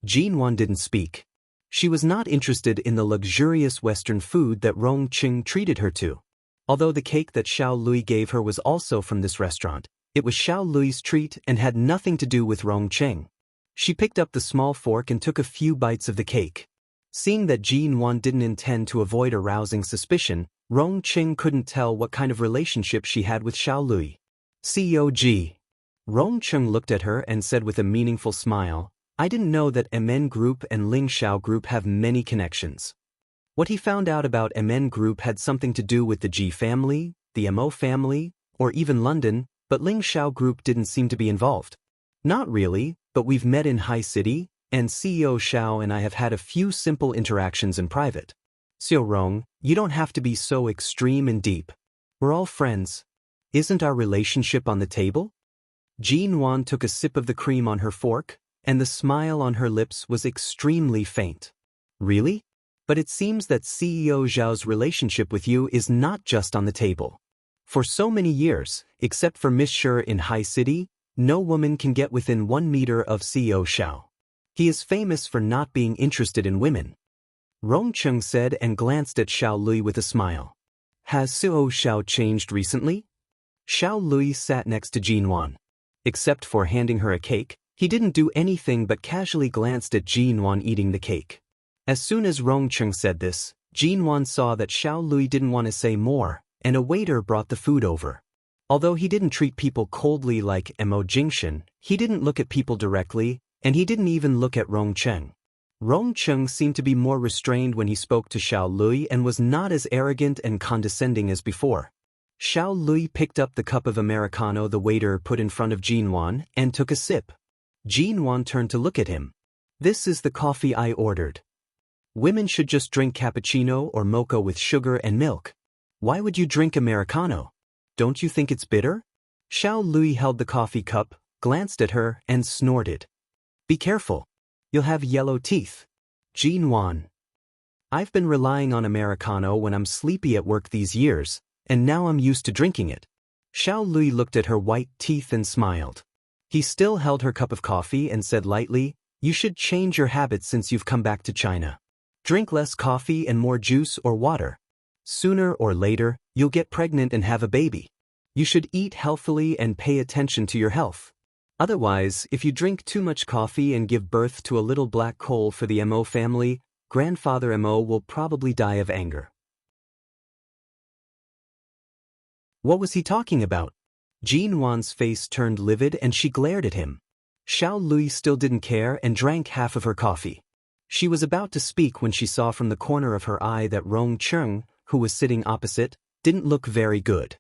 Speaker 1: Jinwan didn't speak. She was not interested in the luxurious Western food that Rong Cheng treated her to. Although the cake that Xiao Lui gave her was also from this restaurant, it was Xiao Lui's treat and had nothing to do with Rong Cheng. She picked up the small fork and took a few bites of the cake. Seeing that Jinwan didn't intend to avoid arousing suspicion, Rong Cheng couldn't tell what kind of relationship she had with Xiao Lui. COG. Rong Cheng looked at her and said with a meaningful smile, I didn't know that MN Group and Ling Xiao Group have many connections. What he found out about MN Group had something to do with the Ji family, the Mo family, or even London, but Ling Xiao Group didn't seem to be involved. Not really, but we've met in High City, and CEO Xiao and I have had a few simple interactions in private. Xiao Rong, you don't have to be so extreme and deep. We're all friends. Isn't our relationship on the table? Jinwan took a sip of the cream on her fork, and the smile on her lips was extremely faint. Really? But it seems that CEO Zhao's relationship with you is not just on the table. For so many years, except for Miss Shi in High City, no woman can get within 1 meter of CEO Xiao. He is famous for not being interested in women. Rong Cheng said and glanced at Xiao Lui with a smile. Has CEO Xiao changed recently? Xiao Lui sat next to Jinwan. Except for handing her a cake, he didn't do anything but casually glanced at Jinwan eating the cake. As soon as Rong Cheng said this, Jinwan saw that Xiao Lui didn't want to say more, and a waiter brought the food over. Although he didn't treat people coldly like Mo Jingshan, he didn't look at people directly, and he didn't even look at Rong Cheng. Rong Cheng seemed to be more restrained when he spoke to Xiao Lui and was not as arrogant and condescending as before. Xiao Lui picked up the cup of Americano the waiter put in front of Jinwan and took a sip. Jinwan turned to look at him. This is the coffee I ordered. Women should just drink cappuccino or mocha with sugar and milk. Why would you drink Americano? Don't you think it's bitter? Xiao Lui held the coffee cup, glanced at her, and snorted. Be careful. You'll have yellow teeth. Jinwan. I've been relying on Americano when I'm sleepy at work these years, and now I'm used to drinking it. Xiao Lui looked at her white teeth and smiled. He still held her cup of coffee and said lightly, You should change your habits since you've come back to China. Drink less coffee and more juice or water. Sooner or later, you'll get pregnant and have a baby. You should eat healthily and pay attention to your health. Otherwise, if you drink too much coffee and give birth to a little black coal for the Mo family, Grandfather Mo will probably die of anger. What was he talking about? Jinwan's face turned livid and she glared at him. Xiao Lui still didn't care and drank half of her coffee. She was about to speak when she saw from the corner of her eye that Rong Cheng, who was sitting opposite, didn't look very good.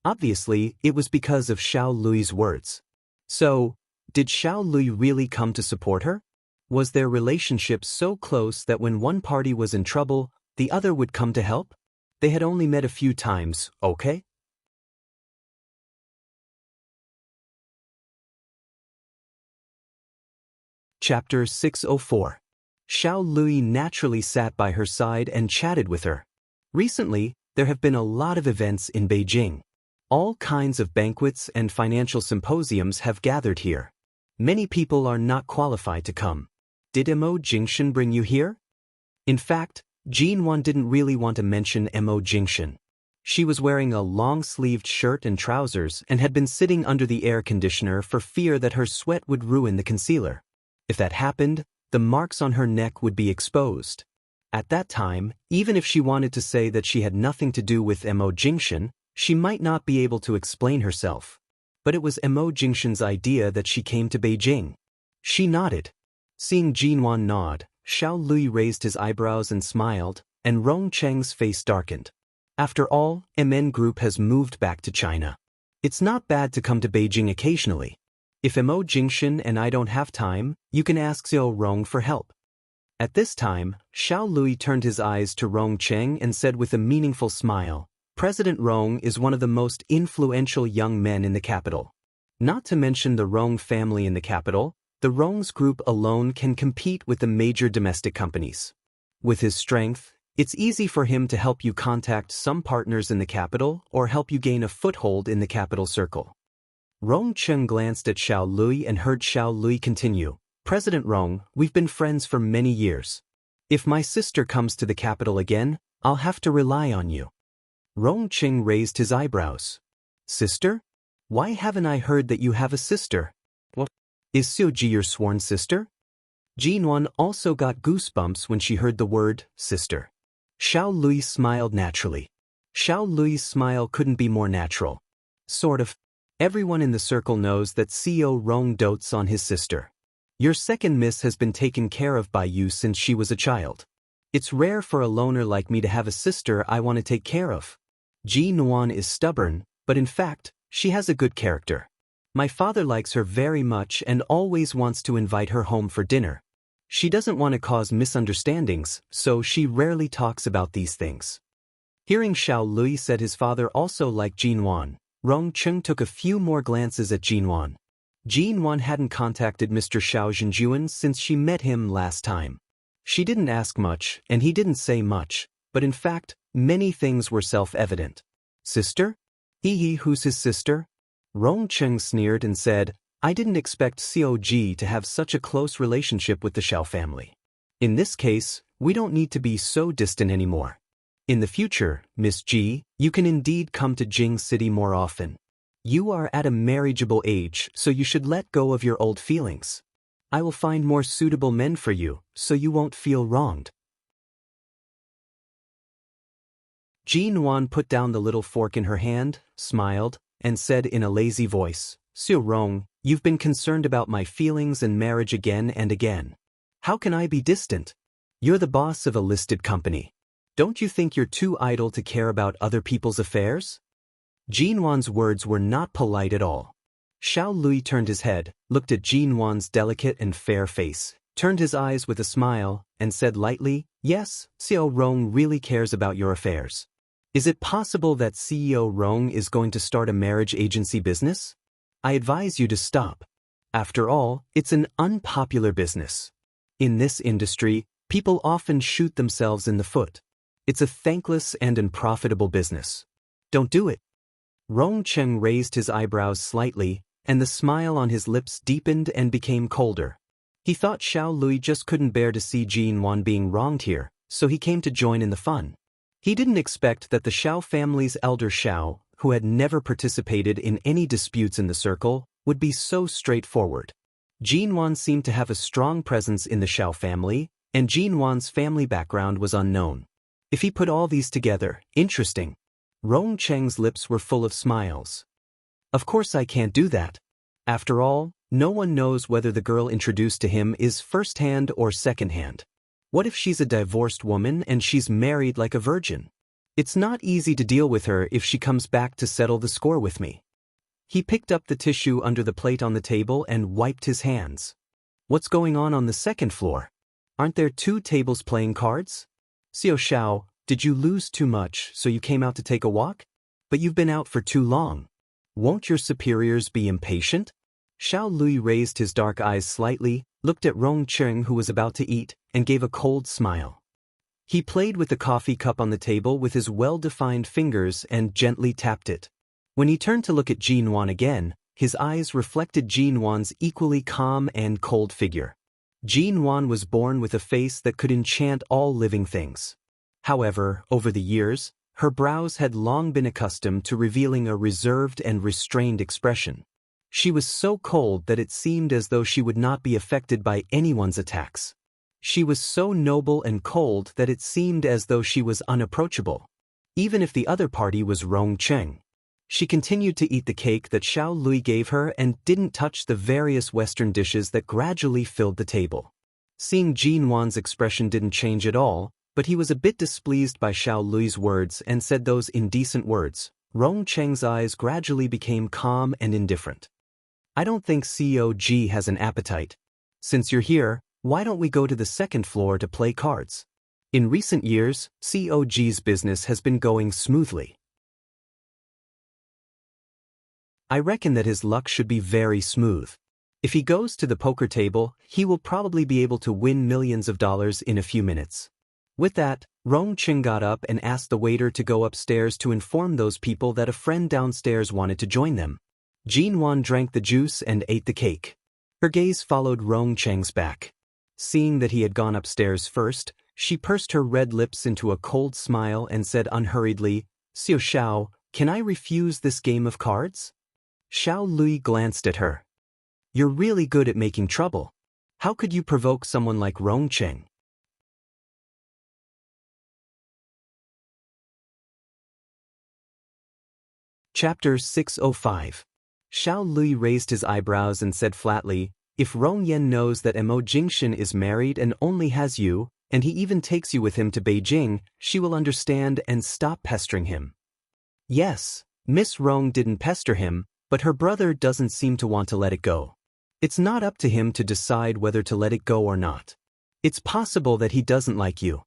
Speaker 1: Obviously, it was because of Xiao Lui's words. So, did Xiao Lui really come to support her? Was their relationship so close that when one party was in trouble, the other would come to help? They had only met a few times, okay? Chapter 604. Xiao Lui naturally sat by her side and chatted with her. Recently, there have been a lot of events in Beijing. All kinds of banquets and financial symposiums have gathered here. Many people are not qualified to come. Did Mo Jingshan bring you here? In fact, Jinwan didn't really want to mention Mo Jingshan. She was wearing a long-sleeved shirt and trousers and had been sitting under the air conditioner for fear that her sweat would ruin the concealer. If that happened, the marks on her neck would be exposed. At that time, even if she wanted to say that she had nothing to do with Mo Jingshan, she might not be able to explain herself. But it was Mo Jingshan's idea that she came to Beijing. She nodded. Seeing Jinwan nod, Xiao Lui raised his eyebrows and smiled, and Rong Cheng's face darkened. After all, MN Group has moved back to China. It's not bad to come to Beijing occasionally. If Mo Jingshan and I don't have time, you can ask Xiao Rong for help. At this time, Xiao Lui turned his eyes to Rong Cheng and said with a meaningful smile, President Rong is one of the most influential young men in the capital. Not to mention the Rong family in the capital, the Rong's group alone can compete with the major domestic companies. With his strength, it's easy for him to help you contact some partners in the capital or help you gain a foothold in the capital circle. Rong Cheng glanced at Xiao Lui and heard Xiao Lui continue, President Rong, we've been friends for many years. If my sister comes to the capital again, I'll have to rely on you. Rong Cheng raised his eyebrows. Sister? Why haven't I heard that you have a sister? What? Is Xiuji your sworn sister? Jinwan also got goosebumps when she heard the word sister. Xiao Lui smiled naturally. Xiao Lui's smile couldn't be more natural. Sort of. Everyone in the circle knows that Xiao Rong dotes on his sister. Your second miss has been taken care of by you since she was a child. It's rare for a loner like me to have a sister I want to take care of. Jinwan is stubborn, but in fact, she has a good character. My father likes her very much and always wants to invite her home for dinner. She doesn't want to cause misunderstandings, so she rarely talks about these things. Hearing Xiao Lui said his father also liked Jinwan, Rong Cheng took a few more glances at Jinwan. Jinwan hadn't contacted Mr. Xiao Zhenjuan since she met him last time. She didn't ask much, and he didn't say much, but in fact, many things were self-evident. Sister? Who's his sister? Rong Cheng sneered and said, I didn't expect Xiao Ji to have such a close relationship with the Xiao family. In this case, we don't need to be so distant anymore. In the future, Miss Ji, you can indeed come to Jing City more often. You are at a marriageable age, so you should let go of your old feelings. I will find more suitable men for you, so you won't feel wronged. Jinwan put down the little fork in her hand, smiled, and said in a lazy voice, Xiao Rong, you've been concerned about my feelings and marriage again and again. How can I be distant? You're the boss of a listed company. Don't you think you're too idle to care about other people's affairs? Jinwan's words were not polite at all. Xiao Lui turned his head, looked at Jinwan's delicate and fair face, turned his eyes with a smile, and said lightly, Yes, Xiao Rong really cares about your affairs. Is it possible that CEO Rong is going to start a marriage agency business? I advise you to stop. After all, it's an unpopular business. In this industry, people often shoot themselves in the foot. It's a thankless and unprofitable business. Don't do it. Rong Cheng raised his eyebrows slightly, and the smile on his lips deepened and became colder. He thought Xiao Lui just couldn't bear to see Jinwan being wronged here, so he came to join in the fun. He didn't expect that the Xiao family's elder Xiao, who had never participated in any disputes in the circle, would be so straightforward. Jinwan seemed to have a strong presence in the Xiao family, and Jinwan's family background was unknown. If he put all these together, interesting. Rong Cheng's lips were full of smiles. Of course I can't do that. After all, no one knows whether the girl introduced to him is first-hand or second-hand. What if she's a divorced woman and she's married like a virgin? It's not easy to deal with her if she comes back to settle the score with me. He picked up the tissue under the plate on the table and wiped his hands. What's going on the second floor? Aren't there 2 tables playing cards? Xiao Xiao, did you lose too much so you came out to take a walk? But you've been out for too long. Won't your superiors be impatient? Xiao Lui raised his dark eyes slightly, looked at Rong Cheng who was about to eat, and gave a cold smile. He played with the coffee cup on the table with his well-defined fingers and gently tapped it. When he turned to look at Jinwan again, His eyes reflected Jin Wan's equally calm and cold figure. Jin Wan was born with a face that could enchant all living things. However, over the years, her brows had long been accustomed to revealing a reserved and restrained expression. She was so cold that it seemed as though she would not be affected by anyone's attacks. She was so noble and cold that it seemed as though she was unapproachable. Even if the other party was Rong Cheng. She continued to eat the cake that Xiao Lui gave her and didn't touch the various Western dishes that gradually filled the table. Seeing Jin Wan's expression didn't change at all, but he was a bit displeased by Xiao Lui's words and said those indecent words. Rong Cheng's eyes gradually became calm and indifferent. I don't think COG has an appetite. Since you're here, why don't we go to the second floor to play cards? In recent years, COG's business has been going smoothly. I reckon that his luck should be very smooth. If he goes to the poker table, he will probably be able to win millions of dollars in a few minutes. With that, Rong Cheng got up and asked the waiter to go upstairs to inform those people that a friend downstairs wanted to join them. Jin Wan drank the juice and ate the cake. Her gaze followed Rong Cheng's back. Seeing that he had gone upstairs first, she pursed her red lips into a cold smile and said unhurriedly, "Xiao Xiao, can I refuse this game of cards?" Xiao Lui glanced at her. "You're really good at making trouble. How could you provoke someone like Rong Cheng?" Chapter 605. Xiao Lui raised his eyebrows and said flatly, "If Rong Yan knows that Mo Jingshan is married and only has you, and he even takes you with him to Beijing, she will understand and stop pestering him." Yes, Miss Rong didn't pester him, but her brother doesn't seem to want to let it go. It's not up to him to decide whether to let it go or not. It's possible that he doesn't like you.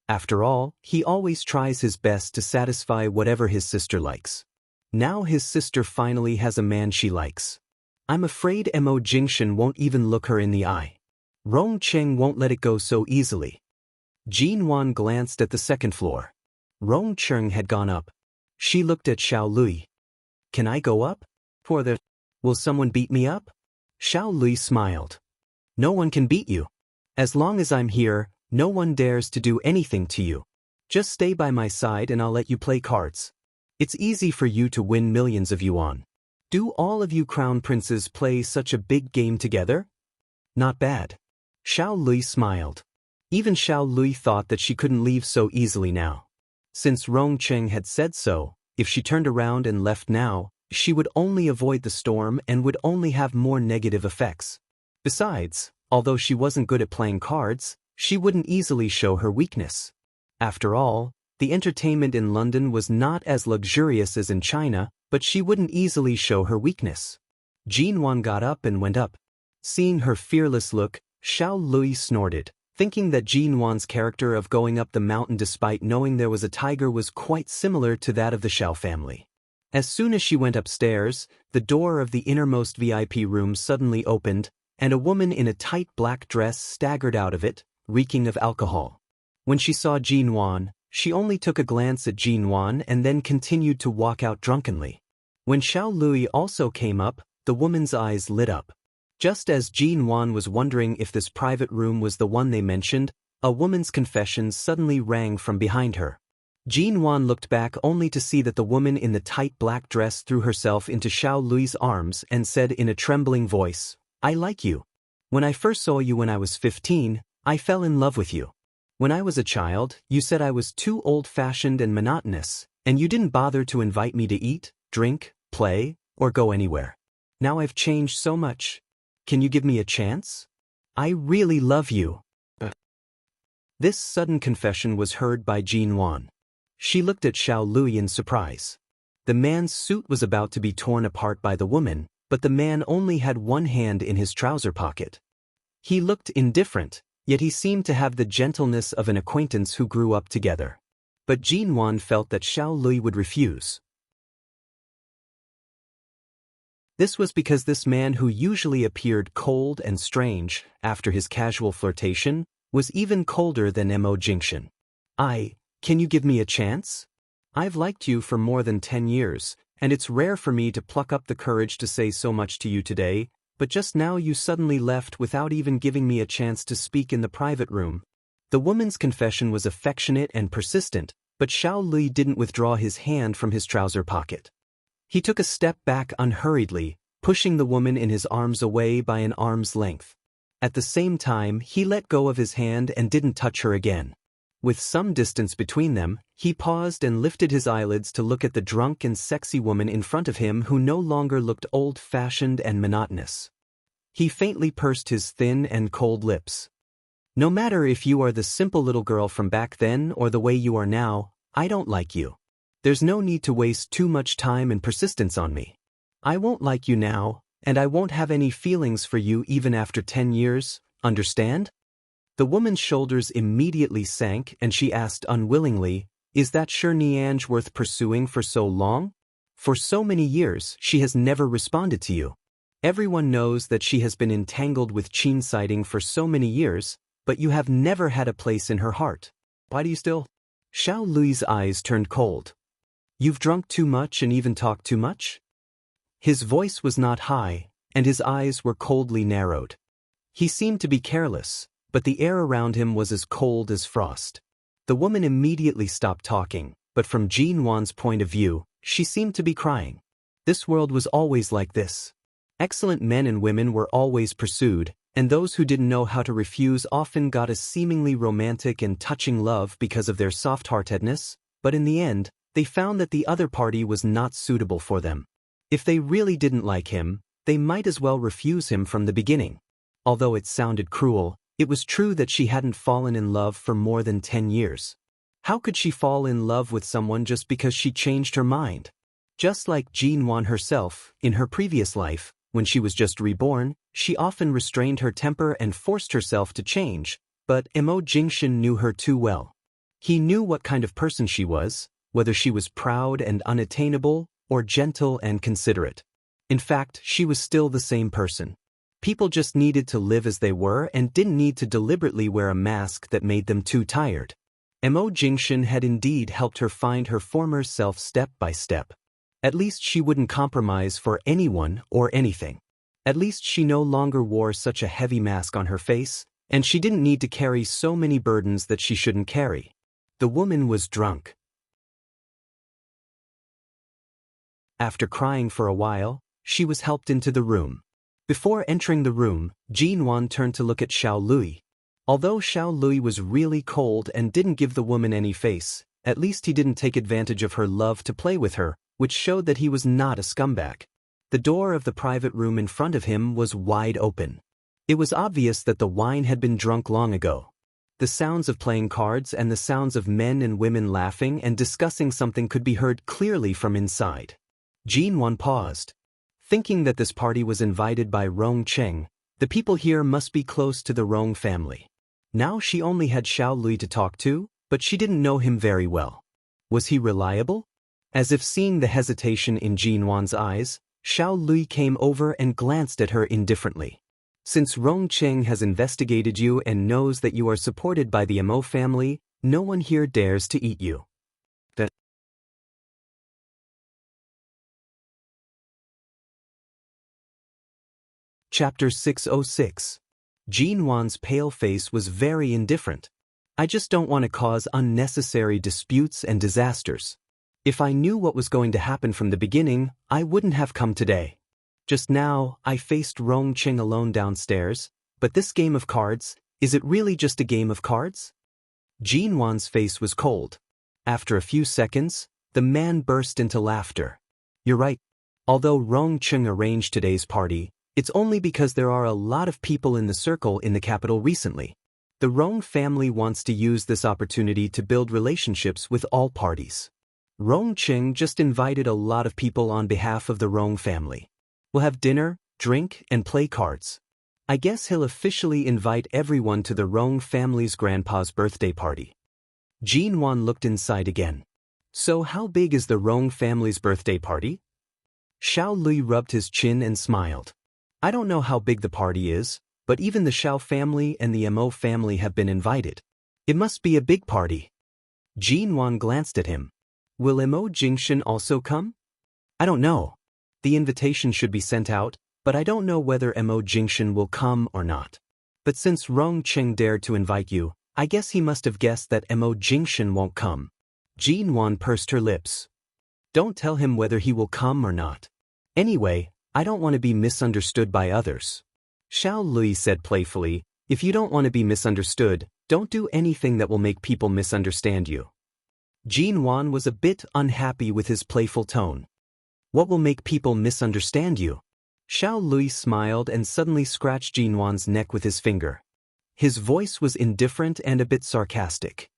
Speaker 1: After all, he always tries his best to satisfy whatever his sister likes. Now his sister finally has a man she likes. I'm afraid Mo Jingshan won't even look her in the eye. Rong Cheng won't let it go so easily. Jin Wan glanced at the second floor. Rong Cheng had gone up. She looked at Xiao Lui. "Can I go up? Will someone beat me up?" Xiao Lui smiled. "No one can beat you. As long as I'm here, no one dares to do anything to you. Just stay by my side and I'll let you play cards. It's easy for you to win millions of yuan. Do all of you crown princes play such a big game together?" "Not bad." Xiao Lui smiled. Even Xiao Lui thought that she couldn't leave so easily now. Since Rong Cheng had said so, if she turned around and left now, she would only avoid the storm and would only have more negative effects. Besides, although she wasn't good at playing cards, she wouldn't easily show her weakness. After all, the entertainment in London was not as luxurious as in China, but she wouldn't easily show her weakness. Jin Wan got up and went up. Seeing her fearless look, Xiao Lui snorted, thinking that Jin Wan's character of going up the mountain despite knowing there was a tiger was quite similar to that of the Xiao family. As soon as she went upstairs, the door of the innermost VIP room suddenly opened, and a woman in a tight black dress staggered out of it, reeking of alcohol. When she saw Jin Wan, she only took a glance at Jin Wan and then continued to walk out drunkenly. When Xiao Lui also came up, the woman's eyes lit up. Just as Jin Wan was wondering if this private room was the one they mentioned, a woman's confession suddenly rang from behind her. Jin Wan looked back only to see that the woman in the tight black dress threw herself into Xiao Lui's arms and said in a trembling voice, "I like you. When I first saw you when I was 15, I fell in love with you. When I was a child, you said I was too old-fashioned and monotonous, and you didn't bother to invite me to eat, drink, play, or go anywhere. Now I've changed so much. Can you give me a chance? I really love you." This sudden confession was heard by Jin Wan. She looked at Xiao Lui in surprise. The man's suit was about to be torn apart by the woman, but the man only had one hand in his trouser pocket. He looked indifferent, yet he seemed to have the gentleness of an acquaintance who grew up together. But Jin Wan felt that Xiao Lui would refuse. This was because this man who usually appeared cold and strange after his casual flirtation was even colder than Mo Jingshan. Can you give me a chance? I've liked you for more than 10 years, and it's rare for me to pluck up the courage to say so much to you today, but just now you suddenly left without even giving me a chance to speak in the private room." The woman's confession was affectionate and persistent, but Xiao Lui didn't withdraw his hand from his trouser pocket. He took a step back unhurriedly, pushing the woman in his arms away by an arm's length. At the same time, he let go of his hand and didn't touch her again. With some distance between them, he paused and lifted his eyelids to look at the drunk and sexy woman in front of him who no longer looked old-fashioned and monotonous. He faintly pursed his thin and cold lips. "No matter if you are the simple little girl from back then or the way you are now, I don't like you. There's no need to waste too much time and persistence on me. I won't like you now, and I won't have any feelings for you even after 10 years, understand?" The woman's shoulders immediately sank and she asked unwillingly, "Is that sure Niange worth pursuing for so long? For so many years, she has never responded to you. Everyone knows that she has been entangled with Qin sighting for so many years, but you have never had a place in her heart. Why do you still?" Xiao Lui's eyes turned cold. "You've drunk too much and even talked too much?" His voice was not high, and his eyes were coldly narrowed. He seemed to be careless, but the air around him was as cold as frost. The woman immediately stopped talking, but from Jin Wan's point of view, she seemed to be crying. This world was always like this. Excellent men and women were always pursued, and those who didn't know how to refuse often got a seemingly romantic and touching love because of their soft-heartedness, but in the end, they found that the other party was not suitable for them. If they really didn't like him, they might as well refuse him from the beginning. Although it sounded cruel, it was true that she hadn't fallen in love for more than 10 years. How could she fall in love with someone just because she changed her mind? Just like Jin Wan herself, in her previous life, when she was just reborn, she often restrained her temper and forced herself to change, but Mo Jingshan knew her too well. He knew what kind of person she was, whether she was proud and unattainable, or gentle and considerate. In fact, she was still the same person. People just needed to live as they were and didn't need to deliberately wear a mask that made them too tired. Mo Jingshan had indeed helped her find her former self step by step. At least she wouldn't compromise for anyone or anything. At least she no longer wore such a heavy mask on her face, and she didn't need to carry so many burdens that she shouldn't carry. The woman was drunk. After crying for a while, she was helped into the room. Before entering the room, Jin Wan turned to look at Xiao Lui. Although Xiao Lui was really cold and didn't give the woman any face, at least he didn't take advantage of her love to play with her, which showed that he was not a scumbag. The door of the private room in front of him was wide open. It was obvious that the wine had been drunk long ago. The sounds of playing cards and the sounds of men and women laughing and discussing something could be heard clearly from inside. Jin Wan paused. Thinking that this party was invited by Rong Cheng, the people here must be close to the Rong family. Now she only had Xiao Lui to talk to, but she didn't know him very well. Was he reliable? As if seeing the hesitation in Jin Wan's eyes, Xiao Lui came over and glanced at her indifferently. "Since Rong Cheng has investigated you and knows that you are supported by the Mo family, no one here dares to eat you." Chapter 606. Jin Wan's pale face was very indifferent. "I just don't want to cause unnecessary disputes and disasters. If I knew what was going to happen from the beginning, I wouldn't have come today. Just now, I faced Rong Cheng alone downstairs, but this game of cards, is it really just a game of cards?" Jin Wan's face was cold. After a few seconds, the man burst into laughter. "You're right. Although Rong Cheng arranged today's party, it's only because there are a lot of people in the circle in the capital recently. The Rong family wants to use this opportunity to build relationships with all parties. Rong Cheng just invited a lot of people on behalf of the Rong family. We'll have dinner, drink, and play cards. I guess he'll officially invite everyone to the Rong family's grandpa's birthday party." Jin Wan looked inside again. "So how big is the Rong family's birthday party?" Xiao Lui rubbed his chin and smiled. "I don't know how big the party is, but even the Xiao family and the Mo family have been invited. It must be a big party." Jin Wan glanced at him. "Will Mo Jingshan also come?" I don't know. The invitation should be sent out, but I don't know whether Mo Jingshan will come or not. But since Rong Cheng dared to invite you, I guess he must have guessed that Mo Jingshan won't come. Jin Wan pursed her lips. Don't tell him whether he will come or not. Anyway, I don't want to be misunderstood by others. Xiao Lui said playfully, if you don't want to be misunderstood, don't do anything that will make people misunderstand you. Jin Wan was a bit unhappy with his playful tone. What will make people misunderstand you? Xiao Lui smiled and suddenly scratched Jin Wan's neck with his finger. His voice was indifferent and a bit sarcastic.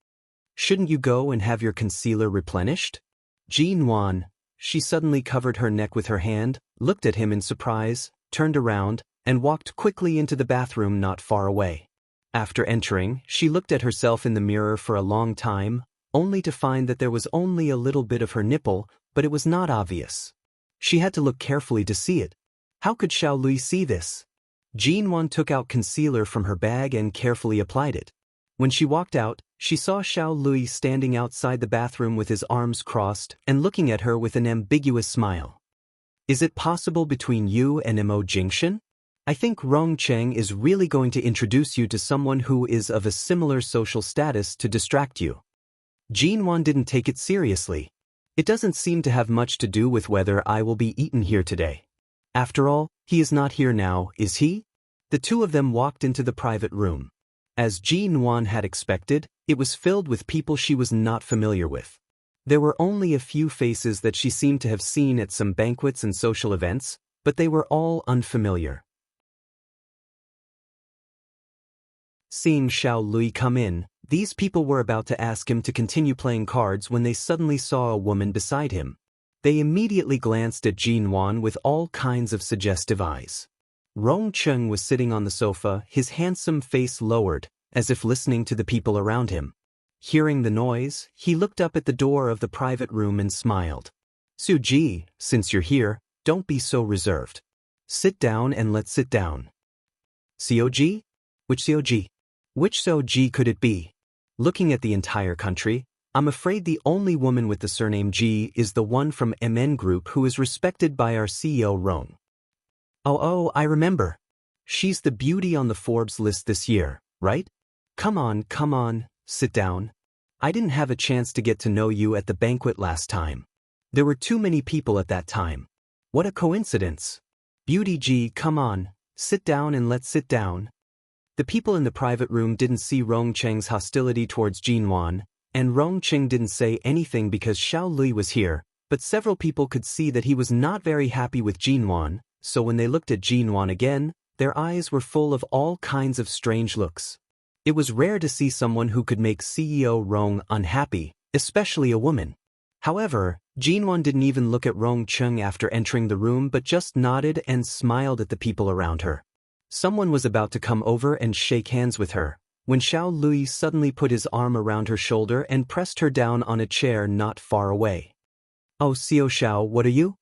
Speaker 1: Shouldn't you go and have your concealer replenished? Jin Wan, she suddenly covered her neck with her hand, looked at him in surprise, turned around, and walked quickly into the bathroom not far away. After entering, she looked at herself in the mirror for a long time, only to find that there was only a little bit of her nipple, but it was not obvious. She had to look carefully to see it. How could Xiao Lui see this? Jin Wan took out concealer from her bag and carefully applied it. When she walked out, she saw Xiao Lui standing outside the bathroom with his arms crossed and looking at her with an ambiguous smile. Is it possible between you and Mo Jingshan? I think Rong Cheng is really going to introduce you to someone who is of a similar social status to distract you. Jin Wan didn't take it seriously. It doesn't seem to have much to do with whether I will be eaten here today. After all, he is not here now, is he? The two of them walked into the private room. As Jin Wan had expected, it was filled with people she was not familiar with. There were only a few faces that she seemed to have seen at some banquets and social events, but they were all unfamiliar. Seeing Xiao Lui come in, these people were about to ask him to continue playing cards when they suddenly saw a woman beside him. They immediately glanced at Jin Wan with all kinds of suggestive eyes. Rong Cheng was sitting on the sofa, his handsome face lowered, as if listening to the people around him. Hearing the noise, he looked up at the door of the private room and smiled. Su Ji, since you're here, don't be so reserved. Sit down and let's sit down. Xiao Which Xiao Which Xiao could it be? Looking at the entire country, I'm afraid the only woman with the surname Ji is the one from MN Group who is respected by our CEO Rong. Oh, I remember. She's the beauty on the Forbes list this year, right? Come on, sit down. I didn't have a chance to get to know you at the banquet last time. There were too many people at that time. What a coincidence. Beauty Ji, come on, sit down and let's sit down. The people in the private room didn't see Rong Cheng's hostility towards Jin Wan, and Rong Cheng didn't say anything because Xiao Lui was here, but several people could see that he was not very happy with Jin Wan, so when they looked at Jin Wan again, their eyes were full of all kinds of strange looks. It was rare to see someone who could make CEO Rong unhappy, especially a woman. However, Jin Wan didn't even look at Rong Cheng after entering the room but just nodded and smiled at the people around her. Someone was about to come over and shake hands with her, when Xiao Lui suddenly put his arm around her shoulder and pressed her down on a chair not far away. Oh, Xiao, what are you?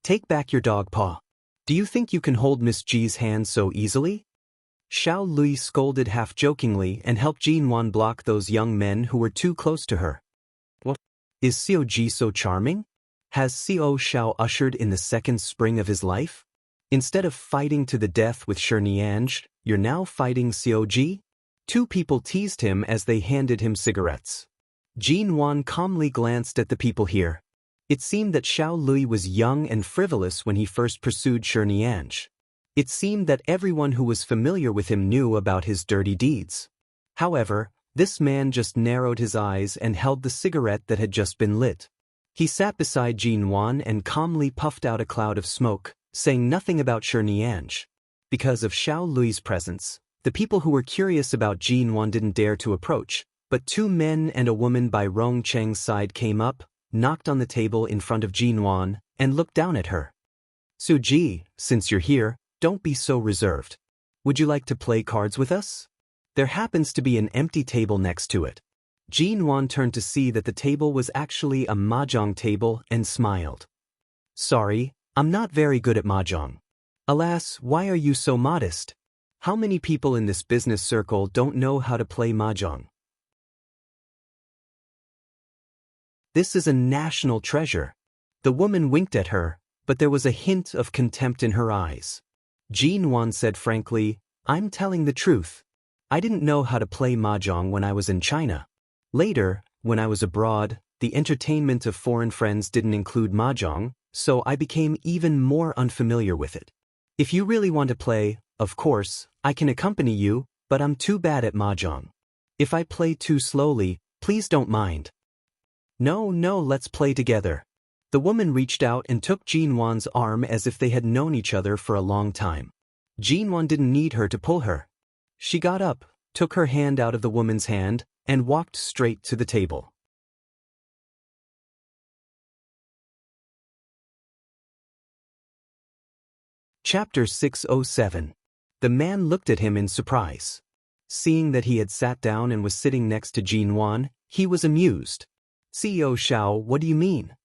Speaker 1: Take back your dog paw. Do you think you can hold Miss Ji's hand so easily? Xiao Lui scolded half-jokingly and helped Jin Wan block those young men who were too close to her. What? Is Xiao Ji so charming? Has Xiao ushered in the second spring of his life? Instead of fighting to the death with Shinianj, you're now fighting Xiao Ji? Two people teased him as they handed him cigarettes. Jin Wan calmly glanced at the people here. It seemed that Xiao Lui was young and frivolous when he first pursued Shinianj. It seemed that everyone who was familiar with him knew about his dirty deeds. However, this man just narrowed his eyes and held the cigarette that had just been lit. He sat beside Jin Wan and calmly puffed out a cloud of smoke, saying nothing about Shinianj. Because of Xiao Lui's presence, the people who were curious about Jin Wan didn't dare to approach, but two men and a woman by Rong Cheng's side came up, knocked on the table in front of Jin Wan, and looked down at her. Su Ji, since you're here, don't be so reserved. Would you like to play cards with us? There happens to be an empty table next to it. Jin Wan turned to see that the table was actually a mahjong table and smiled. Sorry, I'm not very good at mahjong. Alas, why are you so modest? How many people in this business circle don't know how to play mahjong? This is a national treasure. The woman winked at her, but there was a hint of contempt in her eyes. Jin Wan said frankly, "I'm telling the truth. I didn't know how to play mahjong when I was in China. Later, when I was abroad, the entertainment of foreign friends didn't include mahjong, so I became even more unfamiliar with it. If you really want to play, of course, I can accompany you, but I'm too bad at mahjong. If I play too slowly, please don't mind." "No, let's play together." The woman reached out and took Jin Wan's arm as if they had known each other for a long time. Jin Wan didn't need her to pull her. She got up, took her hand out of the woman's hand, and walked straight to the table. Chapter 607. The man looked at him in surprise. Seeing that he had sat down and was sitting next to Jin Wan, he was amused. "CEO Xiao, what do you mean?"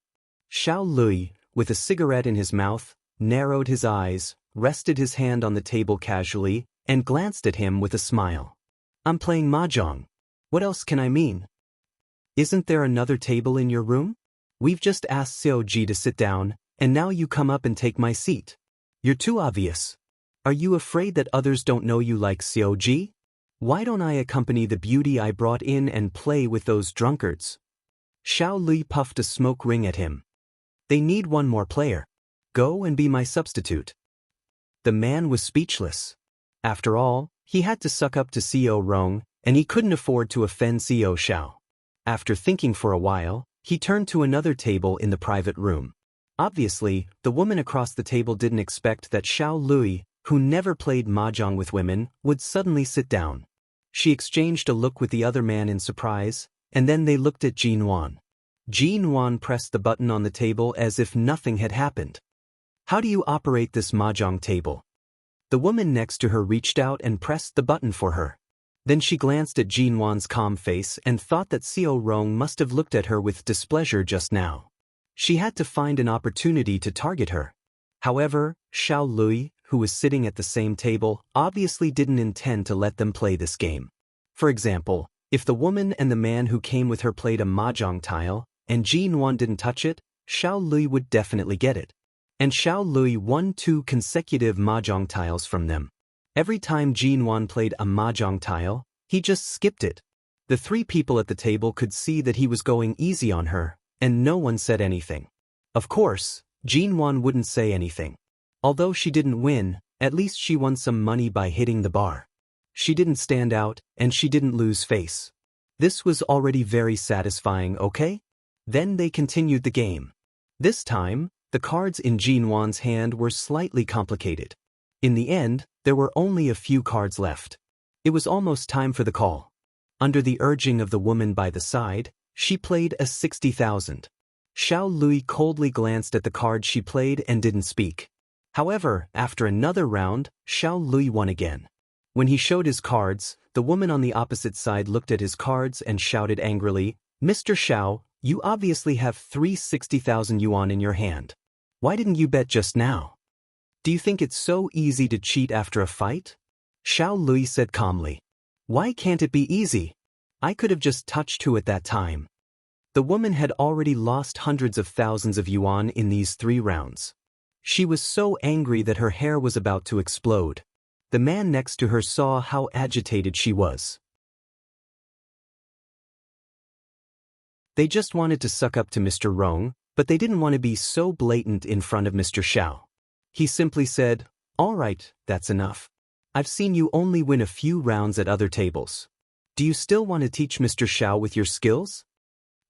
Speaker 1: Xiao Lui, with a cigarette in his mouth, narrowed his eyes, rested his hand on the table casually, and glanced at him with a smile. "I'm playing mahjong. What else can I mean? Isn't there another table in your room? We've just asked Xiao Ji to sit down, and now you come up and take my seat. You're too obvious. Are you afraid that others don't know you like Xiao Ji? Why don't I accompany the beauty I brought in and play with those drunkards?" Xiao Lui puffed a smoke ring at him. "They need one more player. Go and be my substitute." The man was speechless. After all, he had to suck up to Xiao Rong, and he couldn't afford to offend Xiao Xiao. After thinking for a while, he turned to another table in the private room. Obviously, the woman across the table didn't expect that Xiao Lui, who never played mahjong with women, would suddenly sit down. She exchanged a look with the other man in surprise, and then they looked at Jin Wan. Jin Wan pressed the button on the table as if nothing had happened. "How do you operate this mahjong table?" The woman next to her reached out and pressed the button for her. Then she glanced at Jin Wan's calm face and thought that Xiao Rong must have looked at her with displeasure just now. She had to find an opportunity to target her. However, Xiao Lui, who was sitting at the same table, obviously didn't intend to let them play this game. For example, if the woman and the man who came with her played a mahjong tile, and Jin Wan didn't touch it, Xiao Lui would definitely get it. And Xiao Lui won 2 consecutive mahjong tiles from them. Every time Jin Wan played a mahjong tile, he just skipped it. The 3 people at the table could see that he was going easy on her, and no one said anything. Of course, Jin Wan wouldn't say anything. Although she didn't win, at least she won some money by hitting the bar. She didn't stand out, and she didn't lose face. This was already very satisfying, okay? Then they continued the game. This time, the cards in Jin Wan's hand were slightly complicated. In the end, there were only a few cards left. It was almost time for the call. Under the urging of the woman by the side, she played a 60,000. Xiao Lui coldly glanced at the card she played and didn't speak. However, after another round, Xiao Lui won again. When he showed his cards, the woman on the opposite side looked at his cards and shouted angrily, "Mr. Xiao, you obviously have 360,000 yuan in your hand. Why didn't you bet just now? Do you think it's so easy to cheat after a fight?" Xiao Lui said calmly. "Why can't it be easy? I could have just touched you at that time." The woman had already lost hundreds of thousands of yuan in these 3 rounds. She was so angry that her hair was about to explode. The man next to her saw how agitated she was. They just wanted to suck up to Mr. Rong, but they didn't want to be so blatant in front of Mr. Xiao. He simply said, "All right, that's enough. I've seen you only win a few rounds at other tables. Do you still want to teach Mr. Xiao with your skills?"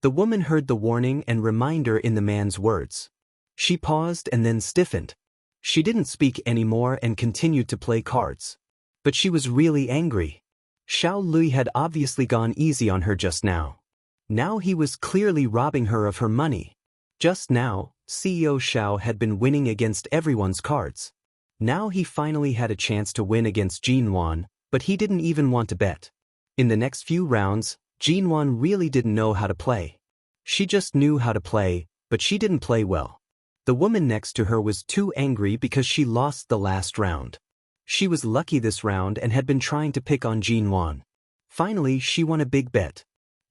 Speaker 1: The woman heard the warning and reminder in the man's words. She paused and then stiffened. She didn't speak anymore and continued to play cards. But she was really angry. Xiao Lui had obviously gone easy on her just now. Now he was clearly robbing her of her money. Just now, CEO Xiao had been winning against everyone's cards. Now he finally had a chance to win against Jin Wan, but he didn't even want to bet. In the next few rounds, Jin Wan really didn't know how to play. She just knew how to play, but she didn't play well. The woman next to her was too angry because she lost the last round. She was lucky this round and had been trying to pick on Jin Wan. Finally, she won a big bet.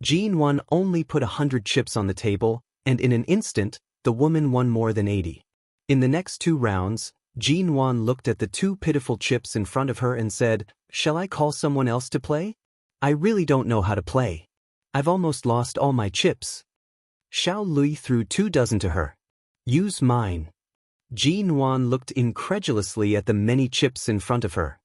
Speaker 1: Jin Wan only put 100 chips on the table, and in an instant, the woman won more than 80. In the next 2 rounds, Jean Wan looked at the 2 pitiful chips in front of her and said, "Shall I call someone else to play? I really don't know how to play. I've almost lost all my chips." Xiao Lui threw 2 dozen to her. "Use mine." Jean Wan looked incredulously at the many chips in front of her.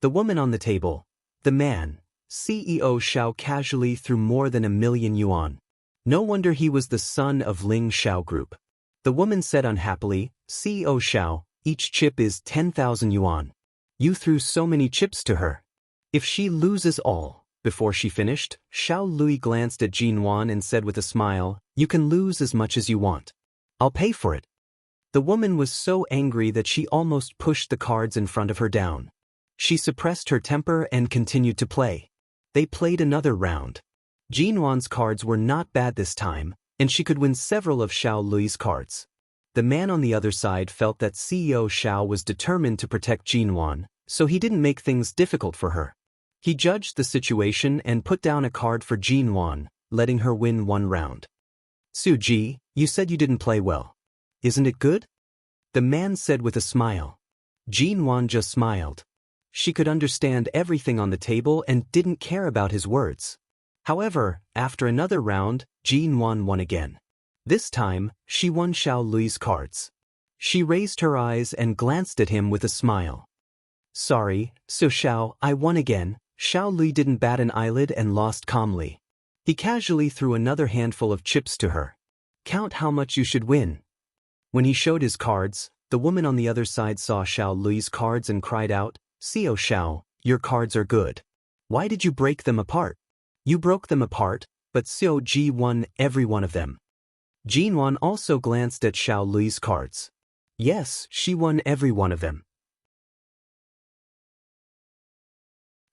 Speaker 1: The woman on the table, the man, CEO Xiao casually threw more than 1,000,000 yuan. No wonder he was the son of Ling Xiao Group. The woman said unhappily, "CEO Xiao, each chip is 10,000 yuan. You threw so many chips to her. If she loses all." Before she finished, Xiao Lui glanced at Jean Wan and said with a smile, "You can lose as much as you want. I'll pay for it." The woman was so angry that she almost pushed the cards in front of her down. She suppressed her temper and continued to play. They played another round. Jean Wan's cards were not bad this time, and she could win several of Xiao Lui's cards. The man on the other side felt that CEO Xiao was determined to protect Jean Wan, so he didn't make things difficult for her. He judged the situation and put down a card for Jean Wan, letting her win 1 round. "Su Ji, you said you didn't play well. Isn't it good?" the man said with a smile. Jean Wan just smiled. She could understand everything on the table and didn't care about his words. However, after another round, Jean Wan won again. This time, she won Xiao Lui's cards. She raised her eyes and glanced at him with a smile. "Sorry, so Xiao, I won again." Xiao Lui didn't bat an eyelid and lost calmly. He casually threw another handful of chips to her. "Count how much you should win." When he showed his cards, the woman on the other side saw Xiao Lui's cards and cried out, "CEO Xiao, your cards are good. Why did you break them apart?" "You broke them apart, but Xiao Ji won every one of them." Jean Wan also glanced at Xiao Lui's cards. Yes, she won every one of them.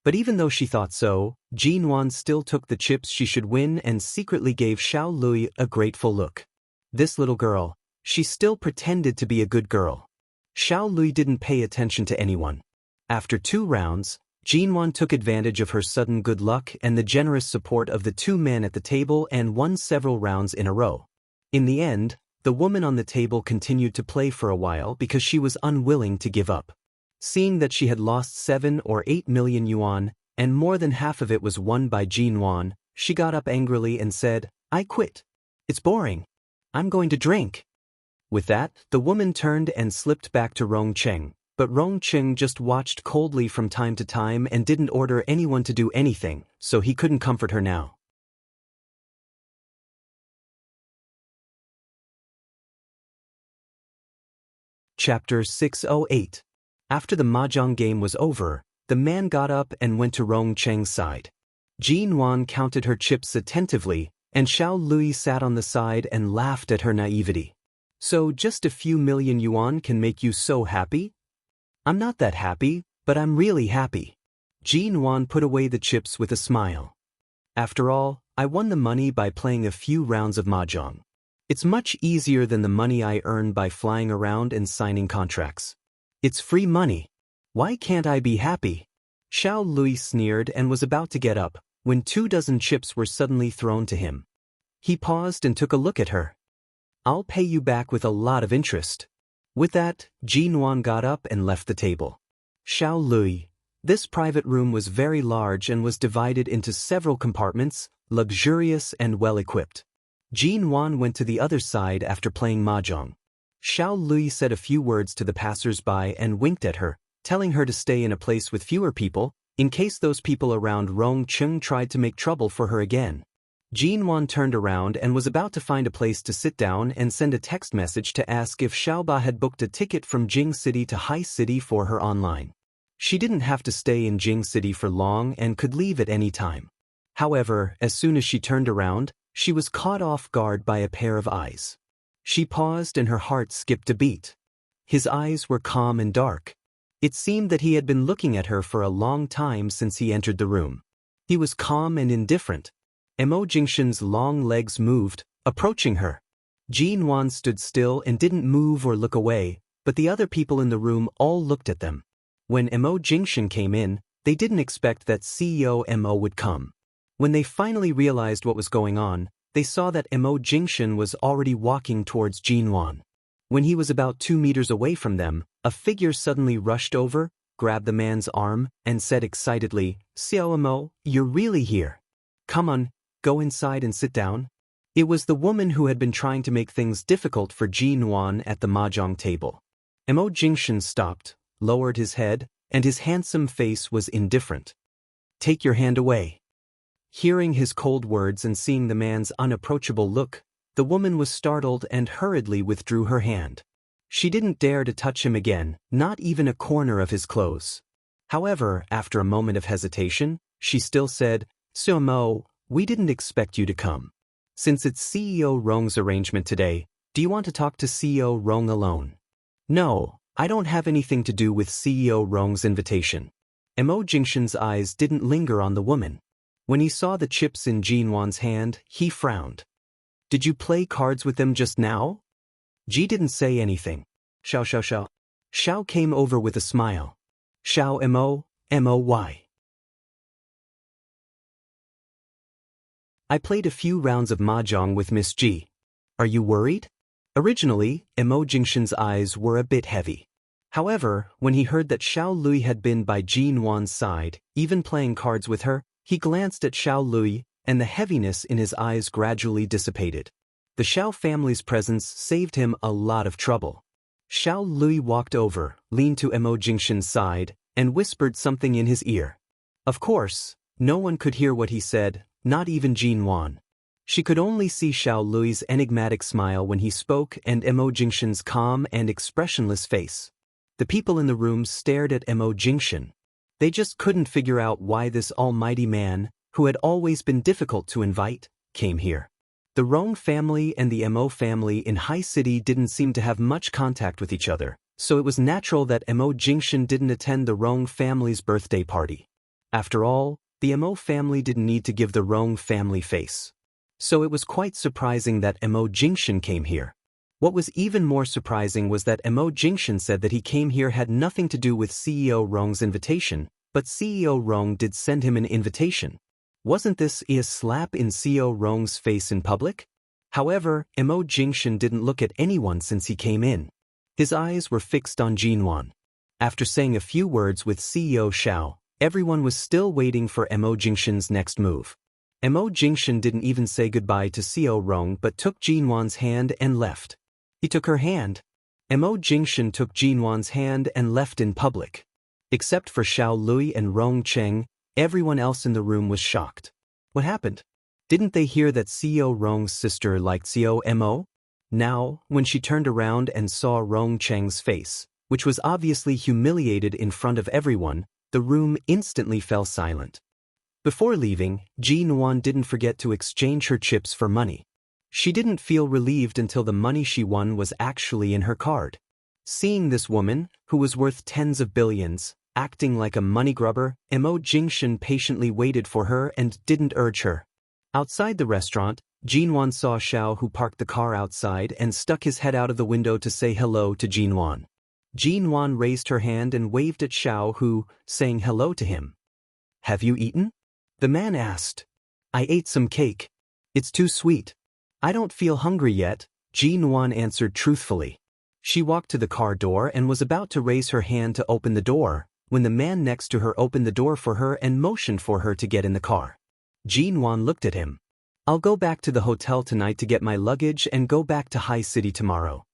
Speaker 1: But even though she thought so, Jean Wan still took the chips she should win and secretly gave Xiao Lui a grateful look. This little girl, she still pretended to be a good girl. Xiao Lui didn't pay attention to anyone. After 2 rounds, Jean Wan took advantage of her sudden good luck and the generous support of the 2 men at the table and won several rounds in a row. In the end, the woman on the table continued to play for a while because she was unwilling to give up. Seeing that she had lost 7 or 8 million yuan, and more than half of it was won by Jean Wan, she got up angrily and said, "I quit. It's boring. I'm going to drink." With that, the woman turned and slipped back to Rong Cheng, but Rong Cheng just watched coldly from time to time and didn't order anyone to do anything, so he couldn't comfort her now. Chapter 608. After the mahjong game was over, the man got up and went to Rong Cheng's side. Jean Wan counted her chips attentively, and Xiao Lui sat on the side and laughed at her naivety. "So just a few million yuan can make you so happy?" "I'm not that happy, but I'm really happy." Jean Wan put away the chips with a smile. "After all, I won the money by playing a few rounds of mahjong. It's much easier than the money I earn by flying around and signing contracts. It's free money. Why can't I be happy?" Xiao Lui sneered and was about to get up, when 2 dozen chips were suddenly thrown to him. He paused and took a look at her. "I'll pay you back with a lot of interest." With that, Jean Wan got up and left the table. Xiao Lui. This private room was very large and was divided into several compartments, luxurious and well-equipped. Jean Wan went to the other side after playing mahjong. Xiao Lui said a few words to the passers-by and winked at her, telling her to stay in a place with fewer people, in case those people around Rong Cheng tried to make trouble for her again. Jean Wan turned around and was about to find a place to sit down and send a text message to ask if Xiaoba had booked a ticket from Jing City to Hai City for her online. She didn't have to stay in Jing City for long and could leave at any time. However, as soon as she turned around, she was caught off guard by a pair of eyes. She paused and her heart skipped a beat. His eyes were calm and dark. It seemed that he had been looking at her for a long time since he entered the room. He was calm and indifferent. Mo Jingshan's long legs moved, approaching her. Jean Wan stood still and didn't move or look away, but the other people in the room all looked at them. When Mo Jingshan came in, they didn't expect that CEO Mo would come. When they finally realized what was going on, they saw that Mo Jingshan was already walking towards Jean Wan. When he was about 2 meters away from them, a figure suddenly rushed over, grabbed the man's arm, and said excitedly, "Xiao Mo, you're really here. Come on, go inside and sit down." It was the woman who had been trying to make things difficult for Jin Wan at the mahjong table. Mo Jingshan stopped, lowered his head, and his handsome face was indifferent. "Take your hand away." Hearing his cold words and seeing the man's unapproachable look, the woman was startled and hurriedly withdrew her hand. She didn't dare to touch him again, not even a corner of his clothes. However, after a moment of hesitation, she still said, "Xiao Mo, we didn't expect you to come. Since it's CEO Rong's arrangement today, do you want to talk to CEO Rong alone?" "No, I don't have anything to do with CEO Rong's invitation." Mo Jingshan's eyes didn't linger on the woman. When he saw the chips in Jin Wan's hand, he frowned. "Did you play cards with them just now?" Ji didn't say anything. Xiao. Xiao came over with a smile. "Xiao Moy. I played a few rounds of mahjong with Miss Ji. Are you worried?" Originally, Mo Jingshan's eyes were a bit heavy. However, when he heard that Xiao Lui had been by Jin Wan's side, even playing cards with her, he glanced at Xiao Lui, and the heaviness in his eyes gradually dissipated. The Xiao family's presence saved him a lot of trouble. Xiao Lui walked over, leaned to Mo Jingshan's side, and whispered something in his ear. Of course, no one could hear what he said, not even Jin Wan. She could only see Xiao Lui's enigmatic smile when he spoke and Mo Jingshan's calm and expressionless face. The people in the room stared at Mo Jingshan. They just couldn't figure out why this almighty man, who had always been difficult to invite, came here. The Rong family and the Mo family in High City didn't seem to have much contact with each other, so it was natural that Mo Jingshan didn't attend the Rong family's birthday party. After all, the Mo family didn't need to give the Rong family face. So it was quite surprising that Mo Jingshan came here. What was even more surprising was that Mo Jingshan said that he came here had nothing to do with CEO Rong's invitation, but CEO Rong did send him an invitation. Wasn't this a slap in CEO Rong's face in public? However, Mo Jingshan didn't look at anyone since he came in. His eyes were fixed on Jin Wan. After saying a few words with CEO Xiao, everyone was still waiting for Mo Jingshan's next move. Mo Jingshan didn't even say goodbye to CEO Rong but took Jin Wan's hand and left. He took her hand. Mo Jingshan took Jin Wan's hand and left in public. Except for Xiao Lui and Rong Cheng, everyone else in the room was shocked. What happened? Didn't they hear that CEO Rong's sister liked CEO Mo? Now, when she turned around and saw Rong Cheng's face, which was obviously humiliated in front of everyone, the room instantly fell silent. Before leaving, Jin Wan didn't forget to exchange her chips for money. She didn't feel relieved until the money she won was actually in her card. Seeing this woman, who was worth tens of billions, acting like a money grubber, Mo Jingshan patiently waited for her and didn't urge her. Outside the restaurant, Jin Wan saw Xiao, who parked the car outside and stuck his head out of the window to say hello to Jin Wan. Jin Wan raised her hand and waved at Xiao, who, saying hello to him. "Have you eaten?" The man asked. "I ate some cake. It's too sweet. I don't feel hungry yet," Jin Wan answered truthfully. She walked to the car door and was about to raise her hand to open the door, when the man next to her opened the door for her and motioned for her to get in the car. Jin Wan looked at him. "I'll go back to the hotel tonight to get my luggage and go back to High City tomorrow."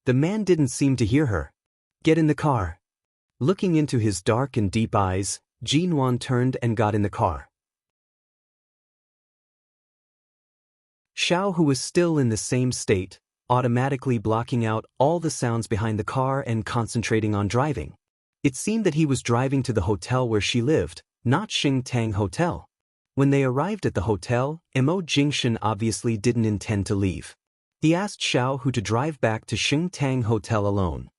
Speaker 1: The man didn't seem to hear her. "Get in the car." Looking into his dark and deep eyes, Jin Wan turned and got in the car. Xiao, who was still in the same state, automatically blocking out all the sounds behind the car and concentrating on driving. It seemed that he was driving to the hotel where she lived, not Xing Tang Hotel. When they arrived at the hotel, Mo Jingshan obviously didn't intend to leave. He asked Xiao who to drive back to Xing Tang Hotel alone.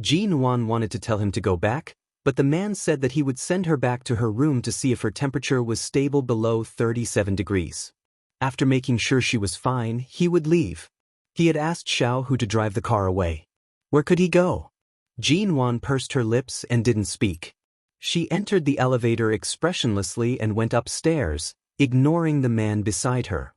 Speaker 1: Jin Wan wanted to tell him to go back, but the man said that he would send her back to her room to see if her temperature was stable below 37 degrees. After making sure she was fine, he would leave. He had asked Xiao who to drive the car away. Where could he go? Jin Wan pursed her lips and didn't speak. She entered the elevator expressionlessly and went upstairs, ignoring the man beside her.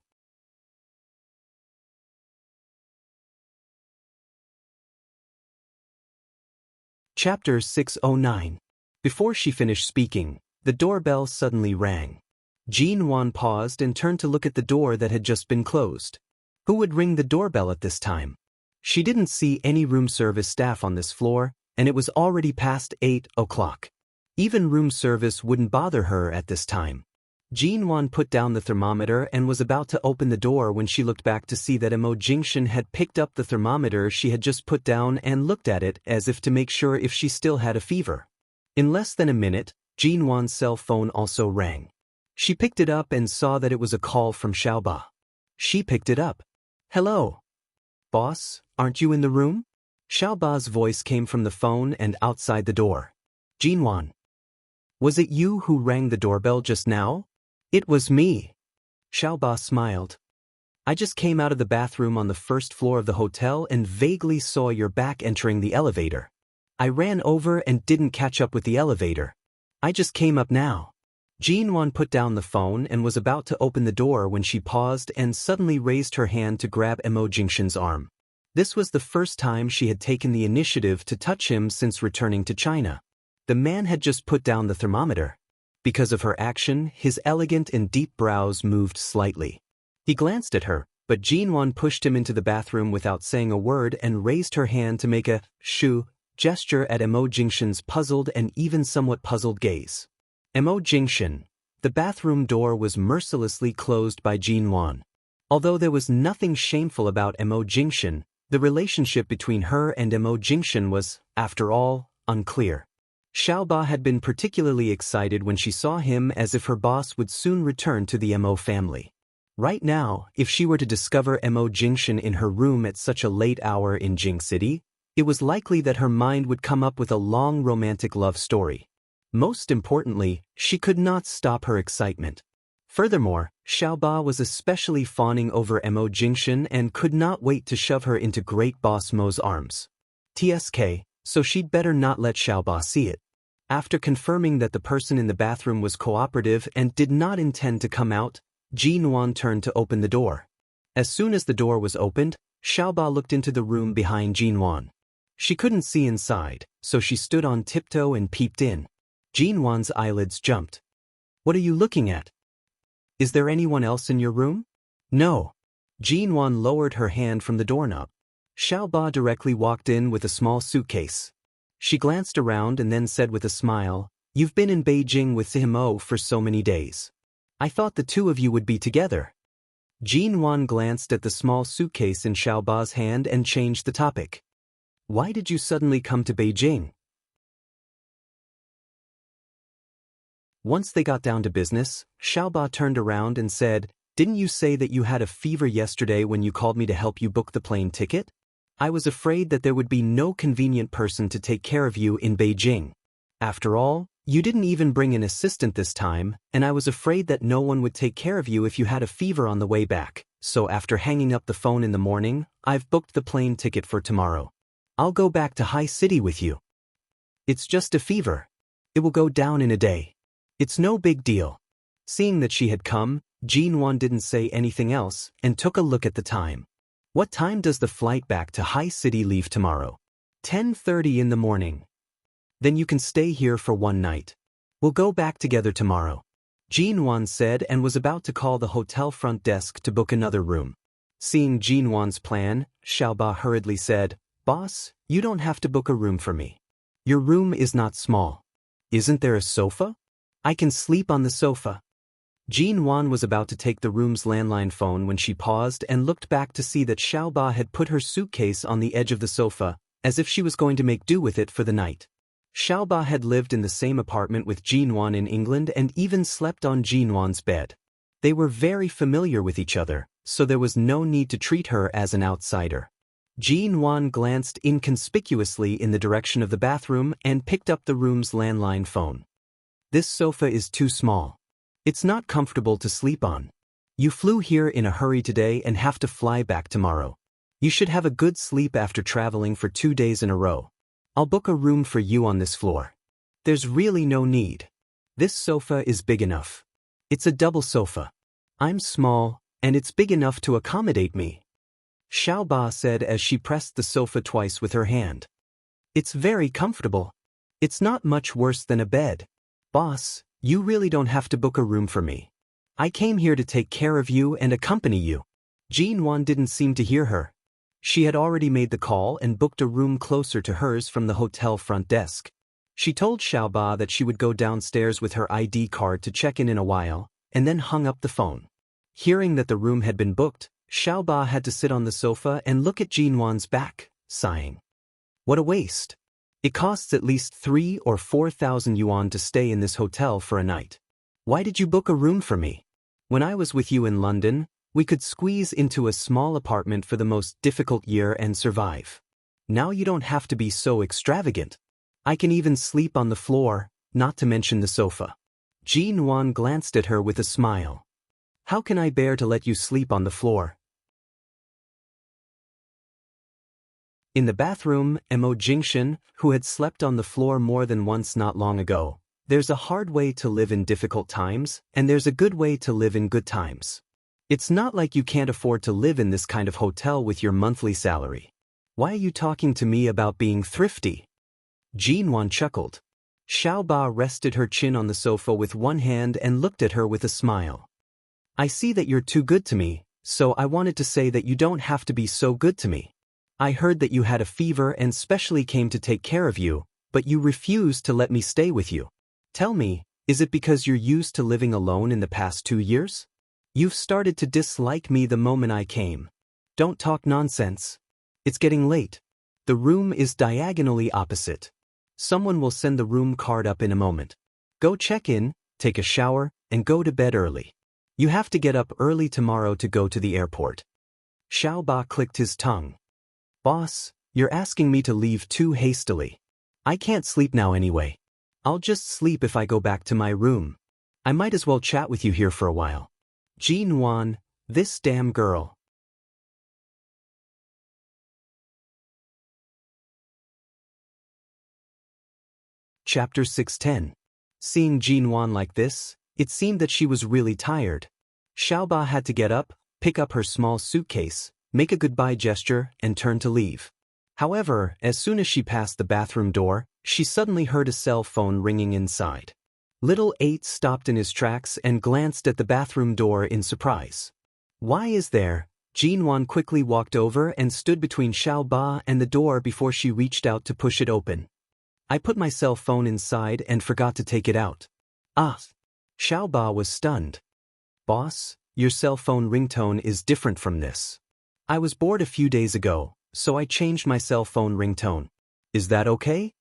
Speaker 1: Chapter 609. Before she finished speaking, the doorbell suddenly rang. Jean Wan paused and turned to look at the door that had just been closed. Who would ring the doorbell at this time? She didn't see any room service staff on this floor, and it was already past 8 o'clock. Even room service wouldn't bother her at this time. Jean Wan put down the thermometer and was about to open the door when she looked back to see that Mo Jingshan had picked up the thermometer she had just put down and looked at it as if to make sure if she still had a fever. In less than a minute, Jean Wan's cell phone also rang. She picked it up and saw that it was a call from Xiaoba. She picked it up. "Hello. Boss, aren't you in the room?" Xiaoba's voice came from the phone and outside the door. "Jean Wan. Was it you who rang the doorbell just now?" "It was me." Xiaoba smiled. "I just came out of the bathroom on the first floor of the hotel and vaguely saw your back entering the elevator. I ran over and didn't catch up with the elevator. I just came up now." Jean Wan put down the phone and was about to open the door when she paused and suddenly raised her hand to grab Mo Jingshan's arm. This was the first time she had taken the initiative to touch him since returning to China. The man had just put down the thermometer. Because of her action, his elegant and deep brows moved slightly. He glanced at her, but Jean Wan pushed him into the bathroom without saying a word and raised her hand to make a shoo gesture at Mo Jingshan's puzzled and even somewhat puzzled gaze. Mo Jingshan. The bathroom door was mercilessly closed by Jean Wan. Although there was nothing shameful about Mo Jingshan, the relationship between her and Mo Jingshan was, after all, unclear. Xiaoba had been particularly excited when she saw him as if her boss would soon return to the Mo family. Right now, if she were to discover Mo Jingshan in her room at such a late hour in Jing City, it was likely that her mind would come up with a long romantic love story. Most importantly, she could not stop her excitement. Furthermore, Xiaoba was especially fawning over Mo Jingshan and could not wait to shove her into Great Boss Mo's arms. TSK, so she'd better not let Xiaoba see it. After confirming that the person in the bathroom was cooperative and did not intend to come out, Jean Wan turned to open the door. As soon as the door was opened, Xiaoba looked into the room behind Jean Wan. She couldn't see inside, so she stood on tiptoe and peeped in. Jean Wan's eyelids jumped. "What are you looking at? Is there anyone else in your room?" "No." Jean Wan lowered her hand from the doorknob. Xiaoba directly walked in with a small suitcase. She glanced around and then said with a smile, "You've been in Beijing with Mo for so many days. I thought the two of you would be together." Jean Wan glanced at the small suitcase in Xiaoba's hand and changed the topic. "Why did you suddenly come to Beijing?" Once they got down to business, Xiaoba turned around and said, "Didn't you say that you had a fever yesterday when you called me to help you book the plane ticket? I was afraid that there would be no convenient person to take care of you in Beijing. After all, you didn't even bring an assistant this time, and I was afraid that no one would take care of you if you had a fever on the way back, so after hanging up the phone in the morning, I've booked the plane ticket for tomorrow. I'll go back to High City with you. It's just a fever. It will go down in a day. It's no big deal." Seeing that she had come, Jean Wan didn't say anything else and took a look at the time. "What time does the flight back to High City leave tomorrow?" 10:30 in the morning. "Then you can stay here for one night. We'll go back together tomorrow," Jean Wan said and was about to call the hotel front desk to book another room. Seeing Jean Wan's plan, Xiaoba hurriedly said, "Boss, you don't have to book a room for me. Your room is not small. Isn't there a sofa? I can sleep on the sofa." Jean Wan was about to take the room's landline phone when she paused and looked back to see that Xiaoba had put her suitcase on the edge of the sofa, as if she was going to make do with it for the night. Xiaoba had lived in the same apartment with Jean Wan in England and even slept on Jean Wan's bed. They were very familiar with each other, so there was no need to treat her as an outsider. Jean Wan glanced inconspicuously in the direction of the bathroom and picked up the room's landline phone. "This sofa is too small. It's not comfortable to sleep on. You flew here in a hurry today and have to fly back tomorrow. You should have a good sleep after traveling for 2 days in a row. I'll book a room for you on this floor. There's really no need. This sofa is big enough. It's a double sofa. I'm small, and it's big enough to accommodate me," Xiaoba said as she pressed the sofa twice with her hand. It's very comfortable. It's not much worse than a bed. Boss, you really don't have to book a room for me. I came here to take care of you and accompany you. Jinwan didn't seem to hear her. She had already made the call and booked a room closer to hers from the hotel front desk. She told Xiaoba that she would go downstairs with her ID card to check in a while, and then hung up the phone. Hearing that the room had been booked, Xiaoba had to sit on the sofa and look at Jinwan's back, sighing. What a waste. It costs at least 3,000 or 4,000 yuan to stay in this hotel for a night. Why did you book a room for me? When I was with you in London, we could squeeze into a small apartment for the most difficult year and survive. Now you don't have to be so extravagant. I can even sleep on the floor, not to mention the sofa. Jinwan glanced at her with a smile. How can I bear to let you sleep on the floor? In the bathroom, Mo Jingshan, who had slept on the floor more than once not long ago, there's a hard way to live in difficult times, and there's a good way to live in good times. It's not like you can't afford to live in this kind of hotel with your monthly salary. Why are you talking to me about being thrifty? Jinwan chuckled. Xiaoba rested her chin on the sofa with one hand and looked at her with a smile. I see that you're too good to me, so I wanted to say that you don't have to be so good to me. I heard that you had a fever and specially came to take care of you, but you refused to let me stay with you. Tell me, is it because you're used to living alone in the past 2 years? You've started to dislike me the moment I came. Don't talk nonsense. It's getting late. The room is diagonally opposite. Someone will send the room card up in a moment. Go check in, take a shower, and go to bed early. You have to get up early tomorrow to go to the airport. Xiaoba clicked his tongue. Boss, you're asking me to leave too hastily. I can't sleep now anyway. I'll just sleep if I go back to my room. I might as well chat with you here for a while. Jinwan, this damn girl. Chapter 610. Seeing Jinwan like this, it seemed that she was really tired. Xiaoba had to get up, pick up her small suitcase, make a goodbye gesture, and turn to leave. However, as soon as she passed the bathroom door, she suddenly heard a cell phone ringing inside. Little 8 stopped in his tracks and glanced at the bathroom door in surprise. Why is there? Jinwan quickly walked over and stood between Xiaoba and the door before she reached out to push it open. I put my cell phone inside and forgot to take it out. Ah! Xiaoba was stunned. Boss, your cell phone ringtone is different from this. I was bored a few days ago, so I changed my cell phone ringtone. Is that okay?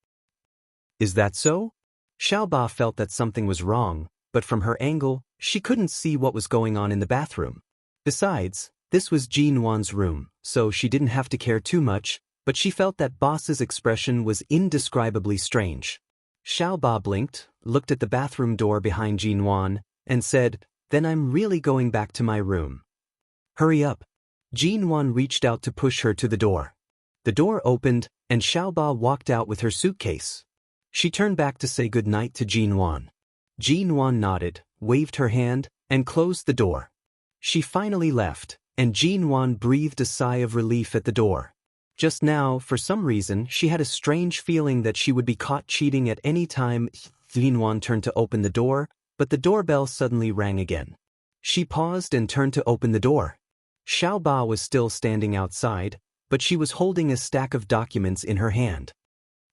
Speaker 1: Is that so? Xiaoba felt that something was wrong, but from her angle, she couldn't see what was going on in the bathroom. Besides, this was Jinwan's room, so she didn't have to care too much, but she felt that boss's expression was indescribably strange. Xiaoba blinked, looked at the bathroom door behind Jinwan, and said, Then I'm really going back to my room. Hurry up. Jinwan reached out to push her to the door. The door opened, and Xiaoba walked out with her suitcase. She turned back to say goodnight to Jinwan. Jinwan nodded, waved her hand, and closed the door. She finally left, and Jinwan breathed a sigh of relief at the door. Just now, for some reason, she had a strange feeling that she would be caught cheating at any time. Jinwan turned to open the door, but the doorbell suddenly rang again. She paused and turned to open the door. Xiaoba was still standing outside, but she was holding a stack of documents in her hand.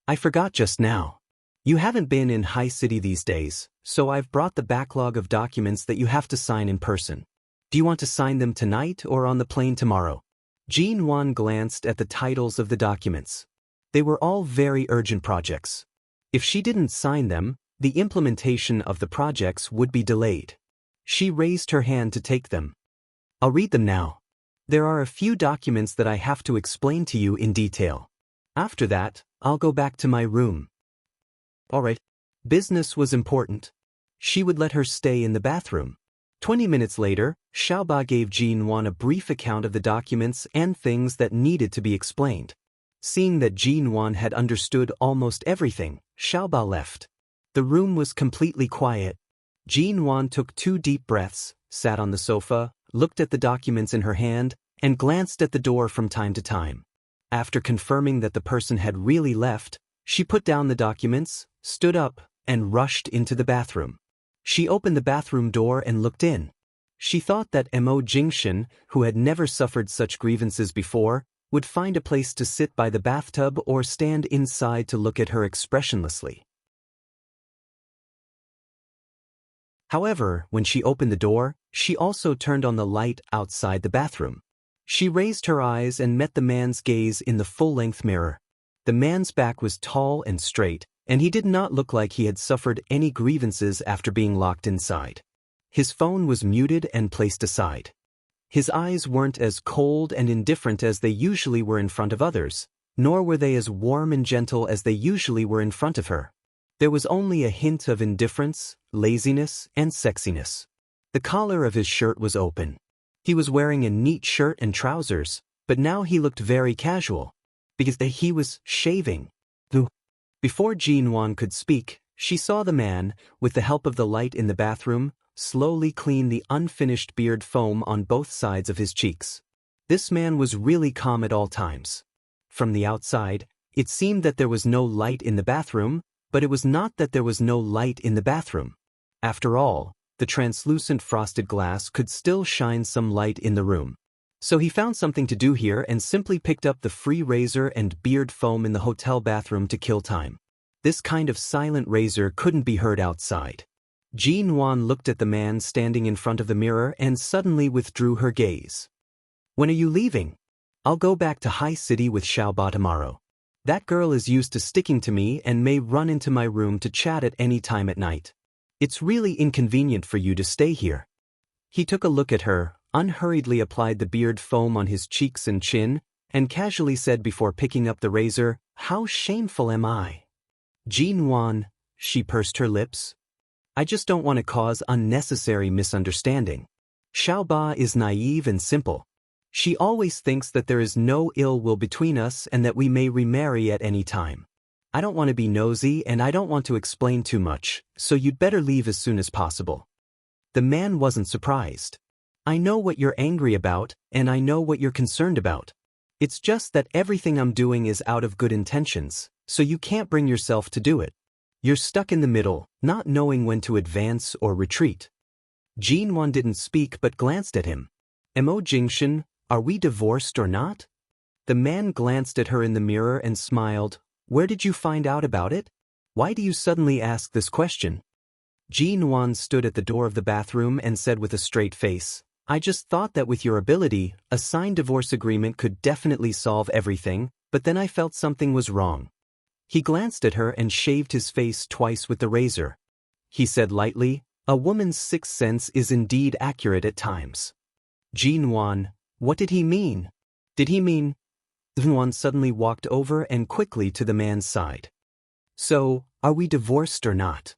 Speaker 1: I forgot just now. You haven't been in High City these days, so I've brought the backlog of documents that you have to sign in person. Do you want to sign them tonight or on the plane tomorrow? Jinwan glanced at the titles of the documents. They were all very urgent projects. If she didn't sign them, the implementation of the projects would be delayed. She raised her hand to take them. I'll read them now. There are a few documents that I have to explain to you in detail. After that, I'll go back to my room. All right. Business was important. She would let her stay in the bathroom. 20 minutes later, Xiaoba gave Jinwan a brief account of the documents and things that needed to be explained. Seeing that Jinwan had understood almost everything, Xiaoba left. The room was completely quiet. Jinwan took 2 deep breaths, sat on the sofa, looked at the documents in her hand, and glanced at the door from time to time. After confirming that the person had really left, She put down the documents, stood up, and rushed into the bathroom. She opened the bathroom door and looked in. She thought that Mo Jingshan, who had never suffered such grievances before, would find a place to sit by the bathtub or stand inside to look at her expressionlessly. However, when she opened the door, she also turned on the light outside the bathroom. She raised her eyes and met the man's gaze in the full-length mirror. The man's back was tall and straight, and he did not look like he had suffered any grievances after being locked inside. His phone was muted and placed aside. His eyes weren't as cold and indifferent as they usually were in front of others, nor were they as warm and gentle as they usually were in front of her. There was only a hint of indifference, laziness, and sexiness. The collar of his shirt was open. He was wearing a neat shirt and trousers, but now he looked very casual, because he was shaving. Before Jinwan could speak, she saw the man, with the help of the light in the bathroom, slowly clean the unfinished beard foam on both sides of his cheeks. This man was really calm at all times. From the outside, it seemed that there was no light in the bathroom, but it was not that there was no light in the bathroom. After all, the translucent frosted glass could still shine some light in the room. So he found something to do here and simply picked up the free razor and beard foam in the hotel bathroom to kill time. This kind of silent razor couldn't be heard outside. Jinwan looked at the man standing in front of the mirror and suddenly withdrew her gaze. "When are you leaving?" "I'll go back to High City with Xiaoba tomorrow. That girl is used to sticking to me and may run into my room to chat at any time at night. It's really inconvenient for you to stay here." He took a look at her, unhurriedly applied the beard foam on his cheeks and chin, and casually said before picking up the razor, "How shameful am I?" "Jinwan," she pursed her lips. "I just don't want to cause unnecessary misunderstanding. Xiaoba is naive and simple. She always thinks that there is no ill will between us and that we may remarry at any time. I don't want to be nosy and I don't want to explain too much, so you'd better leave as soon as possible." The man wasn't surprised. "I know what you're angry about, and I know what you're concerned about. It's just that everything I'm doing is out of good intentions, so you can't bring yourself to do it. You're stuck in the middle, not knowing when to advance or retreat." Jinwan didn't speak but glanced at him. "Mo Jingshan, are we divorced or not?" The man glanced at her in the mirror and smiled. "Where did you find out about it? Why do you suddenly ask this question?" Jinwan stood at the door of the bathroom and said with a straight face, "I just thought that with your ability, a signed divorce agreement could definitely solve everything, but then I felt something was wrong." He glanced at her and shaved his face twice with the razor. He said lightly, "A woman's sixth sense is indeed accurate at times." "Jinwan, what did he mean? Did he mean?" Jinwan suddenly walked over and quickly to the man's side. "So, are we divorced or not?"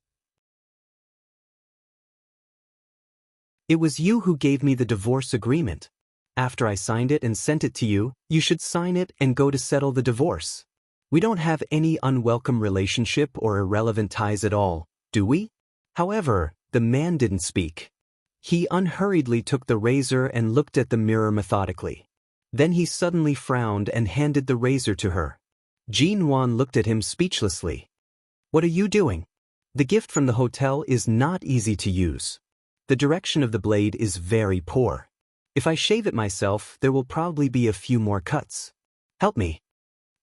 Speaker 1: "It was you who gave me the divorce agreement. After I signed it and sent it to you, you should sign it and go to settle the divorce. We don't have any unwelcome relationship or irrelevant ties at all, do we?" However, the man didn't speak. He unhurriedly took the razor and looked at the mirror methodically. Then he suddenly frowned and handed the razor to her. Jinwan looked at him speechlessly. "What are you doing? The gift from the hotel is not easy to use. The direction of the blade is very poor. If I shave it myself, there will probably be a few more cuts. Help me."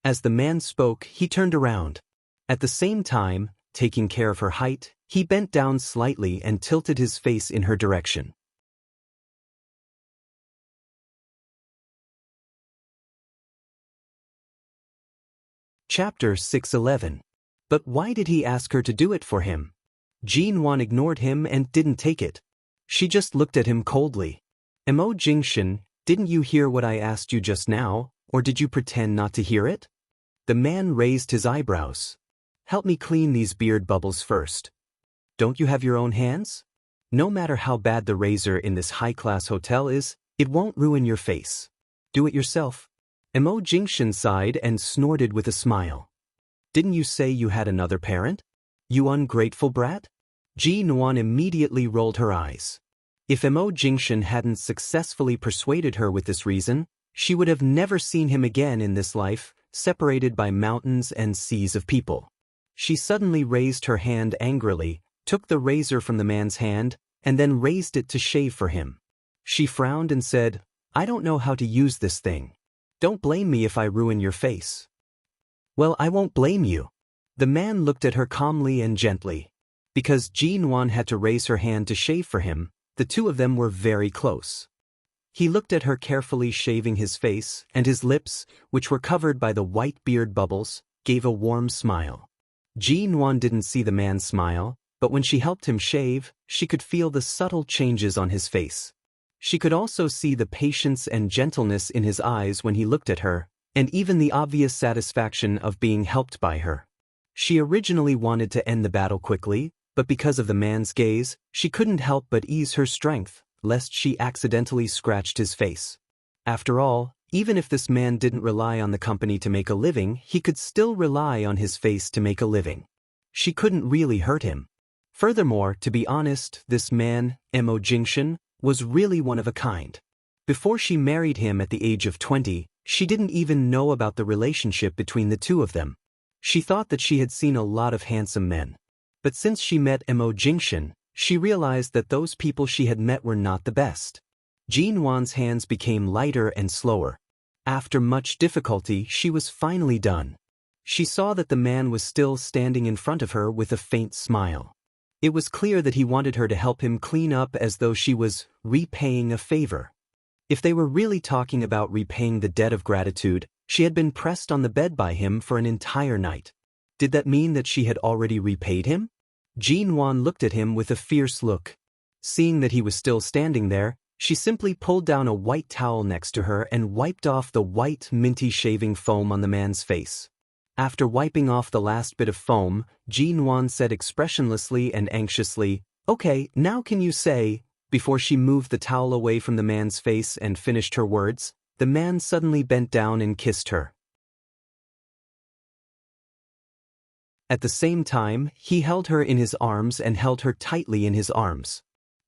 Speaker 1: As the man spoke, he turned around. At the same time, taking care of her height, he bent down slightly and tilted his face in her direction. Chapter 611. But why did he ask her to do it for him? Jinwan ignored him and didn't take it. She just looked at him coldly. "Mo Jingshan, didn't you hear what I asked you just now, or did you pretend not to hear it?" The man raised his eyebrows. "Help me clean these beard bubbles first. Don't you have your own hands? No matter how bad the razor in this high-class hotel is, it won't ruin your face. Do it yourself." Mo Jingshan sighed and snorted with a smile. "Didn't you say you had another parent? You ungrateful brat?" Jinwan immediately rolled her eyes. If Mo Jingshan hadn't successfully persuaded her with this reason, she would have never seen him again in this life, separated by mountains and seas of people. She suddenly raised her hand angrily, took the razor from the man's hand, and then raised it to shave for him. She frowned and said, "I don't know how to use this thing. Don't blame me if I ruin your face." "Well, I won't blame you." The man looked at her calmly and gently. Because Jinwan had to raise her hand to shave for him, the two of them were very close. He looked at her carefully shaving his face, and his lips, which were covered by the white beard bubbles, gave a warm smile. Jinwan didn't see the man smile, but when she helped him shave, she could feel the subtle changes on his face. She could also see the patience and gentleness in his eyes when he looked at her, and even the obvious satisfaction of being helped by her. She originally wanted to end the battle quickly, but because of the man's gaze, she couldn't help but ease her strength, lest she accidentally scratched his face. After all, even if this man didn't rely on the company to make a living, he could still rely on his face to make a living. She couldn't really hurt him. Furthermore, to be honest, this man, Mo Jingshan, was really one of a kind. Before she married him at the age of 20, she didn't even know about the relationship between the two of them. She thought that she had seen a lot of handsome men. But since she met Mo Jingshan, she realized that those people she had met were not the best. Jinwan's hands became lighter and slower. After much difficulty, she was finally done. She saw that the man was still standing in front of her with a faint smile. It was clear that he wanted her to help him clean up as though she was repaying a favor. If they were really talking about repaying the debt of gratitude, she had been pressed on the bed by him for an entire night. Did that mean that she had already repaid him? Jinwan looked at him with a fierce look. Seeing that he was still standing there, she simply pulled down a white towel next to her and wiped off the white, minty shaving foam on the man's face. After wiping off the last bit of foam, Jinwan said expressionlessly and anxiously, "Okay, now can you say?" Before she moved the towel away from the man's face and finished her words, the man suddenly bent down and kissed her. At the same time, he held her in his arms and held her tightly in his arms.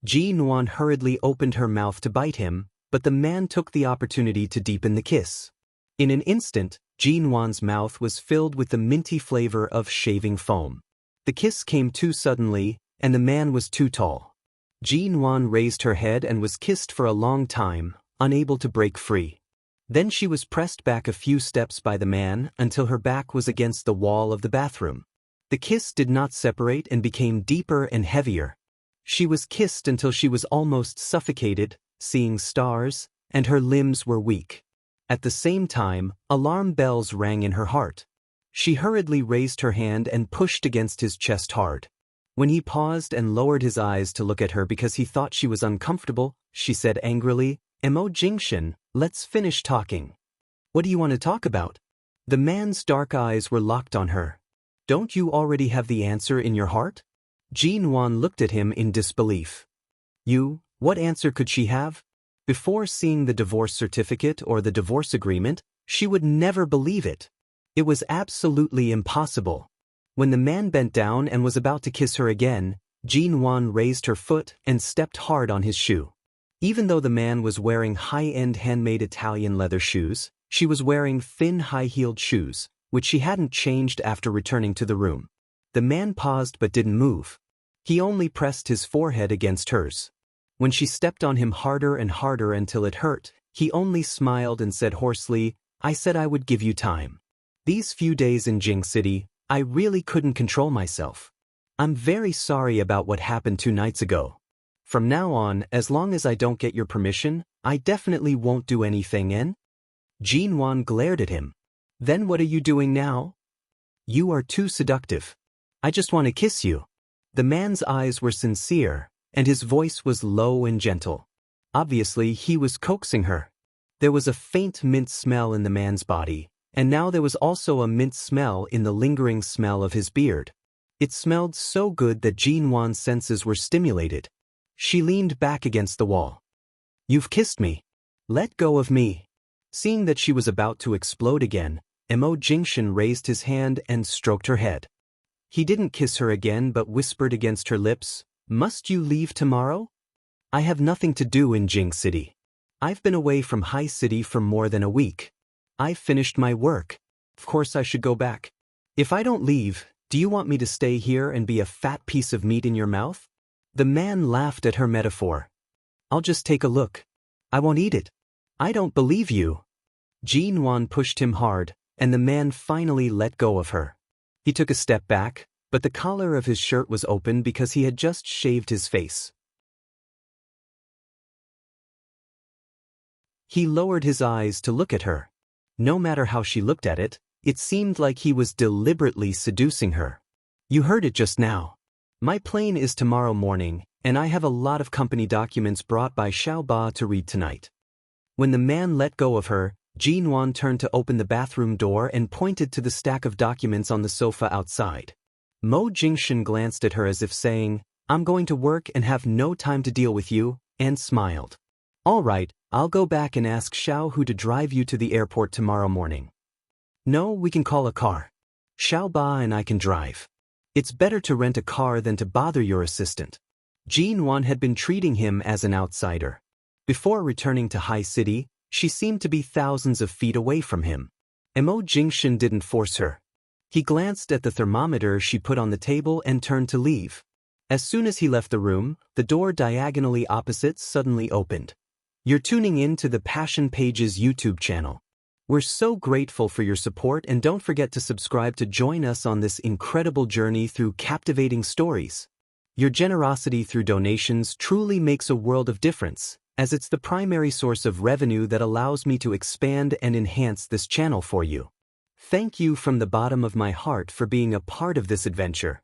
Speaker 1: Jinwan hurriedly opened her mouth to bite him, but the man took the opportunity to deepen the kiss. In an instant, Jinwan's mouth was filled with the minty flavor of shaving foam. The kiss came too suddenly, and the man was too tall. Jinwan raised her head and was kissed for a long time, unable to break free. Then she was pressed back a few steps by the man until her back was against the wall of the bathroom. The kiss did not separate and became deeper and heavier. She was kissed until she was almost suffocated, seeing stars, and her limbs were weak. At the same time, alarm bells rang in her heart. She hurriedly raised her hand and pushed against his chest hard. When he paused and lowered his eyes to look at her because he thought she was uncomfortable, she said angrily, "Mo Jingshan, let's finish talking." "What do you want to talk about?" The man's dark eyes were locked on her. "Don't you already have the answer in your heart?" Jinwan looked at him in disbelief. What answer could she have? Before seeing the divorce certificate or the divorce agreement, she would never believe it. It was absolutely impossible. When the man bent down and was about to kiss her again, Jinwan raised her foot and stepped hard on his shoe. Even though the man was wearing high-end handmade Italian leather shoes, she was wearing thin high-heeled shoes, which she hadn't changed after returning to the room. The man paused but didn't move. He only pressed his forehead against hers. When she stepped on him harder and harder until it hurt, he only smiled and said hoarsely, "I said I would give you time. These few days in Jing City, I really couldn't control myself. I'm very sorry about what happened 2 nights ago. From now on, as long as I don't get your permission, I definitely won't do anything." And Jinwan glared at him. "Then what are you doing now?" "You are too seductive. I just want to kiss you." The man's eyes were sincere, and his voice was low and gentle. Obviously, he was coaxing her. There was a faint mint smell in the man's body, and now there was also a mint smell in the lingering smell of his beard. It smelled so good that Jinwan's senses were stimulated. She leaned back against the wall. "You've kissed me. Let go of me." Seeing that she was about to explode again, Mo Jingshan raised his hand and stroked her head. He didn't kiss her again but whispered against her lips, "Must you leave tomorrow?" "I have nothing to do in Jing City. I've been away from High City for more than a week. I've finished my work." Of course I should go back. If I don't leave, do you want me to stay here and be a fat piece of meat in your mouth? The man laughed at her metaphor. I'll just take a look. I won't eat it. I don't believe you. Jin-wan pushed him hard, and the man finally let go of her. He took a step back, but the collar of his shirt was open because he had just shaved his face. He lowered his eyes to look at her. No matter how she looked at it, it seemed like he was deliberately seducing her. You heard it just now. My plane is tomorrow morning, and I have a lot of company documents brought by Xiao Ba to read tonight. When the man let go of her, Jin-wan turned to open the bathroom door and pointed to the stack of documents on the sofa outside. Mo Jingshan glanced at her as if saying, I'm going to work and have no time to deal with you, and smiled. All right, I'll go back and ask Xiao Hu to drive you to the airport tomorrow morning. No, we can call a car. Xiao Ba and I can drive. It's better to rent a car than to bother your assistant. Jin-wan had been treating him as an outsider. Before returning to High City, she seemed to be thousands of feet away from him. Mo Jingshan didn't force her. He glanced at the thermometer she put on the table and turned to leave. As soon as he left the room, the door diagonally opposite suddenly opened. You're tuning in to the Passion Pages YouTube channel. We're so grateful for your support, and don't forget to subscribe to join us on this incredible journey through captivating stories. Your generosity through donations truly makes a world of difference, as it's the primary source of revenue that allows me to expand and enhance this channel for you. Thank you from the bottom of my heart for being a part of this adventure.